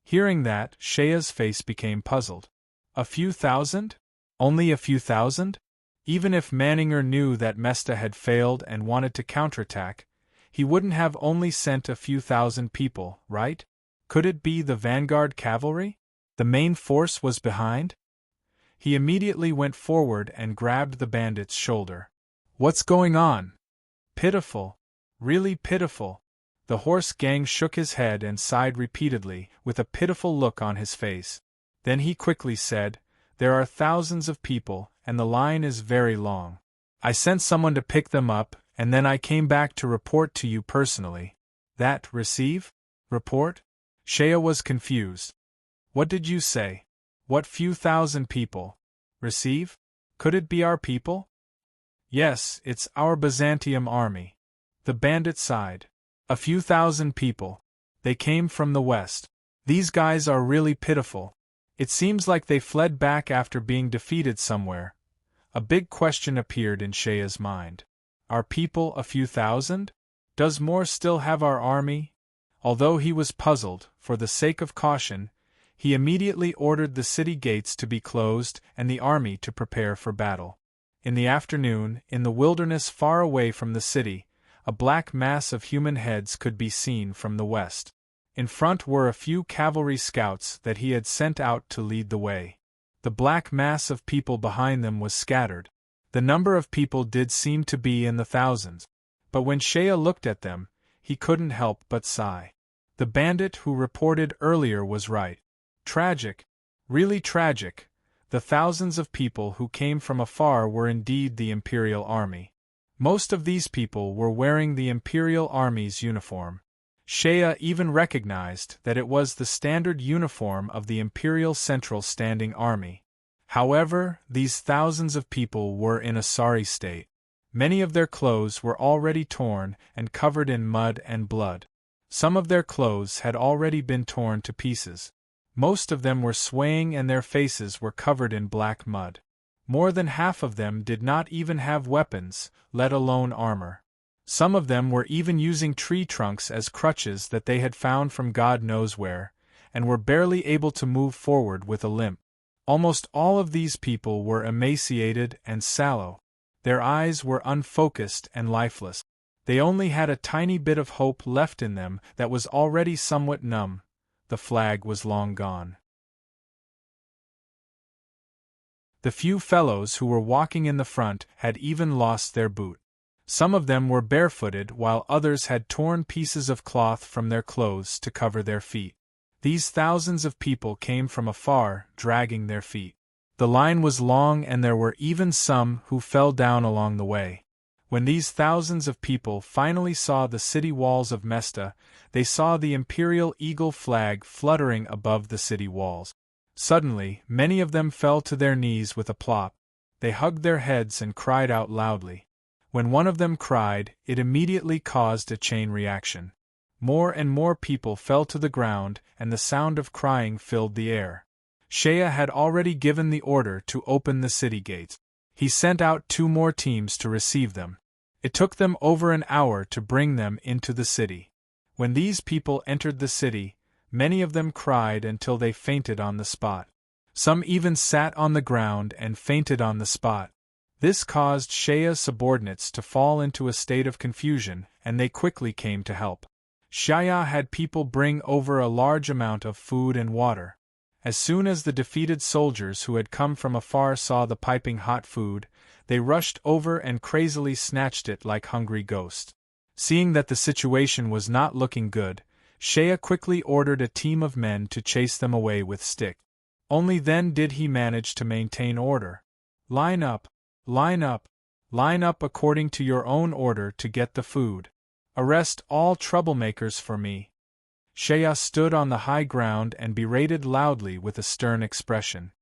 Hearing that, Shea's face became puzzled. A few thousand? Only a few thousand? Even if Manninger knew that Mesta had failed and wanted to counterattack, he wouldn't have only sent a few thousand people, right? Could it be the vanguard cavalry? The main force was behind? He immediately went forward and grabbed the bandit's shoulder. "What's going on?" "Pitiful. Really pitiful. The horse gang shook his head and sighed repeatedly, with a pitiful look on his face. Then he quickly said, "There are thousands of people, and the line is very long. I sent someone to pick them up, and then I came back to report to you personally." "That, receive? Report?" Shea was confused. "What did you say? What few thousand people? Receive? Could it be our people?" "Yes, it's our Byzantium army." The bandit sighed. "A few thousand people. They came from the west. These guys are really pitiful. It seems like they fled back after being defeated somewhere." A big question appeared in Shea's mind. Our people a few thousand? Does Moore still have our army? Although he was puzzled, for the sake of caution, he immediately ordered the city gates to be closed and the army to prepare for battle. In the afternoon, in the wilderness far away from the city, a black mass of human heads could be seen from the west. In front were a few cavalry scouts that he had sent out to lead the way. The black mass of people behind them was scattered. The number of people did seem to be in the thousands. But when Shea looked at them, he couldn't help but sigh. The bandit who reported earlier was right. Tragic. Really tragic. The thousands of people who came from afar were indeed the Imperial Army. Most of these people were wearing the Imperial Army's uniform. Shea even recognized that it was the standard uniform of the Imperial Central Standing Army. However, these thousands of people were in a sorry state. Many of their clothes were already torn and covered in mud and blood. Some of their clothes had already been torn to pieces. Most of them were swaying and their faces were covered in black mud. More than half of them did not even have weapons, let alone armor. Some of them were even using tree trunks as crutches that they had found from God knows where, and were barely able to move forward with a limp. Almost all of these people were emaciated and sallow. Their eyes were unfocused and lifeless. They only had a tiny bit of hope left in them that was already somewhat numb. The flag was long gone. The few fellows who were walking in the front had even lost their boot. Some of them were barefooted while others had torn pieces of cloth from their clothes to cover their feet. These thousands of people came from afar, dragging their feet. The line was long and there were even some who fell down along the way. When these thousands of people finally saw the city walls of Mesta, they saw the Imperial Eagle flag fluttering above the city walls. Suddenly, many of them fell to their knees with a plop. They hugged their heads and cried out loudly. When one of them cried, it immediately caused a chain reaction. More and more people fell to the ground, and the sound of crying filled the air. Shea had already given the order to open the city gates. He sent out 2 more teams to receive them. It took them over an hour to bring them into the city. When these people entered the city, many of them cried until they fainted on the spot. Some even sat on the ground and fainted on the spot. This caused Shea's subordinates to fall into a state of confusion, and they quickly came to help. Shea had people bring over a large amount of food and water. As soon as the defeated soldiers who had come from afar saw the piping hot food, they rushed over and crazily snatched it like hungry ghosts. Seeing that the situation was not looking good, Shea quickly ordered a team of men to chase them away with sticks. Only then did he manage to maintain order. "Line up, line up, line up according to your own order to get the food. Arrest all troublemakers for me." Shea stood on the high ground and berated loudly with a stern expression.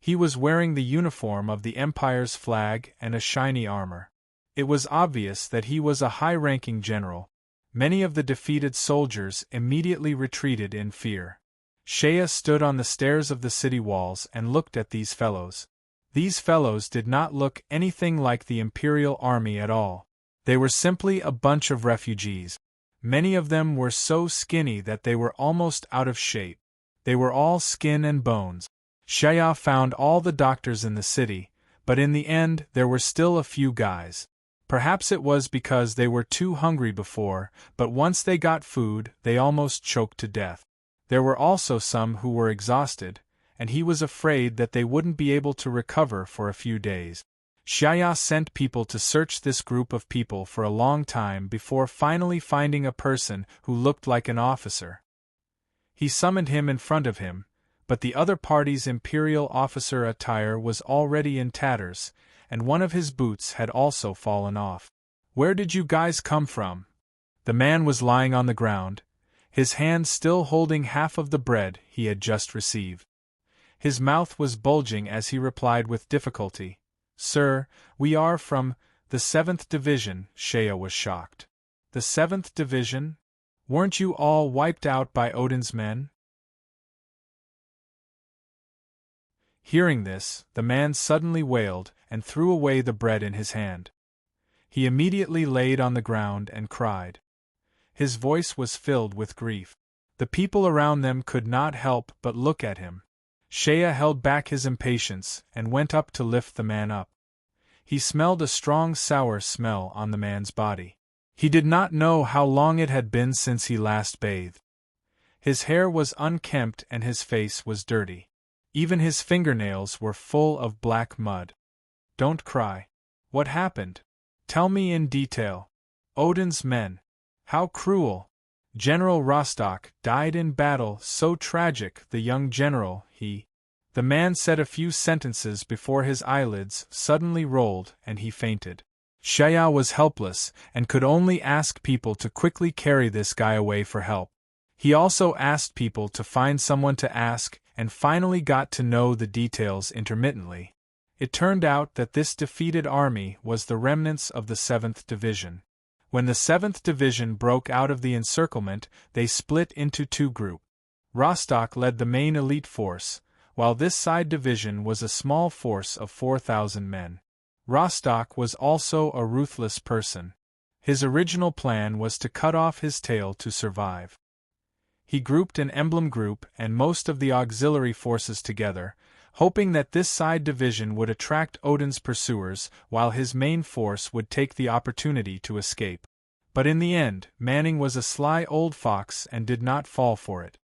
He was wearing the uniform of the Empire's flag and a shiny armor. It was obvious that he was a high-ranking general. Many of the defeated soldiers immediately retreated in fear. Shea stood on the stairs of the city walls and looked at these fellows. These fellows did not look anything like the Imperial Army at all. They were simply a bunch of refugees. Many of them were so skinny that they were almost out of shape. They were all skin and bones. Shea found all the doctors in the city, but in the end there were still a few guys. Perhaps it was because they were too hungry before, but once they got food, they almost choked to death. There were also some who were exhausted, and he was afraid that they wouldn't be able to recover for a few days. Shaya sent people to search this group of people for a long time before finally finding a person who looked like an officer. He summoned him in front of him, but the other party's imperial officer attire was already in tatters, and one of his boots had also fallen off. "Where did you guys come from?" The man was lying on the ground, his hand still holding half of the bread he had just received. His mouth was bulging as he replied with difficulty, "Sir, we are from the 7th Division." Shea was shocked. "The 7th Division? Weren't you all wiped out by Odin's men?" Hearing this, the man suddenly wailed and threw away the bread in his hand. He immediately laid on the ground and cried. His voice was filled with grief. The people around them could not help but look at him. Shea held back his impatience and went up to lift the man up. He smelled a strong sour smell on the man's body. He did not know how long it had been since he last bathed. His hair was unkempt and his face was dirty. Even his fingernails were full of black mud. "Don't cry. What happened? Tell me in detail." "Odin's men. How cruel. General Rostock died in battle, so tragic, the young general, The man said a few sentences before his eyelids suddenly rolled and he fainted. Shaya was helpless and could only ask people to quickly carry this guy away for help. He also asked people to find someone to ask and finally got to know the details intermittently. It turned out that this defeated army was the remnants of the 7th Division. When the 7th Division broke out of the encirclement, they split into two groups. Rostock led the main elite force, while this side division was a small force of 4,000 men. Rostock was also a ruthless person. His original plan was to cut off his tail to survive. He grouped an emblem group and most of the auxiliary forces together, hoping that this side division would attract Odin's pursuers while his main force would take the opportunity to escape. But in the end, Manning was a sly old fox and did not fall for it.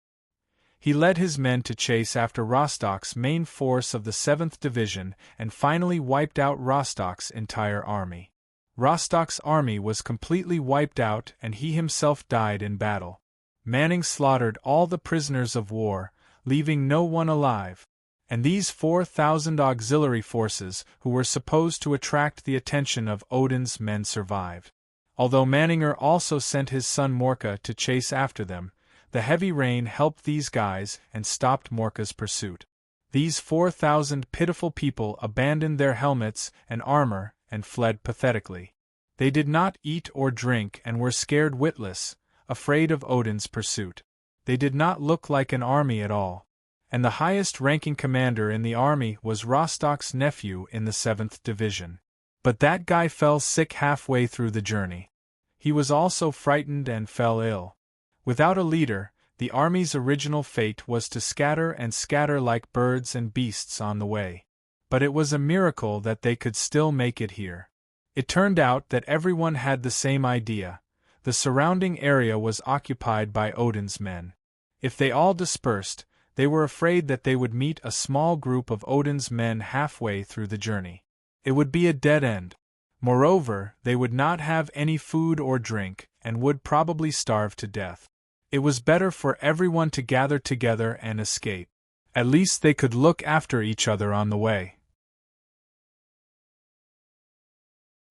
He led his men to chase after Rostock's main force of the 7th Division and finally wiped out Rostock's entire army. Rostock's army was completely wiped out and he himself died in battle. Manning slaughtered all the prisoners of war, leaving no one alive. And these 4,000 auxiliary forces who were supposed to attract the attention of Odin's men survived. Although Manninger also sent his son Morka to chase after them, the heavy rain helped these guys and stopped Morka's pursuit. These 4,000 pitiful people abandoned their helmets and armor and fled pathetically. They did not eat or drink and were scared witless, afraid of Odin's pursuit. They did not look like an army at all. And the highest-ranking commander in the army was Rostock's nephew in the 7th Division. But that guy fell sick halfway through the journey. He was also frightened and fell ill. Without a leader, the army's original fate was to scatter like birds and beasts on the way. But it was a miracle that they could still make it here. It turned out that everyone had the same idea. The surrounding area was occupied by Odin's men. If they all dispersed, they were afraid that they would meet a small group of Odin's men halfway through the journey. It would be a dead end. Moreover, they would not have any food or drink, and would probably starve to death. It was better for everyone to gather together and escape. At least they could look after each other on the way.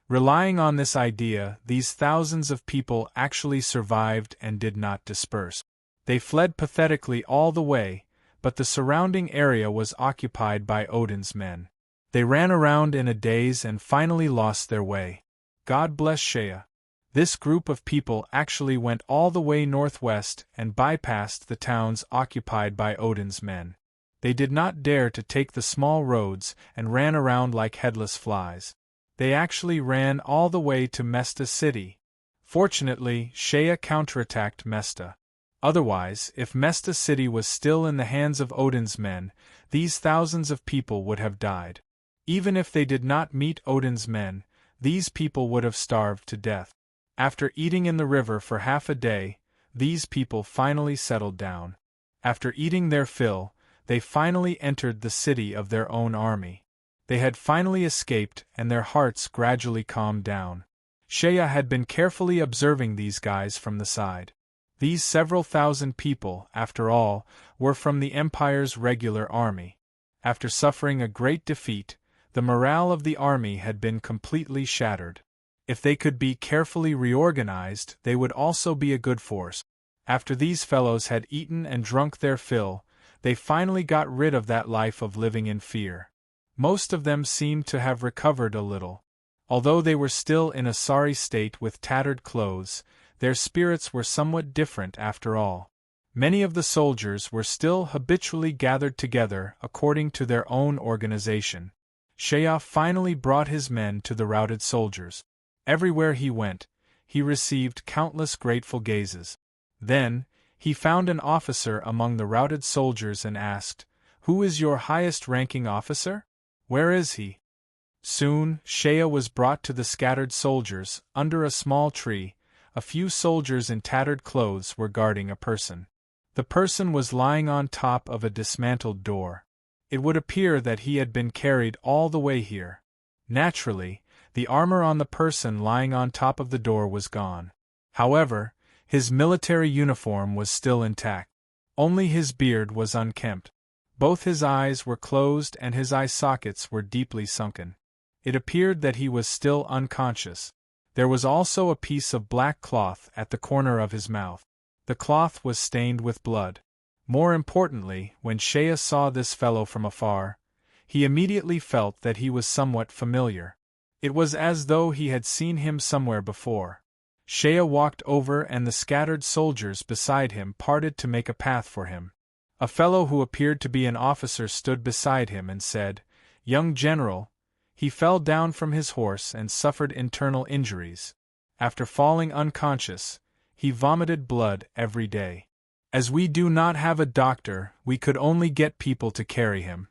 Relying on this idea, these thousands of people actually survived and did not disperse. They fled pathetically all the way, but the surrounding area was occupied by Odin's men. They ran around in a daze and finally lost their way. God bless Shea. This group of people actually went all the way northwest and bypassed the towns occupied by Odin's men. They did not dare to take the small roads and ran around like headless flies. They actually ran all the way to Mesta City. Fortunately, Shea counterattacked Mesta. Otherwise, if Mesta City was still in the hands of Odin's men, these thousands of people would have died. Even if they did not meet Odin's men, these people would have starved to death. After eating in the river for half a day, these people finally settled down. After eating their fill, they finally entered the city of their own army. They had finally escaped, and their hearts gradually calmed down. Shea had been carefully observing these guys from the side. These several thousand people, after all, were from the Empire's regular army. After suffering a great defeat, the morale of the army had been completely shattered. If they could be carefully reorganized, they would also be a good force. After these fellows had eaten and drunk their fill, they finally got rid of that life of living in fear. Most of them seemed to have recovered a little. Although they were still in a sorry state with tattered clothes, their spirits were somewhat different after all. Many of the soldiers were still habitually gathered together according to their own organization. Shea finally brought his men to the routed soldiers. Everywhere he went, he received countless grateful gazes. Then, he found an officer among the routed soldiers and asked, "Who is your highest-ranking officer? Where is he?" Soon, Shea was brought to the scattered soldiers. Under a small tree, a few soldiers in tattered clothes were guarding a person. The person was lying on top of a dismantled door. It would appear that he had been carried all the way here. Naturally, the armor on the person lying on top of the door was gone. However, his military uniform was still intact. Only his beard was unkempt. Both his eyes were closed and his eye sockets were deeply sunken. It appeared that he was still unconscious. There was also a piece of black cloth at the corner of his mouth. The cloth was stained with blood. More importantly, when Shea saw this fellow from afar, he immediately felt that he was somewhat familiar. It was as though he had seen him somewhere before. Shea walked over and the scattered soldiers beside him parted to make a path for him. A fellow who appeared to be an officer stood beside him and said, "Young General, he fell down from his horse and suffered internal injuries. After falling unconscious, he vomited blood every day. As we do not have a doctor, we could only get people to carry him.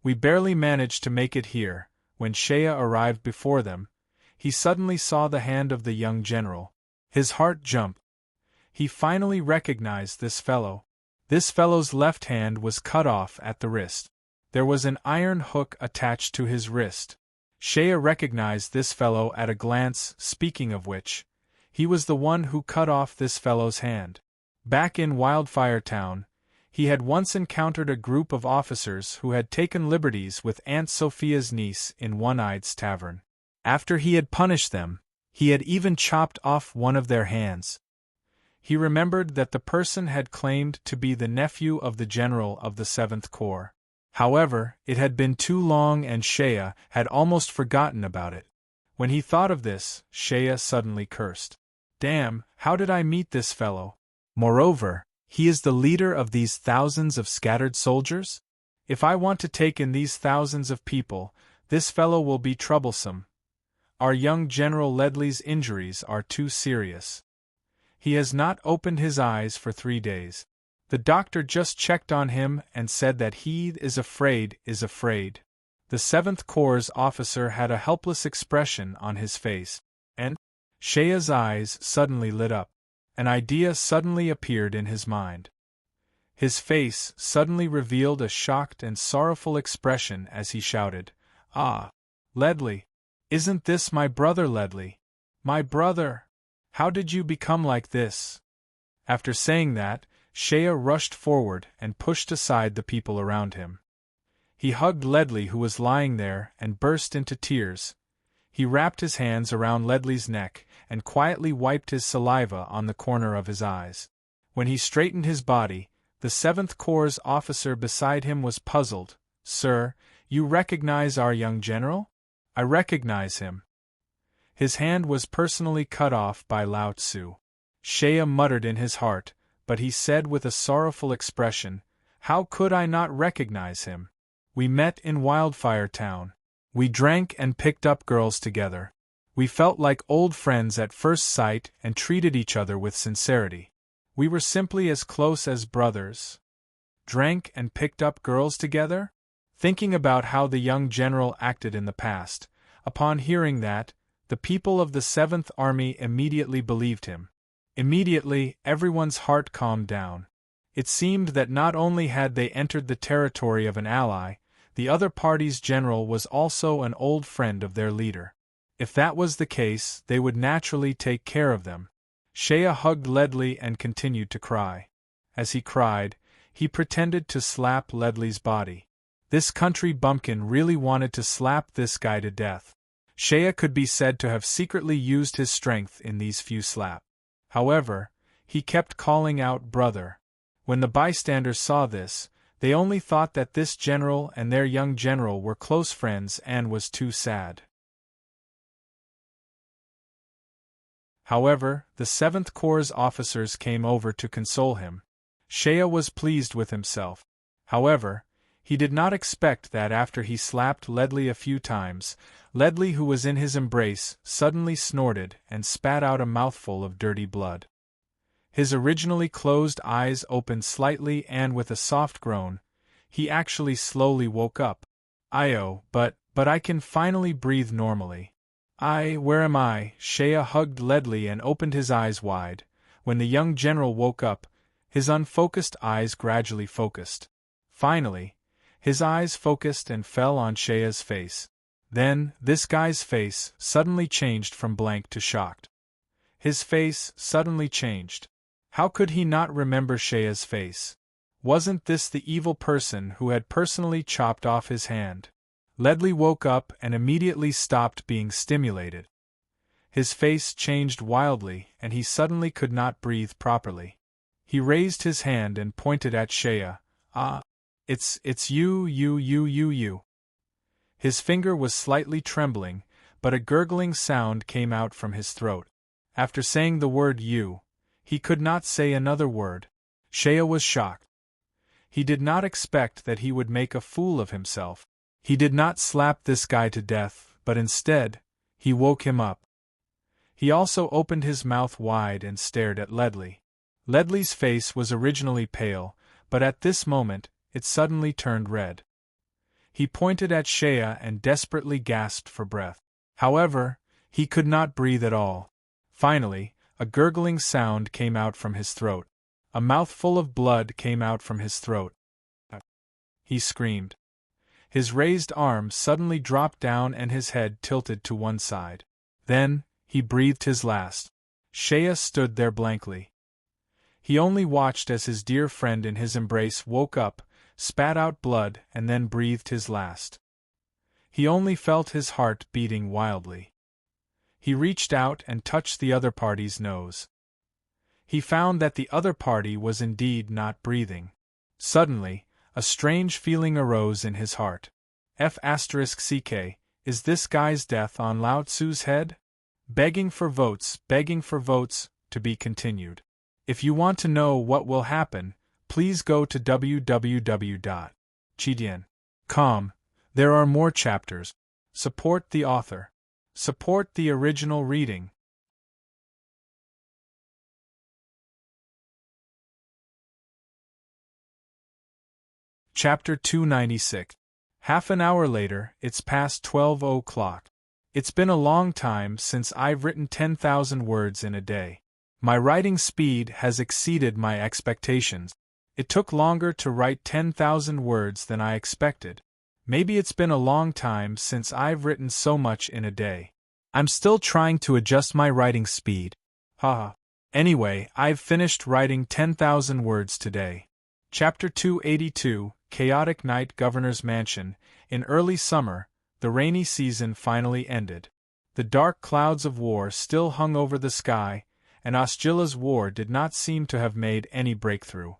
We barely managed to make it here." When Shea arrived before them, he suddenly saw the hand of the young general. His heart jumped. He finally recognized this fellow. This fellow's left hand was cut off at the wrist. There was an iron hook attached to his wrist. Shea recognized this fellow at a glance, speaking of which, he was the one who cut off this fellow's hand. Back in Wildfire Town, he had once encountered a group of officers who had taken liberties with Aunt Sophia's niece in One-Eye's tavern. After he had punished them, he had even chopped off one of their hands. He remembered that the person had claimed to be the nephew of the general of the 7th Corps. However, it had been too long and Shea had almost forgotten about it. When he thought of this, Shea suddenly cursed. "Damn, how did I meet this fellow? Moreover, he is the leader of these thousands of scattered soldiers? If I want to take in these thousands of people, this fellow will be troublesome. Our young General Ledley's injuries are too serious. He has not opened his eyes for 3 days. The doctor just checked on him and said that he is afraid. The 7th Corps officer had a helpless expression on his face, and Shea's eyes suddenly lit up. An idea suddenly appeared in his mind. His face suddenly revealed a shocked and sorrowful expression as he shouted, "Ah, Ledley! Isn't this my brother Ledley? My brother! How did you become like this?" After saying that, Shea rushed forward and pushed aside the people around him. He hugged Ledley, who was lying there, and burst into tears. He wrapped his hands around Ledley's neck and quietly wiped his saliva on the corner of his eyes. When he straightened his body, the 7th Corps officer beside him was puzzled. "Sir, you recognize our young general?" "I recognize him. His hand was personally cut off by Lao Tzu." Shea muttered in his heart, but he said with a sorrowful expression, "How could I not recognize him? We met in Wildfire Town. We drank and picked up girls together. We felt like old friends at first sight and treated each other with sincerity. We were simply as close as brothers." Drank and picked up girls together? Thinking about how the young general acted in the past, upon hearing that, the people of the 7th Army immediately believed him. Immediately, everyone's heart calmed down. It seemed that not only had they entered the territory of an ally, the other party's general was also an old friend of their leader. If that was the case, they would naturally take care of them. Shea hugged Ledley and continued to cry. As he cried, he pretended to slap Ledley's body. This country bumpkin really wanted to slap this guy to death. Shea could be said to have secretly used his strength in these few slaps. However, he kept calling out brother. When the bystanders saw this, they only thought that this general and their young general were close friends and was too sad. However, the 7th Corps' officers came over to console him. Shea was pleased with himself. However, he did not expect that after he slapped Ledley a few times, Ledley, who was in his embrace, suddenly snorted and spat out a mouthful of dirty blood. His originally closed eyes opened slightly and with a soft groan, he actually slowly woke up. But I can finally breathe normally. Where am I? Shea hugged Ledley and opened his eyes wide. When the young general woke up, his unfocused eyes gradually focused. Finally, his eyes focused and fell on Shea's face. Then, this guy's face suddenly changed from blank to shocked. His face suddenly changed. How could he not remember Shea's face? Wasn't this the evil person who had personally chopped off his hand? Ledley woke up and immediately stopped being stimulated. His face changed wildly and he suddenly could not breathe properly. He raised his hand and pointed at Shea. It's you. His finger was slightly trembling, but a gurgling sound came out from his throat. After saying the word you, he could not say another word. Shea was shocked. He did not expect that he would make a fool of himself. He did not slap this guy to death, but instead, he woke him up. He also opened his mouth wide and stared at Ledley. Ledley's face was originally pale, but at this moment, it suddenly turned red. He pointed at Shea and desperately gasped for breath. However, he could not breathe at all. Finally, a gurgling sound came out from his throat. A mouthful of blood came out from his throat. He screamed. His raised arm suddenly dropped down and his head tilted to one side. Then, he breathed his last. Shea stood there blankly. He only watched as his dear friend in his embrace woke up, spat out blood and then breathed his last. He only felt his heart beating wildly. He reached out and touched the other party's nose. He found that the other party was indeed not breathing. Suddenly, a strange feeling arose in his heart. F***ck, is this guy's death on Lao Tzu's head? Begging for votes, to be continued. If you want to know what will happen, please go to www.chidian.com. There are more chapters. Support the author. Support the original reading. Chapter 296. Half an hour later, it's past 12 o'clock. It's been a long time since I've written 10,000 words in a day. My writing speed has exceeded my expectations. It took longer to write 10,000 words than I expected. Maybe it's been a long time since I've written so much in a day. I'm still trying to adjust my writing speed. Haha. Anyway, I've finished writing 10,000 words today. Chapter 282, Chaotic Night. Governor's Mansion. In early summer, the rainy season finally ended. The dark clouds of war still hung over the sky, and Osgila's war did not seem to have made any breakthrough.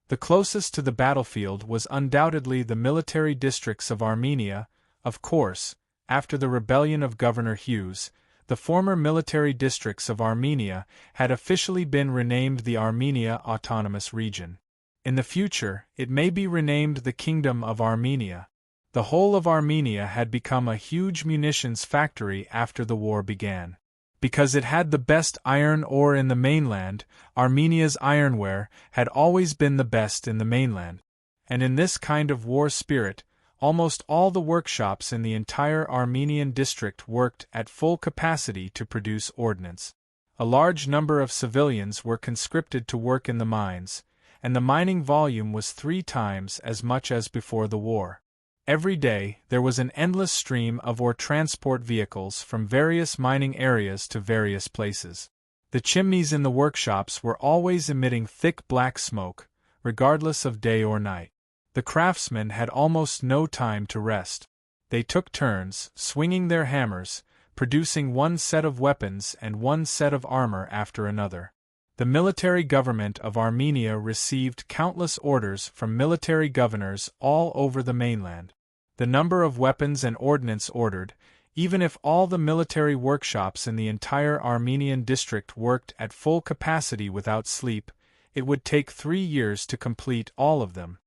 The closest to the battlefield was undoubtedly the military districts of Armenia. Of course, after the rebellion of Governor Hughes, the former military districts of Armenia had officially been renamed the Armenia Autonomous Region. In the future, it may be renamed the Kingdom of Armenia. The whole of Armenia had become a huge munitions factory after the war began. Because it had the best iron ore in the mainland, Armenia's ironware had always been the best in the mainland. And in this kind of war spirit, almost all the workshops in the entire Armenian district worked at full capacity to produce ordnance. A large number of civilians were conscripted to work in the mines, and the mining volume was 3 times as much as before the war. Every day, there was an endless stream of ore transport vehicles from various mining areas to various places. The chimneys in the workshops were always emitting thick black smoke, regardless of day or night. The craftsmen had almost no time to rest. They took turns, swinging their hammers, producing one set of weapons and one set of armor after another. The military government of Armenia received countless orders from military governors all over the mainland. The number of weapons and ordnance ordered, even if all the military workshops in the entire Armenian district worked at full capacity without sleep, it would take 3 years to complete all of them,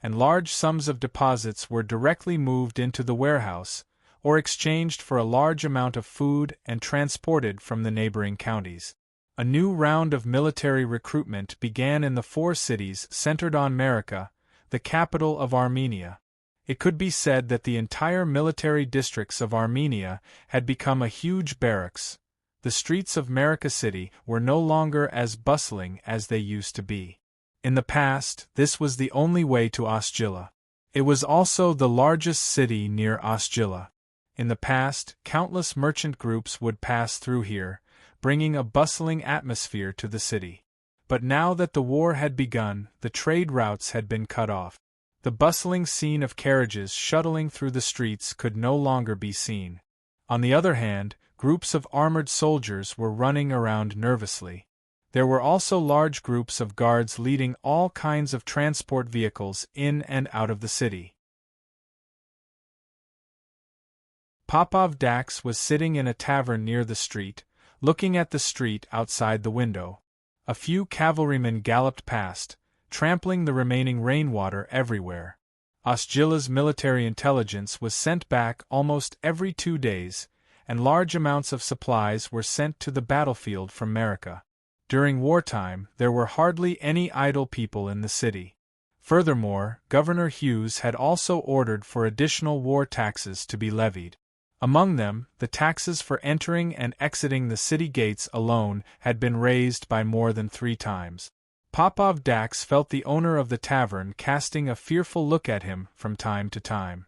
and large sums of deposits were directly moved into the warehouse, or exchanged for a large amount of food and transported from the neighboring counties. A new round of military recruitment began in the 4 cities centered on Marica, the capital of Armenia. It could be said that the entire military districts of Armenia had become a huge barracks. The streets of Marica City were no longer as bustling as they used to be. In the past, this was the only way to Ostjila. It was also the largest city near Ostjila. In the past, countless merchant groups would pass through here, bringing a bustling atmosphere to the city. But now that the war had begun, the trade routes had been cut off. The bustling scene of carriages shuttling through the streets could no longer be seen. On the other hand, groups of armored soldiers were running around nervously. There were also large groups of guards leading all kinds of transport vehicles in and out of the city. Popov Dax was sitting in a tavern near the street, looking at the street outside the window. A few cavalrymen galloped past, trampling the remaining rainwater everywhere. Ostjila's military intelligence was sent back almost every 2 days, and large amounts of supplies were sent to the battlefield from Marica. During wartime, there were hardly any idle people in the city. Furthermore, Governor Hughes had also ordered for additional war taxes to be levied. Among them, the taxes for entering and exiting the city gates alone had been raised by more than 3 times. Popov Dax felt the owner of the tavern casting a fearful look at him from time to time.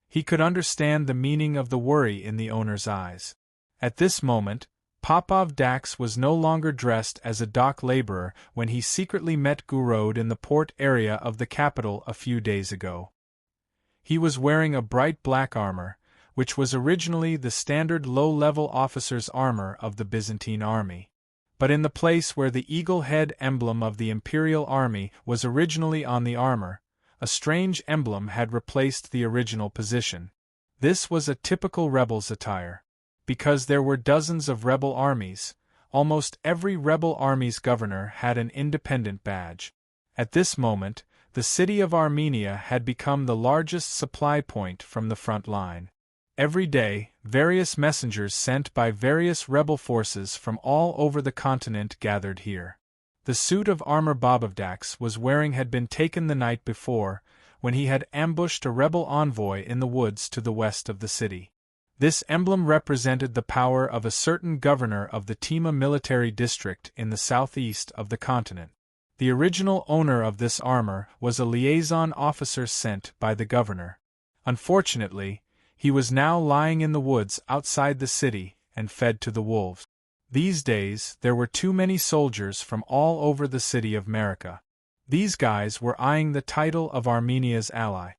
He could understand the meaning of the worry in the owner's eyes. At this moment, Popov Dax was no longer dressed as a dock laborer when he secretly met Gurod in the port area of the capital a few days ago. He was wearing a bright black armor, which was originally the standard low-level officer's armor of the Byzantine army. But in the place where the eagle head emblem of the imperial army was originally on the armor, a strange emblem had replaced the original position. This was a typical rebel's attire. Because there were dozens of rebel armies, almost every rebel army's governor had an independent badge. At this moment, the city of Armenia had become the largest supply point from the front line. Every day, various messengers sent by various rebel forces from all over the continent gathered here. The suit of armor Popov Dax was wearing had been taken the night before, when he had ambushed a rebel envoy in the woods to the west of the city. This emblem represented the power of a certain governor of the Tima military district in the southeast of the continent. The original owner of this armor was a liaison officer sent by the governor. Unfortunately, he was now lying in the woods outside the city and fed to the wolves. These days, there were too many soldiers from all over the city of Marica. These guys were eyeing the title of Armenia's ally.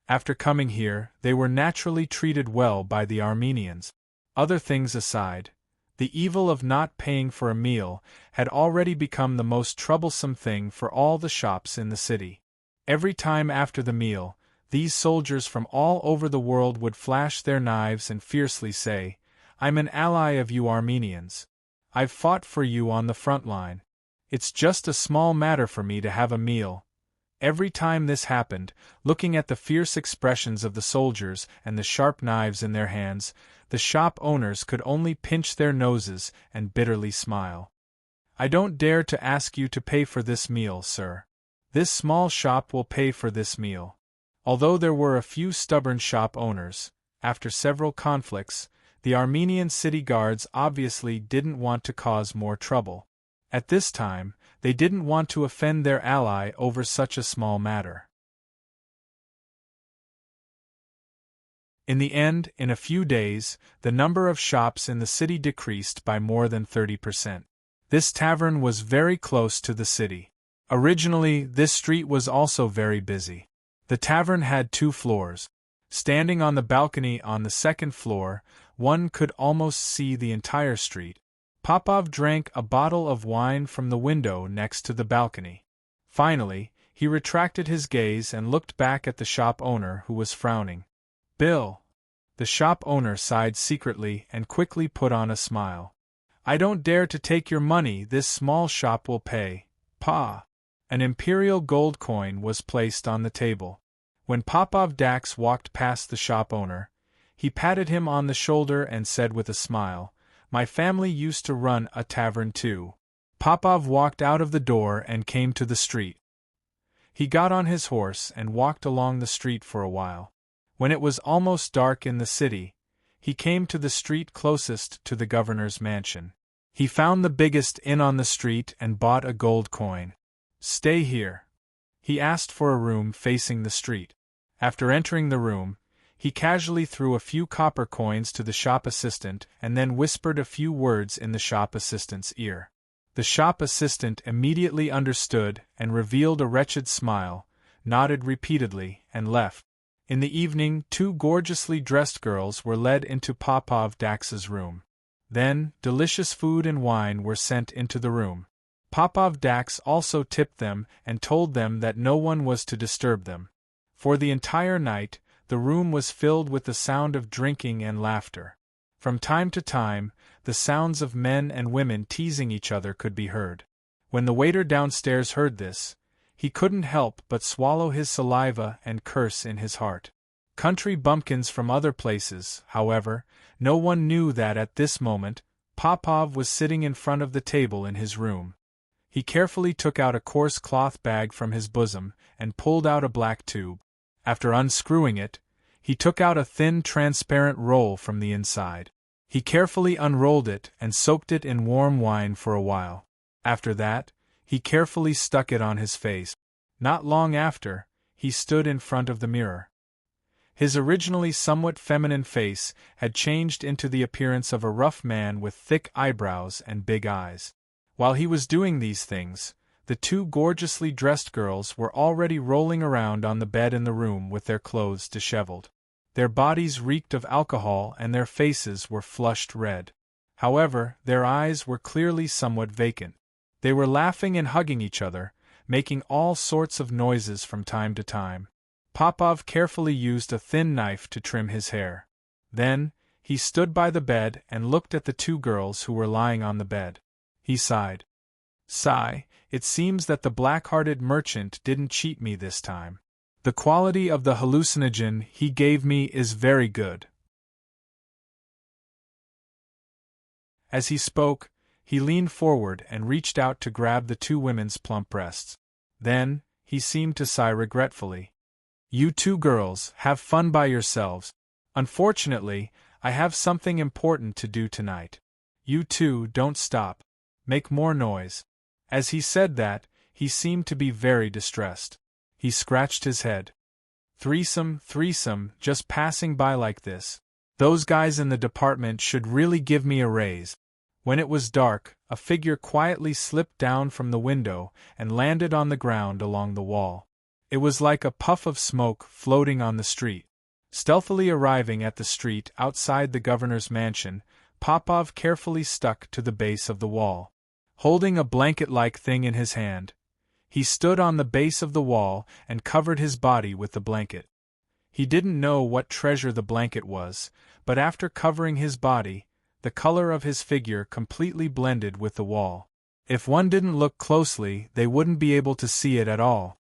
After coming here, they were naturally treated well by the Armenians. Other things aside, the evil of not paying for a meal had already become the most troublesome thing for all the shops in the city. Every time after the meal, these soldiers from all over the world would flash their knives and fiercely say, "I'm an ally of you Armenians. I've fought for you on the front line. It's just a small matter for me to have a meal." Every time this happened, looking at the fierce expressions of the soldiers and the sharp knives in their hands, the shop owners could only pinch their noses and bitterly smile. "I don't dare to ask you to pay for this meal, sir. This small shop will pay for this meal." Although there were a few stubborn shop owners, after several conflicts, the Armenian city guards obviously didn't want to cause more trouble. At this time, They didn't want to offend their ally over such a small matter. In the end, in a few days, the number of shops in the city decreased by more than 30%. This tavern was very close to the city. Originally, this street was also very busy. The tavern had 2 floors. Standing on the balcony on the 2nd floor, one could almost see the entire street. Popov drank a bottle of wine from the window next to the balcony. Finally, he retracted his gaze and looked back at the shop owner, who was frowning. "Bill." The shop owner sighed secretly and quickly put on a smile. "I don't dare to take your money, this small shop will pay, Pa." An imperial gold coin was placed on the table. When Popov Dax walked past the shop owner, he patted him on the shoulder and said with a smile, "My family used to run a tavern too." Popov walked out of the door and came to the street. He got on his horse and walked along the street for a while. When it was almost dark in the city, he came to the street closest to the governor's mansion. He found the biggest inn on the street and bought a gold coin. "Stay here." He asked for a room facing the street. After entering the room, he casually threw a few copper coins to the shop assistant and then whispered a few words in the shop assistant's ear. The shop assistant immediately understood and revealed a wretched smile, nodded repeatedly, and left. In the evening, 2 gorgeously dressed girls were led into Popov Dax's room. Then, delicious food and wine were sent into the room. Popov Dax also tipped them and told them that no one was to disturb them. For the entire night, the room was filled with the sound of drinking and laughter. From time to time, the sounds of men and women teasing each other could be heard. When the waiter downstairs heard this, he couldn't help but swallow his saliva and curse in his heart. Country bumpkins from other places, however, no one knew that at this moment, Popov was sitting in front of the table in his room. He carefully took out a coarse cloth bag from his bosom and pulled out a black tube. After unscrewing it, he took out a thin transparent roll from the inside. He carefully unrolled it and soaked it in warm wine for a while. After that, he carefully stuck it on his face. Not long after, he stood in front of the mirror. His originally somewhat feminine face had changed into the appearance of a rough man with thick eyebrows and big eyes. While he was doing these things, the 2 gorgeously dressed girls were already rolling around on the bed in the room with their clothes disheveled. Their bodies reeked of alcohol and their faces were flushed red. However, their eyes were clearly somewhat vacant. They were laughing and hugging each other, making all sorts of noises from time to time. Popov carefully used a thin knife to trim his hair. Then, he stood by the bed and looked at the 2 girls who were lying on the bed. He sighed. "Sigh, it seems that the black-hearted merchant didn't cheat me this time. The quality of the hallucinogen he gave me is very good." As he spoke, he leaned forward and reached out to grab the 2 women's plump breasts. Then, he seemed to sigh regretfully. "You 2 girls, have fun by yourselves. Unfortunately, I have something important to do tonight. You 2 don't stop. Make more noise." As he said that, he seemed to be very distressed. He scratched his head. Threesome, just passing by like this. Those guys in the department should really give me a raise." When it was dark, a figure quietly slipped down from the window and landed on the ground along the wall. It was like a puff of smoke floating on the street. Stealthily arriving at the street outside the governor's mansion, Popov carefully stuck to the base of the wall. Holding a blanket-like thing in his hand, he stood on the base of the wall and covered his body with the blanket. He didn't know what treasure the blanket was, but after covering his body, the color of his figure completely blended with the wall. If one didn't look closely, they wouldn't be able to see it at all.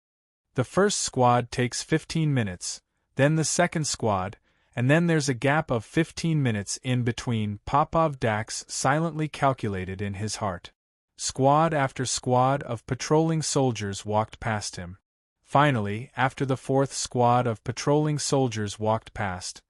The first squad takes 15 minutes, then the second squad, and then there's a gap of 15 minutes in between. Popov Dax silently calculated in his heart. Squad after squad of patrolling soldiers walked past him. Finally, after the 4th squad of patrolling soldiers walked past,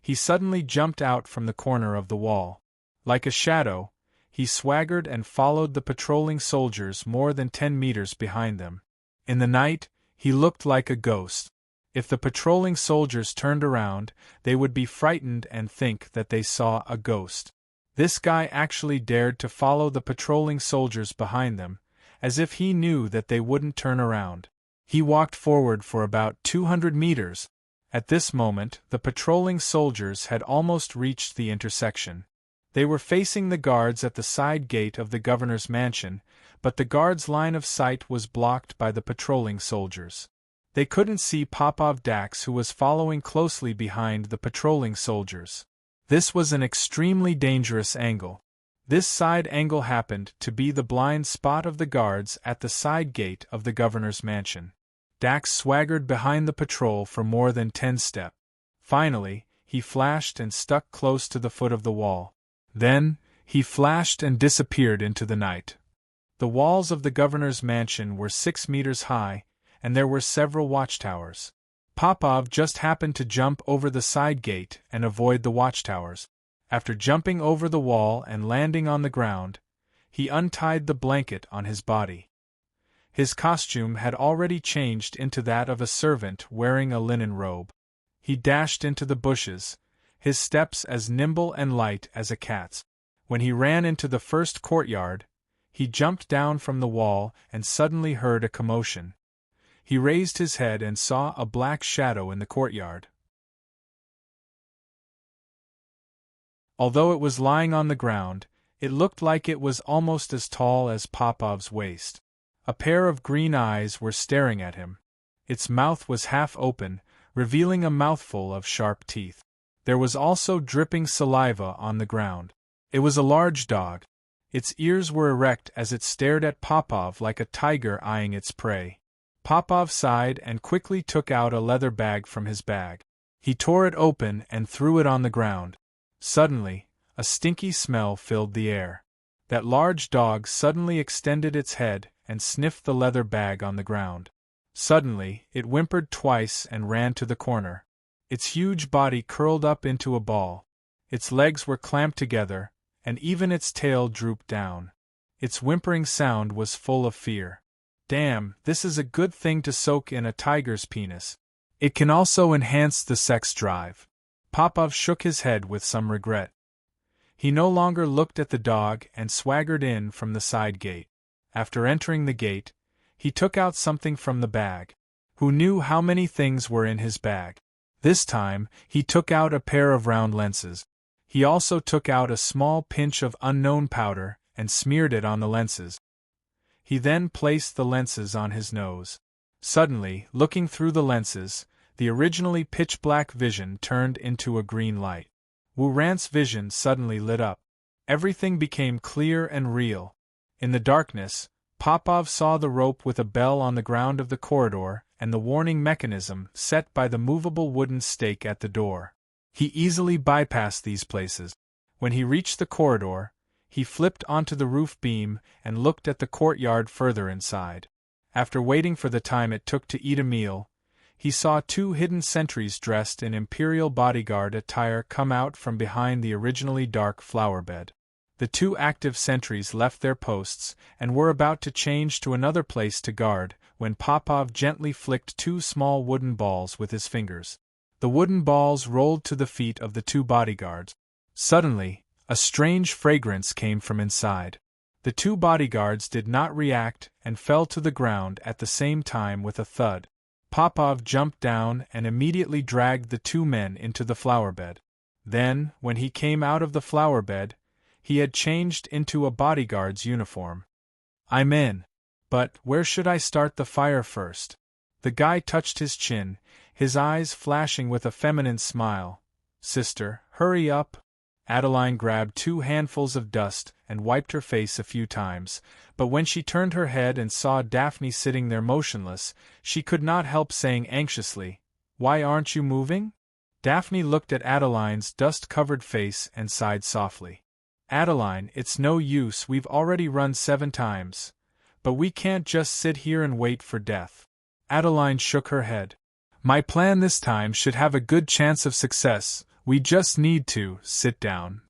he suddenly jumped out from the corner of the wall. Like a shadow, he swaggered and followed the patrolling soldiers more than 10 meters behind them. In the night, he looked like a ghost. If the patrolling soldiers turned around, they would be frightened and think that they saw a ghost. This guy actually dared to follow the patrolling soldiers behind them, as if he knew that they wouldn't turn around. He walked forward for about 200 meters. At this moment, the patrolling soldiers had almost reached the intersection. They were facing the guards at the side gate of the governor's mansion, but the guards' line of sight was blocked by the patrolling soldiers. They couldn't see Popov Dax, who was following closely behind the patrolling soldiers. This was an extremely dangerous angle. This side angle happened to be the blind spot of the guards at the side gate of the governor's mansion. Dax swaggered behind the patrol for more than 10 steps. Finally, he flashed and stuck close to the foot of the wall. Then, he flashed and disappeared into the night. The walls of the governor's mansion were 6 meters high, and there were several watchtowers. Popov just happened to jump over the side gate and avoid the watchtowers. After jumping over the wall and landing on the ground, he untied the blanket on his body. His costume had already changed into that of a servant wearing a linen robe. He dashed into the bushes, his steps as nimble and light as a cat's. When he ran into the first courtyard, he jumped down from the wall and suddenly heard a commotion. He raised his head and saw a black shadow in the courtyard. Although it was lying on the ground, it looked like it was almost as tall as Popov's waist. A pair of green eyes were staring at him. Its mouth was half open, revealing a mouthful of sharp teeth. There was also dripping saliva on the ground. It was a large dog. Its ears were erect as it stared at Popov like a tiger eyeing its prey. Popov sighed and quickly took out a leather bag from his bag. He tore it open and threw it on the ground. Suddenly, a stinky smell filled the air. That large dog suddenly extended its head and sniffed the leather bag on the ground. Suddenly, it whimpered twice and ran to the corner. Its huge body curled up into a ball. Its legs were clamped together, and even its tail drooped down. Its whimpering sound was full of fear. Damn, this is a good thing to soak in a tiger's penis. It can also enhance the sex drive. Popov shook his head with some regret. He no longer looked at the dog and swaggered in from the side gate. After entering the gate, he took out something from the bag. Who knew how many things were in his bag? This time, he took out a pair of round lenses. He also took out a small pinch of unknown powder and smeared it on the lenses. He then placed the lenses on his nose. Suddenly, looking through the lenses, the originally pitch-black vision turned into a green light. Wu Rant's vision suddenly lit up. Everything became clear and real. In the darkness, Popov saw the rope with a bell on the ground of the corridor and the warning mechanism set by the movable wooden stake at the door. He easily bypassed these places. When he reached the corridor, he flipped onto the roof beam and looked at the courtyard further inside. After waiting for the time it took to eat a meal, he saw 2 hidden sentries dressed in imperial bodyguard attire come out from behind the originally dark flower bed. The 2 active sentries left their posts and were about to change to another place to guard when Popov gently flicked 2 small wooden balls with his fingers. The wooden balls rolled to the feet of the 2 bodyguards. Suddenly, a strange fragrance came from inside. The 2 bodyguards did not react and fell to the ground at the same time with a thud. Popov jumped down and immediately dragged the 2 men into the flower bed. Then, when he came out of the flower bed, he had changed into a bodyguard's uniform. I'm in. But where should I start the fire first? The guy touched his chin, his eyes flashing with a feminine smile. Sister, hurry up. Adeline grabbed 2 handfuls of dust and wiped her face a few times, but when she turned her head and saw Daphne sitting there motionless, she could not help saying anxiously, "Why aren't you moving?" Daphne looked at Adeline's dust-covered face and sighed softly. Adeline, it's no use, we've already run 7 times. But we can't just sit here and wait for death. Adeline shook her head. My plan this time should have a good chance of success. We just need to sit down.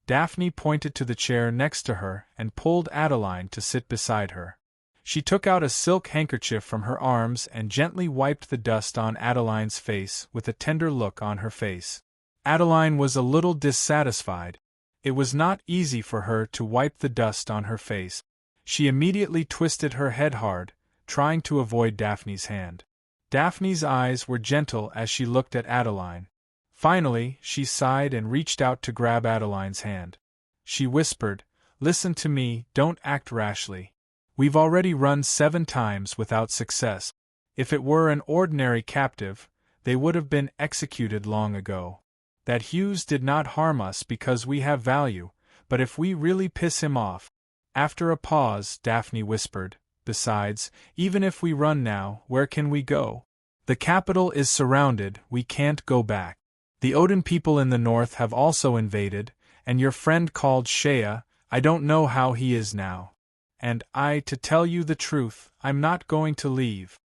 Daphne pointed to the chair next to her and pulled Adeline to sit beside her. She took out a silk handkerchief from her arms and gently wiped the dust on Adeline's face with a tender look on her face. Adeline was a little dissatisfied. It was not easy for her to wipe the dust on her face. She immediately twisted her head hard, trying to avoid Daphne's hand. Daphne's eyes were gentle as she looked at Adeline. Finally, she sighed and reached out to grab Adeline's hand. She whispered, "Listen to me, don't act rashly. We've already run 7 times without success. If it were an ordinary captive, they would have been executed long ago. That Hughes did not harm us because we have value, but if we really piss him off—" After a pause, Daphne whispered, "Besides, even if we run now, where can we go? The capital is surrounded, we can't go back. The Odin people in the north have also invaded, and your friend called Shea, I don't know how he is now. And to tell you the truth, I'm not going to leave."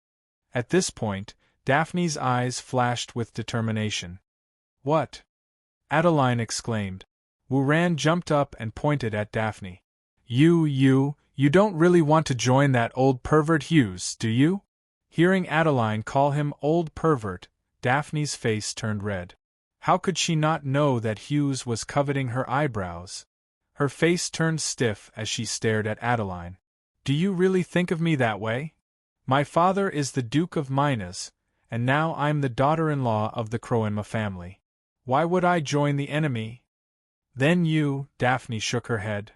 At this point, Daphne's eyes flashed with determination. "What?" Adeline exclaimed. Wuran jumped up and pointed at Daphne. You don't really want to join that old pervert Hughes, do you?" Hearing Adeline call him old pervert, Daphne's face turned red. How could she not know that Hughes was coveting her eyebrows? Her face turned stiff as she stared at Adeline. "Do you really think of me that way? My father is the Duke of Minas, and now I'm the daughter-in-law of the Croenma family. Why would I join the enemy?" "Then Daphne shook her head.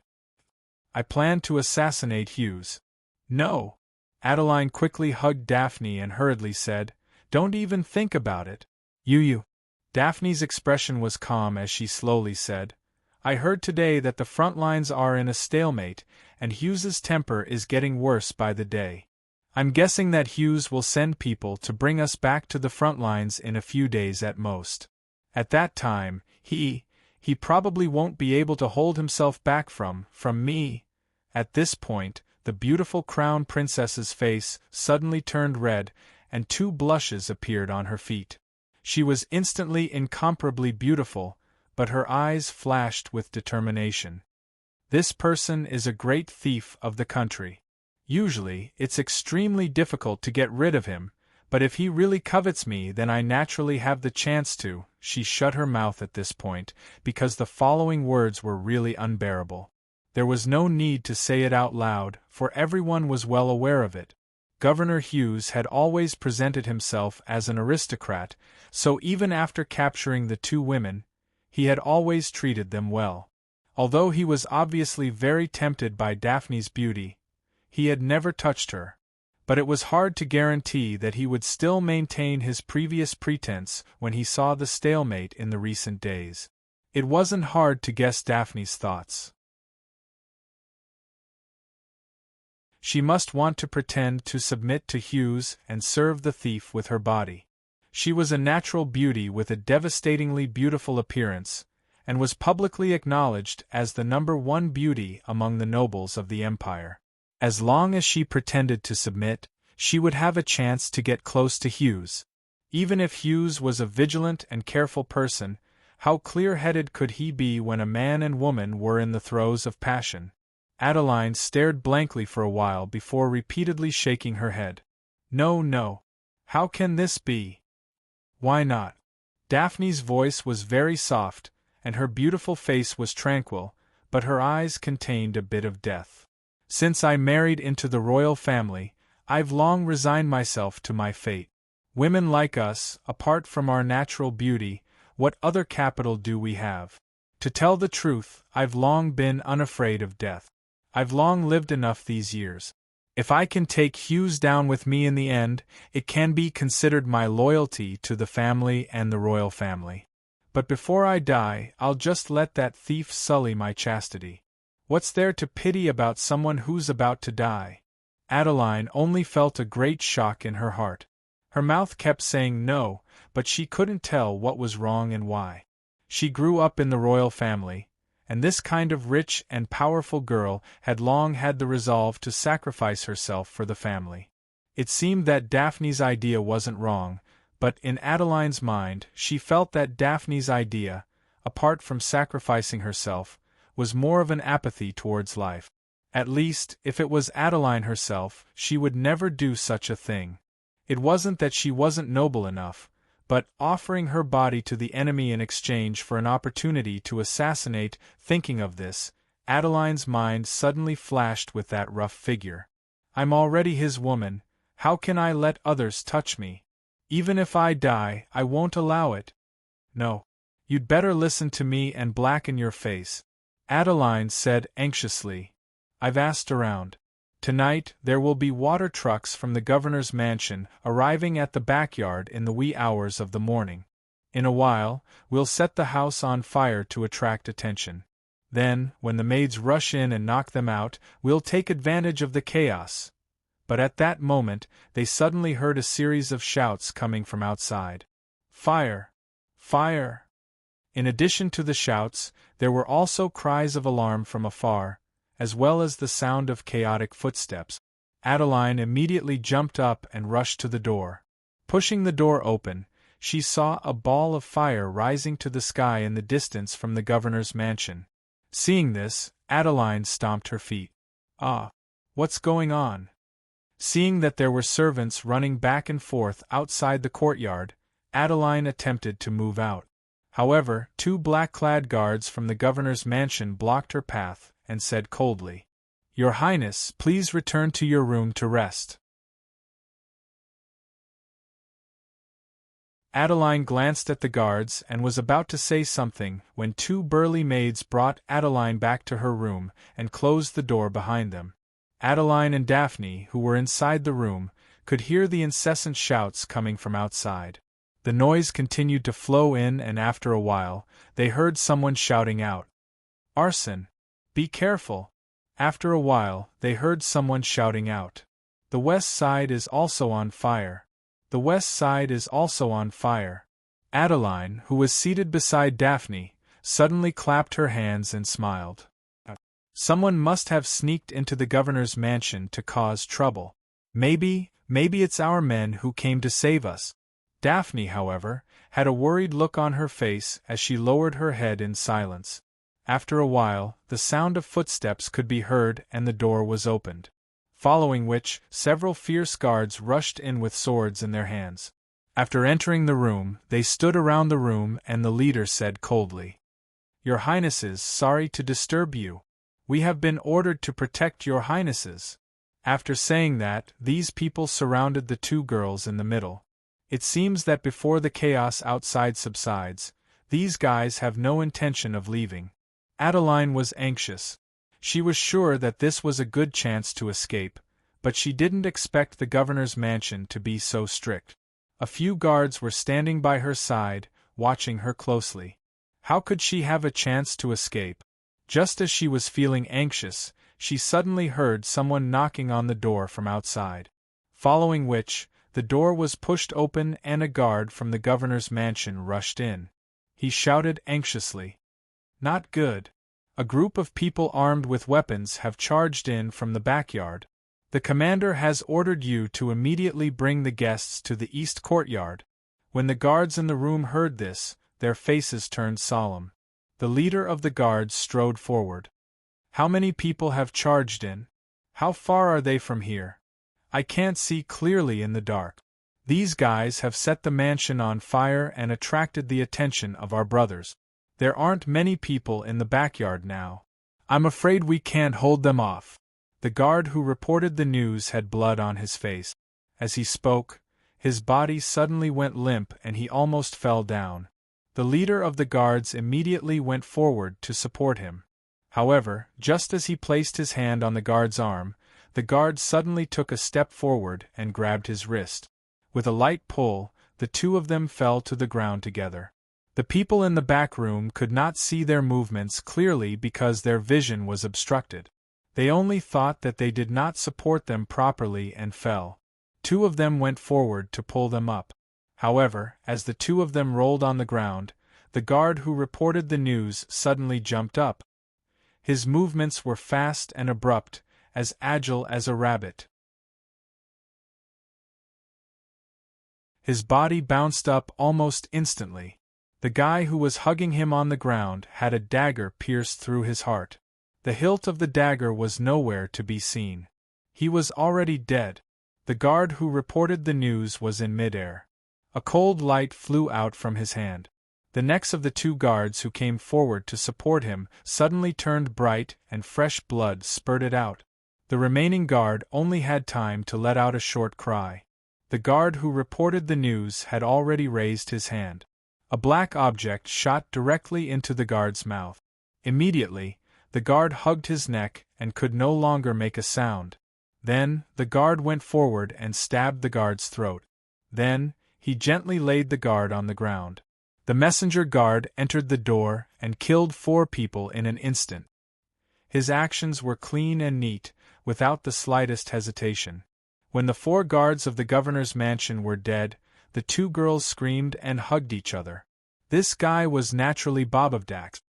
"I plan to assassinate Hughes." "No." Adeline quickly hugged Daphne and hurriedly said, "Don't even think about it. You. Daphne's expression was calm as she slowly said, "I heard today that the front lines are in a stalemate, and Hughes's temper is getting worse by the day. I'm guessing that Hughes will send people to bring us back to the front lines in a few days at most. At that time, he probably won't be able to hold himself back from me." At this point, the beautiful crown princess's face suddenly turned red, and 2 blushes appeared on her feet. She was instantly incomparably beautiful, but her eyes flashed with determination. "This person is a great thief of the country. Usually, it's extremely difficult to get rid of him, but if he really covets me, then I naturally have the chance to." She shut her mouth at this point, because the following words were really unbearable. There was no need to say it out loud, for everyone was well aware of it. Governor Hughes had always presented himself as an aristocrat, so even after capturing the 2 women, he had always treated them well. Although he was obviously very tempted by Daphne's beauty, he had never touched her. But it was hard to guarantee that he would still maintain his previous pretense when he saw the stalemate in the recent days. It wasn't hard to guess Daphne's thoughts. She must want to pretend to submit to Hughes and serve the thief with her body. She was a natural beauty with a devastatingly beautiful appearance, and was publicly acknowledged as the #1 beauty among the nobles of the empire. As long as she pretended to submit, she would have a chance to get close to Hughes. Even if Hughes was a vigilant and careful person, how clear-headed could he be when a man and woman were in the throes of passion? Adeline stared blankly for a while before repeatedly shaking her head. No. How can this be? Why not?" Daphne's voice was very soft, and her beautiful face was tranquil, but her eyes contained a bit of death. "Since I married into the royal family, I've long resigned myself to my fate. Women like us, apart from our natural beauty, what other capital do we have? To tell the truth, I've long been unafraid of death. I've long lived enough these years. If I can take Hughes down with me in the end, it can be considered my loyalty to the family and the royal family. But before I die, I'll just let that thief sully my chastity. What's there to pity about someone who's about to die?" Adeline only felt a great shock in her heart. Her mouth kept saying no, but she couldn't tell what was wrong and why. She grew up in the royal family, and this kind of rich and powerful girl had long had the resolve to sacrifice herself for the family. It seemed that Daphne's idea wasn't wrong, but in Adeline's mind she felt that Daphne's idea, apart from sacrificing herself, was more of an apathy towards life. At least, if it was Adeline herself, she would never do such a thing. It wasn't that she wasn't noble enough, but offering her body to the enemy in exchange for an opportunity to assassinate. Thinking of this, Adeline's mind suddenly flashed with that rough figure. I'm already his woman, how can I let others touch me? Even if I die, I won't allow it. No. You'd better listen to me and blacken your face, Adeline said anxiously. I've asked around. Tonight, there will be water trucks from the governor's mansion arriving at the backyard in the wee hours of the morning. In a while, we'll set the house on fire to attract attention. Then, when the maids rush in and knock them out, we'll take advantage of the chaos. But at that moment, they suddenly heard a series of shouts coming from outside. Fire! Fire! In addition to the shouts, there were also cries of alarm from afar, as well as the sound of chaotic footsteps. Adeline immediately jumped up and rushed to the door. Pushing the door open, she saw a ball of fire rising to the sky in the distance from the governor's mansion. Seeing this, Adeline stomped her feet. Ah! What's going on? Seeing that there were servants running back and forth outside the courtyard, Adeline attempted to move out. However, 2 black-clad guards from the governor's mansion blocked her path and said coldly, Your Highness, please return to your room to rest. Adeline glanced at the guards and was about to say something when 2 burly maids brought Adeline back to her room and closed the door behind them. Adeline and Daphne, who were inside the room, could hear the incessant shouts coming from outside. The noise continued to flow in, and after a while, they heard someone shouting out, Arson! Be careful! After a while, they heard someone shouting out, The west side is also on fire! The west side is also on fire! Adeline, who was seated beside Daphne, suddenly clapped her hands and smiled. Someone must have sneaked into the governor's mansion to cause trouble. Maybe it's our men who came to save us. Daphne, however, had a worried look on her face as she lowered her head in silence. After a while, the sound of footsteps could be heard and the door was opened. Following which, several fierce guards rushed in with swords in their hands. After entering the room, they stood around the room and the leader said coldly, Your Highnesses, sorry to disturb you. We have been ordered to protect your Highnesses. After saying that, these people surrounded the 2 girls in the middle. It seems that before the chaos outside subsides, these guys have no intention of leaving. Adeline was anxious. She was sure that this was a good chance to escape, but she didn't expect the governor's mansion to be so strict. A few guards were standing by her side, watching her closely. How could she have a chance to escape? Just as she was feeling anxious, she suddenly heard someone knocking on the door from outside. Following which, the door was pushed open and a guard from the governor's mansion rushed in. He shouted anxiously, Not good. A group of people armed with weapons have charged in from the backyard. The commander has ordered you to immediately bring the guests to the east courtyard. When the guards in the room heard this, their faces turned solemn. The leader of the guards strode forward. How many people have charged in? How far are they from here? I can't see clearly in the dark. These guys have set the mansion on fire and attracted the attention of our brothers. There aren't many people in the backyard now. I'm afraid we can't hold them off. The guard who reported the news had blood on his face. As he spoke, his body suddenly went limp and he almost fell down. The leader of the guards immediately went forward to support him. However, just as he placed his hand on the guard's arm, the guard suddenly took a step forward and grabbed his wrist. With a light pull, the 2 of them fell to the ground together. The people in the back room could not see their movements clearly because their vision was obstructed. They only thought that they did not support them properly and fell. 2 of them went forward to pull them up. However, as the 2 of them rolled on the ground, the guard who reported the news suddenly jumped up. His movements were fast and abrupt, as agile as a rabbit. His body bounced up almost instantly. The guy who was hugging him on the ground had a dagger pierced through his heart. The hilt of the dagger was nowhere to be seen. He was already dead. The guard who reported the news was in midair. A cold light flew out from his hand. The necks of the two guards who came forward to support him suddenly turned bright and fresh blood spurted out. The remaining guard only had time to let out a short cry. The guard who reported the news had already raised his hand. A black object shot directly into the guard's mouth. Immediately, the guard hugged his neck and could no longer make a sound. Then, the guard went forward and stabbed the guard's throat. Then, he gently laid the guard on the ground. The messenger guard entered the door and killed 4 people in an instant. His actions were clean and neat, without the slightest hesitation. When the 4 guards of the governor's mansion were dead, the 2 girls screamed and hugged each other. This guy was naturally Bob of Dax.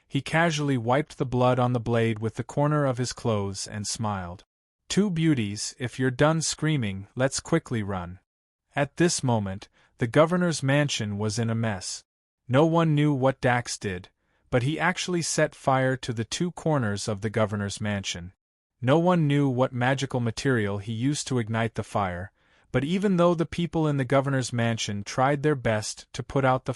He casually wiped the blood on the blade with the corner of his clothes and smiled. 2 beauties, if you're done screaming, let's quickly run. At this moment, the governor's mansion was in a mess. No one knew what Dax did, but he actually set fire to the 2 corners of the governor's mansion. No one knew what magical material he used to ignite the fire, but even though the people in the governor's mansion tried their best to put out the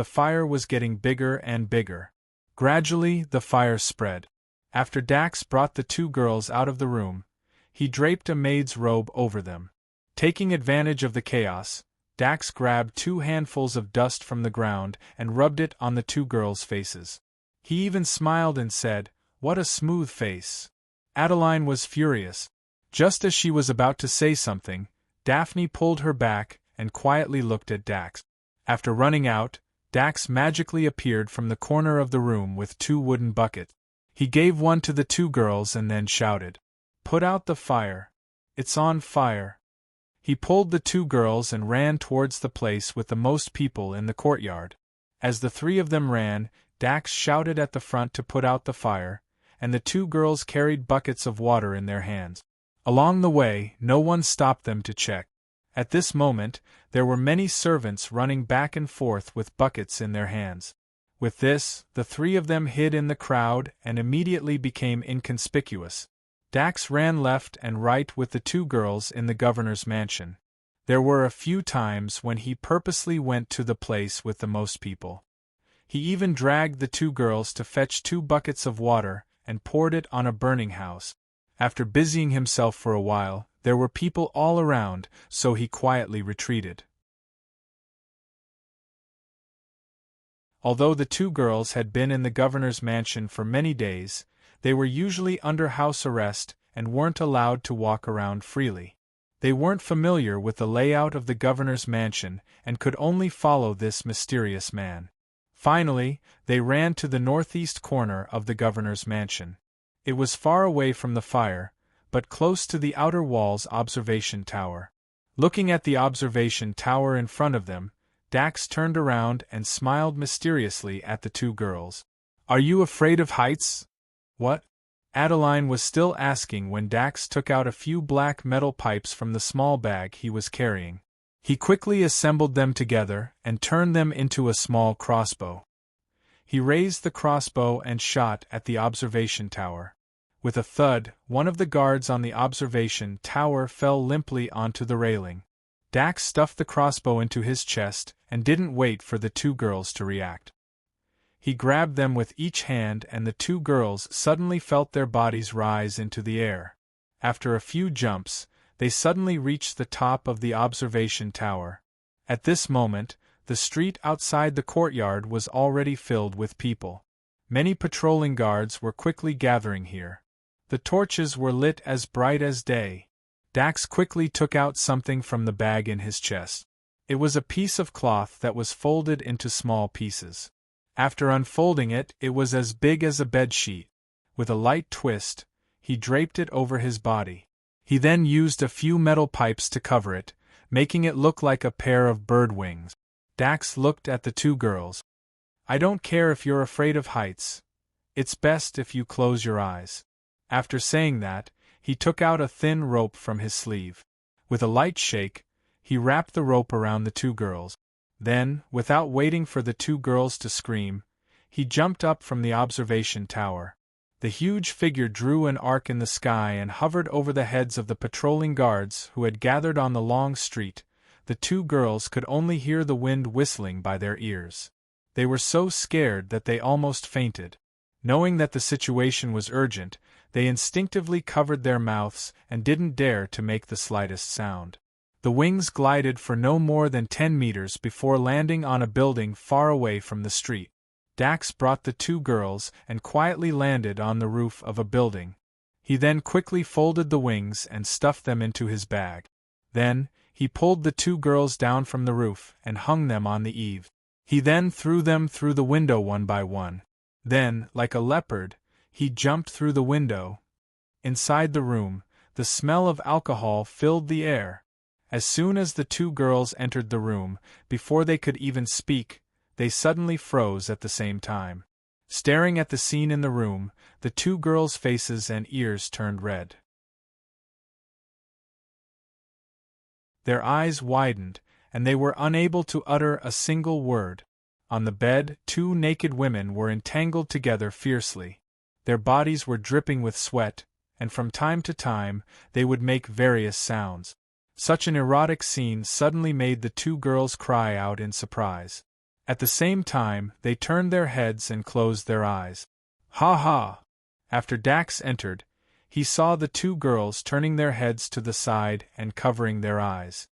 fire was getting bigger and bigger. Gradually, the fire spread. After Dax brought the 2 girls out of the room, he draped a maid's robe over them. Taking advantage of the chaos, Dax grabbed 2 handfuls of dust from the ground and rubbed it on the 2 girls' faces. He even smiled and said, "What a smooth face." Adeline was furious. Just as she was about to say something, Daphne pulled her back and quietly looked at Dax. After running out, Dax magically appeared from the corner of the room with 2 wooden buckets. He gave one to the 2 girls and then shouted, "Put out the fire. It's on fire." He pulled the 2 girls and ran towards the place with the most people in the courtyard. As the 3 of them ran, Dax shouted at the front to put out the fire, and the 2 girls carried buckets of water in their hands. Along the way, no one stopped them to check. At this moment, there were many servants running back and forth with buckets in their hands. With this, the 3 of them hid in the crowd and immediately became inconspicuous. Dax ran left and right with the 2 girls in the governor's mansion. There were a few times when he purposely went to the place with the most people. He even dragged the 2 girls to fetch 2 buckets of water and poured it on a burning house. After busying himself for a while, there were people all around, so he quietly retreated. Although the 2 girls had been in the governor's mansion for many days, they were usually under house arrest and weren't allowed to walk around freely. They weren't familiar with the layout of the governor's mansion and could only follow this mysterious man. Finally, they ran to the northeast corner of the governor's mansion. It was far away from the fire, but close to the outer wall's observation tower. Looking at the observation tower in front of them, Dax turned around and smiled mysteriously at the 2 girls. "Are you afraid of heights?" "What?" Adeline was still asking when Dax took out a few black metal pipes from the small bag he was carrying. He quickly assembled them together and turned them into a small crossbow. He raised the crossbow and shot at the observation tower. With a thud, one of the guards on the observation tower fell limply onto the railing. Dax stuffed the crossbow into his chest and didn't wait for the 2 girls to react. He grabbed them with each hand and the 2 girls suddenly felt their bodies rise into the air. After a few jumps, they suddenly reached the top of the observation tower. At this moment, the street outside the courtyard was already filled with people. Many patrolling guards were quickly gathering here. The torches were lit as bright as day. Dax quickly took out something from the bag in his chest. It was a piece of cloth that was folded into small pieces. After unfolding it, it was as big as a bedsheet. With a light twist, he draped it over his body. He then used a few metal pipes to cover it, making it look like a pair of bird wings. Dax looked at the 2 girls. "I don't care if you're afraid of heights. It's best if you close your eyes." After saying that, he took out a thin rope from his sleeve. With a light shake, he wrapped the rope around the 2 girls. Then, without waiting for the two girls to scream, he jumped up from the observation tower. The huge figure drew an arc in the sky and hovered over the heads of the patrolling guards who had gathered on the long street. The two girls could only hear the wind whistling by their ears. They were so scared that they almost fainted. Knowing that the situation was urgent, they instinctively covered their mouths and didn't dare to make the slightest sound. The wings glided for no more than 10 meters before landing on a building far away from the street. Dax brought the two girls and quietly landed on the roof of a building. He then quickly folded the wings and stuffed them into his bag. Then, he pulled the two girls down from the roof and hung them on the eave. He then threw them through the window one by one. Then, like a leopard, he jumped through the window. Inside the room, the smell of alcohol filled the air. As soon as the two girls entered the room, before they could even speak, they suddenly froze at the same time. Staring at the scene in the room, the two girls' faces and ears turned red. Their eyes widened, and they were unable to utter a single word. On the bed, two naked women were entangled together fiercely. Their bodies were dripping with sweat, and from time to time, they would make various sounds. Such an erotic scene suddenly made the two girls cry out in surprise. At the same time, they turned their heads and closed their eyes. Ha ha! After Dax entered, he saw the two girls turning their heads to the side and covering their eyes.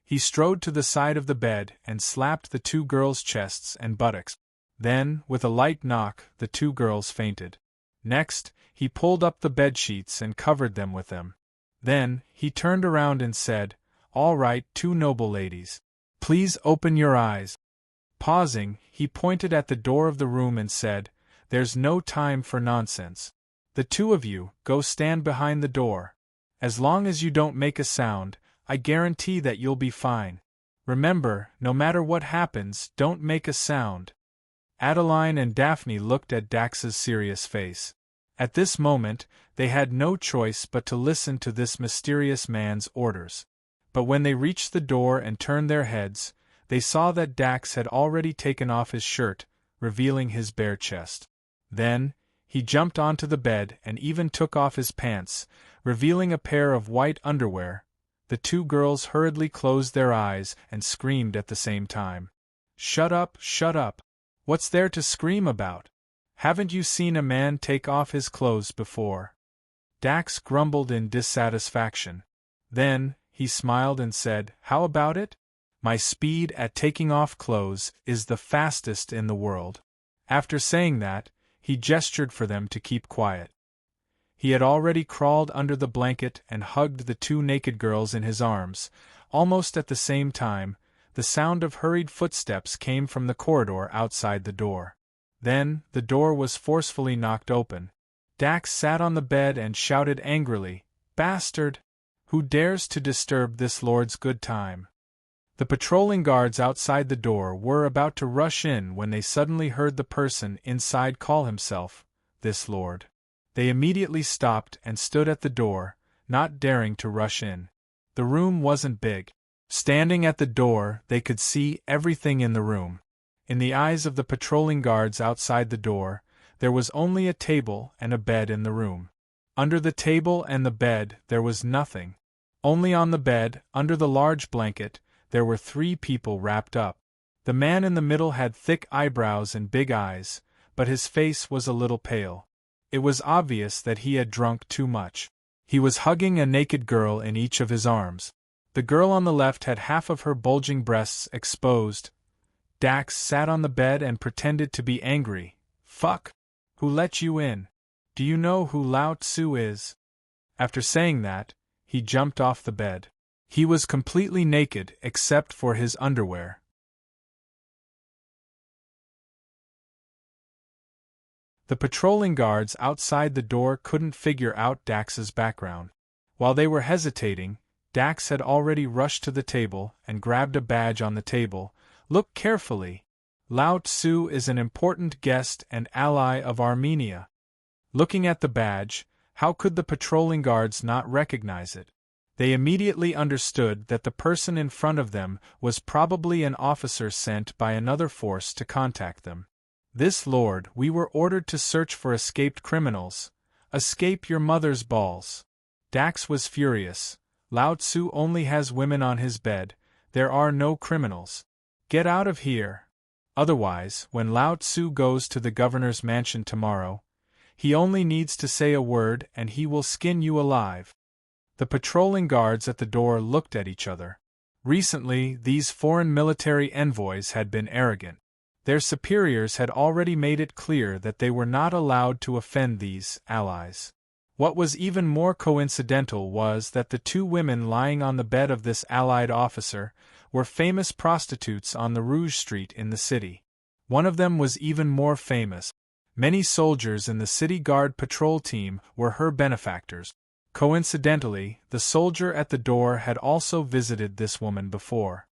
He strode to the side of the bed and slapped the two girls' chests and buttocks. Then, with a light knock, the two girls fainted. Next, he pulled up the bedsheets and covered them with them. Then, he turned around and said, "All right, two noble ladies. Please open your eyes." Pausing, he pointed at the door of the room and said, "There's no time for nonsense. The two of you, go stand behind the door. As long as you don't make a sound, I guarantee that you'll be fine. Remember, no matter what happens, don't make a sound." Adeline and Daphne looked at Dax's serious face. At this moment, they had no choice but to listen to this mysterious man's orders. But when they reached the door and turned their heads, they saw that Dax had already taken off his shirt, revealing his bare chest. Then, he jumped onto the bed and even took off his pants, revealing a pair of white underwear. The two girls hurriedly closed their eyes and screamed at the same time. "Shut up, shut up! What's there to scream about? Haven't you seen a man take off his clothes before?" Dax grumbled in dissatisfaction. Then, he smiled and said, "How about it? My speed at taking off clothes is the fastest in the world." After saying that, he gestured for them to keep quiet. He had already crawled under the blanket and hugged the two naked girls in his arms. Almost at the same time, the sound of hurried footsteps came from the corridor outside the door. Then, the door was forcefully knocked open. Dax sat on the bed and shouted angrily, "Bastard! Who dares to disturb this lord's good time?" The patrolling guards outside the door were about to rush in when they suddenly heard the person inside call himself, "This lord." They immediately stopped and stood at the door, not daring to rush in. The room wasn't big. Standing at the door, they could see everything in the room. In the eyes of the patrolling guards outside the door, there was only a table and a bed in the room. Under the table and the bed, there was nothing. Only on the bed, under the large blanket, there were 3 people wrapped up. The man in the middle had thick eyebrows and big eyes, but his face was a little pale. It was obvious that he had drunk too much. He was hugging a naked girl in each of his arms. The girl on the left had half of her bulging breasts exposed. Dax sat on the bed and pretended to be angry. "Fuck! Who let you in? Do you know who Lao Tzu is?" After saying that, he jumped off the bed. He was completely naked except for his underwear. The patrolling guards outside the door couldn't figure out Dax's background. While they were hesitating, Dax had already rushed to the table and grabbed a badge on the table. "Look carefully. Lao Tzu is an important guest and ally of Armenia." Looking at the badge, how could the patrolling guards not recognize it? They immediately understood that the person in front of them was probably an officer sent by another force to contact them. "This lord, we were ordered to search for escaped criminals. Escape your mother's balls." Dax was furious. "Lao Tzu only has women on his bed, there are no criminals. Get out of here. Otherwise, when Lao Tzu goes to the governor's mansion tomorrow, he only needs to say a word and he will skin you alive." The patrolling guards at the door looked at each other. Recently, these foreign military envoys had been arrogant. Their superiors had already made it clear that they were not allowed to offend these allies. What was even more coincidental was that the two women lying on the bed of this allied officer were famous prostitutes on the Rouge Street in the city. One of them was even more famous. Many soldiers in the city guard patrol team were her benefactors. Coincidentally, the soldier at the door had also visited this woman before.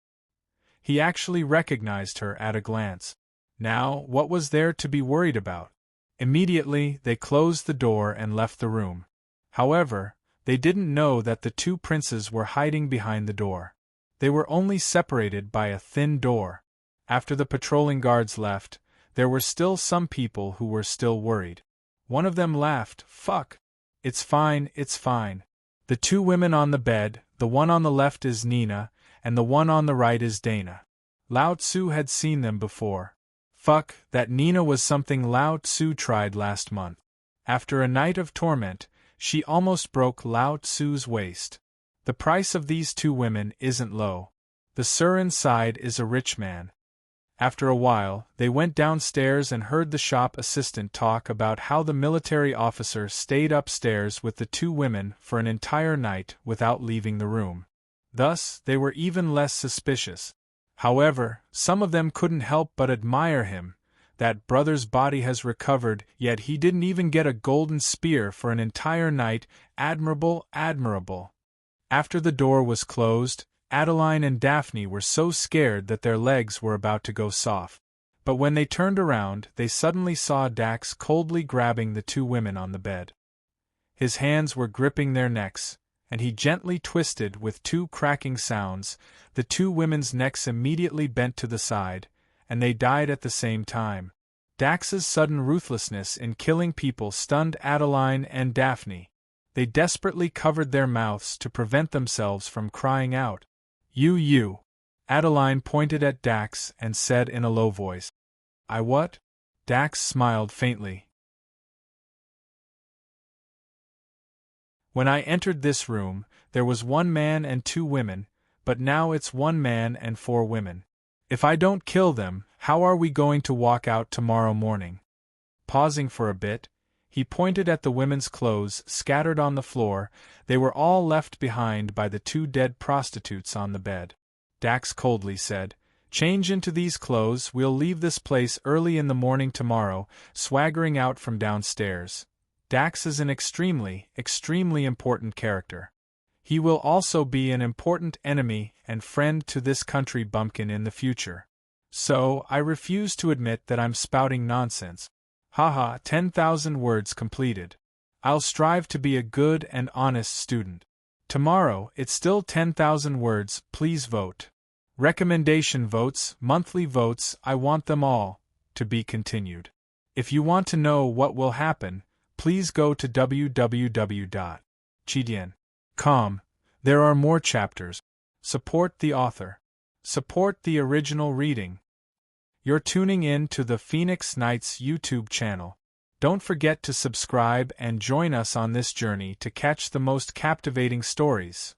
He actually recognized her at a glance. Now, what was there to be worried about? Immediately, they closed the door and left the room. However, they didn't know that the two princes were hiding behind the door. They were only separated by a thin door. After the patrolling guards left, there were still some people who were still worried. One of them laughed. "Fuck. It's fine, it's fine. The two women on the bed, the one on the left is Nina, and the one on the right is Dana." Lao Tzu had seen them before. Fuck, that Nina was something Lao Tzu tried last month. After a night of torment, she almost broke Lao Tzu's waist. The price of these two women isn't low. The serene side is a rich man. After a while, they went downstairs and heard the shop assistant talk about how the military officer stayed upstairs with the two women for an entire night without leaving the room. Thus, they were even less suspicious. However, some of them couldn't help but admire him. That brother's body has recovered, yet he didn't even get a golden spear for an entire night. Admirable, admirable. After the door was closed, Adeline and Daphne were so scared that their legs were about to go soft. But when they turned around, they suddenly saw Dax coldly grabbing the two women on the bed. His hands were gripping their necks, and he gently twisted with two cracking sounds. The two women's necks immediately bent to the side, and they died at the same time. Dax's sudden ruthlessness in killing people stunned Adeline and Daphne. They desperately covered their mouths to prevent themselves from crying out. You. Adeline pointed at Dax and said in a low voice. "I what?" Dax smiled faintly. "When I entered this room, there was one man and two women, but now it's one man and four women. If I don't kill them, how are we going to walk out tomorrow morning?" Pausing for a bit, he pointed at the women's clothes scattered on the floor. They were all left behind by the two dead prostitutes on the bed. Dax coldly said, "Change into these clothes, we'll leave this place early in the morning tomorrow," swaggering out from downstairs. Dax is an extremely, extremely important character. He will also be an important enemy and friend to this country bumpkin in the future. So, I refuse to admit that I'm spouting nonsense. Haha, 10,000 words completed. I'll strive to be a good and honest student. Tomorrow, it's still 10,000 words, please vote. Recommendation votes, monthly votes, I want them all. To be continued. If you want to know what will happen, please go to www.chidian.com. There are more chapters. Support the author. Support the original reading. You're tuning in to the Phoenix Nights YouTube channel. Don't forget to subscribe and join us on this journey to catch the most captivating stories.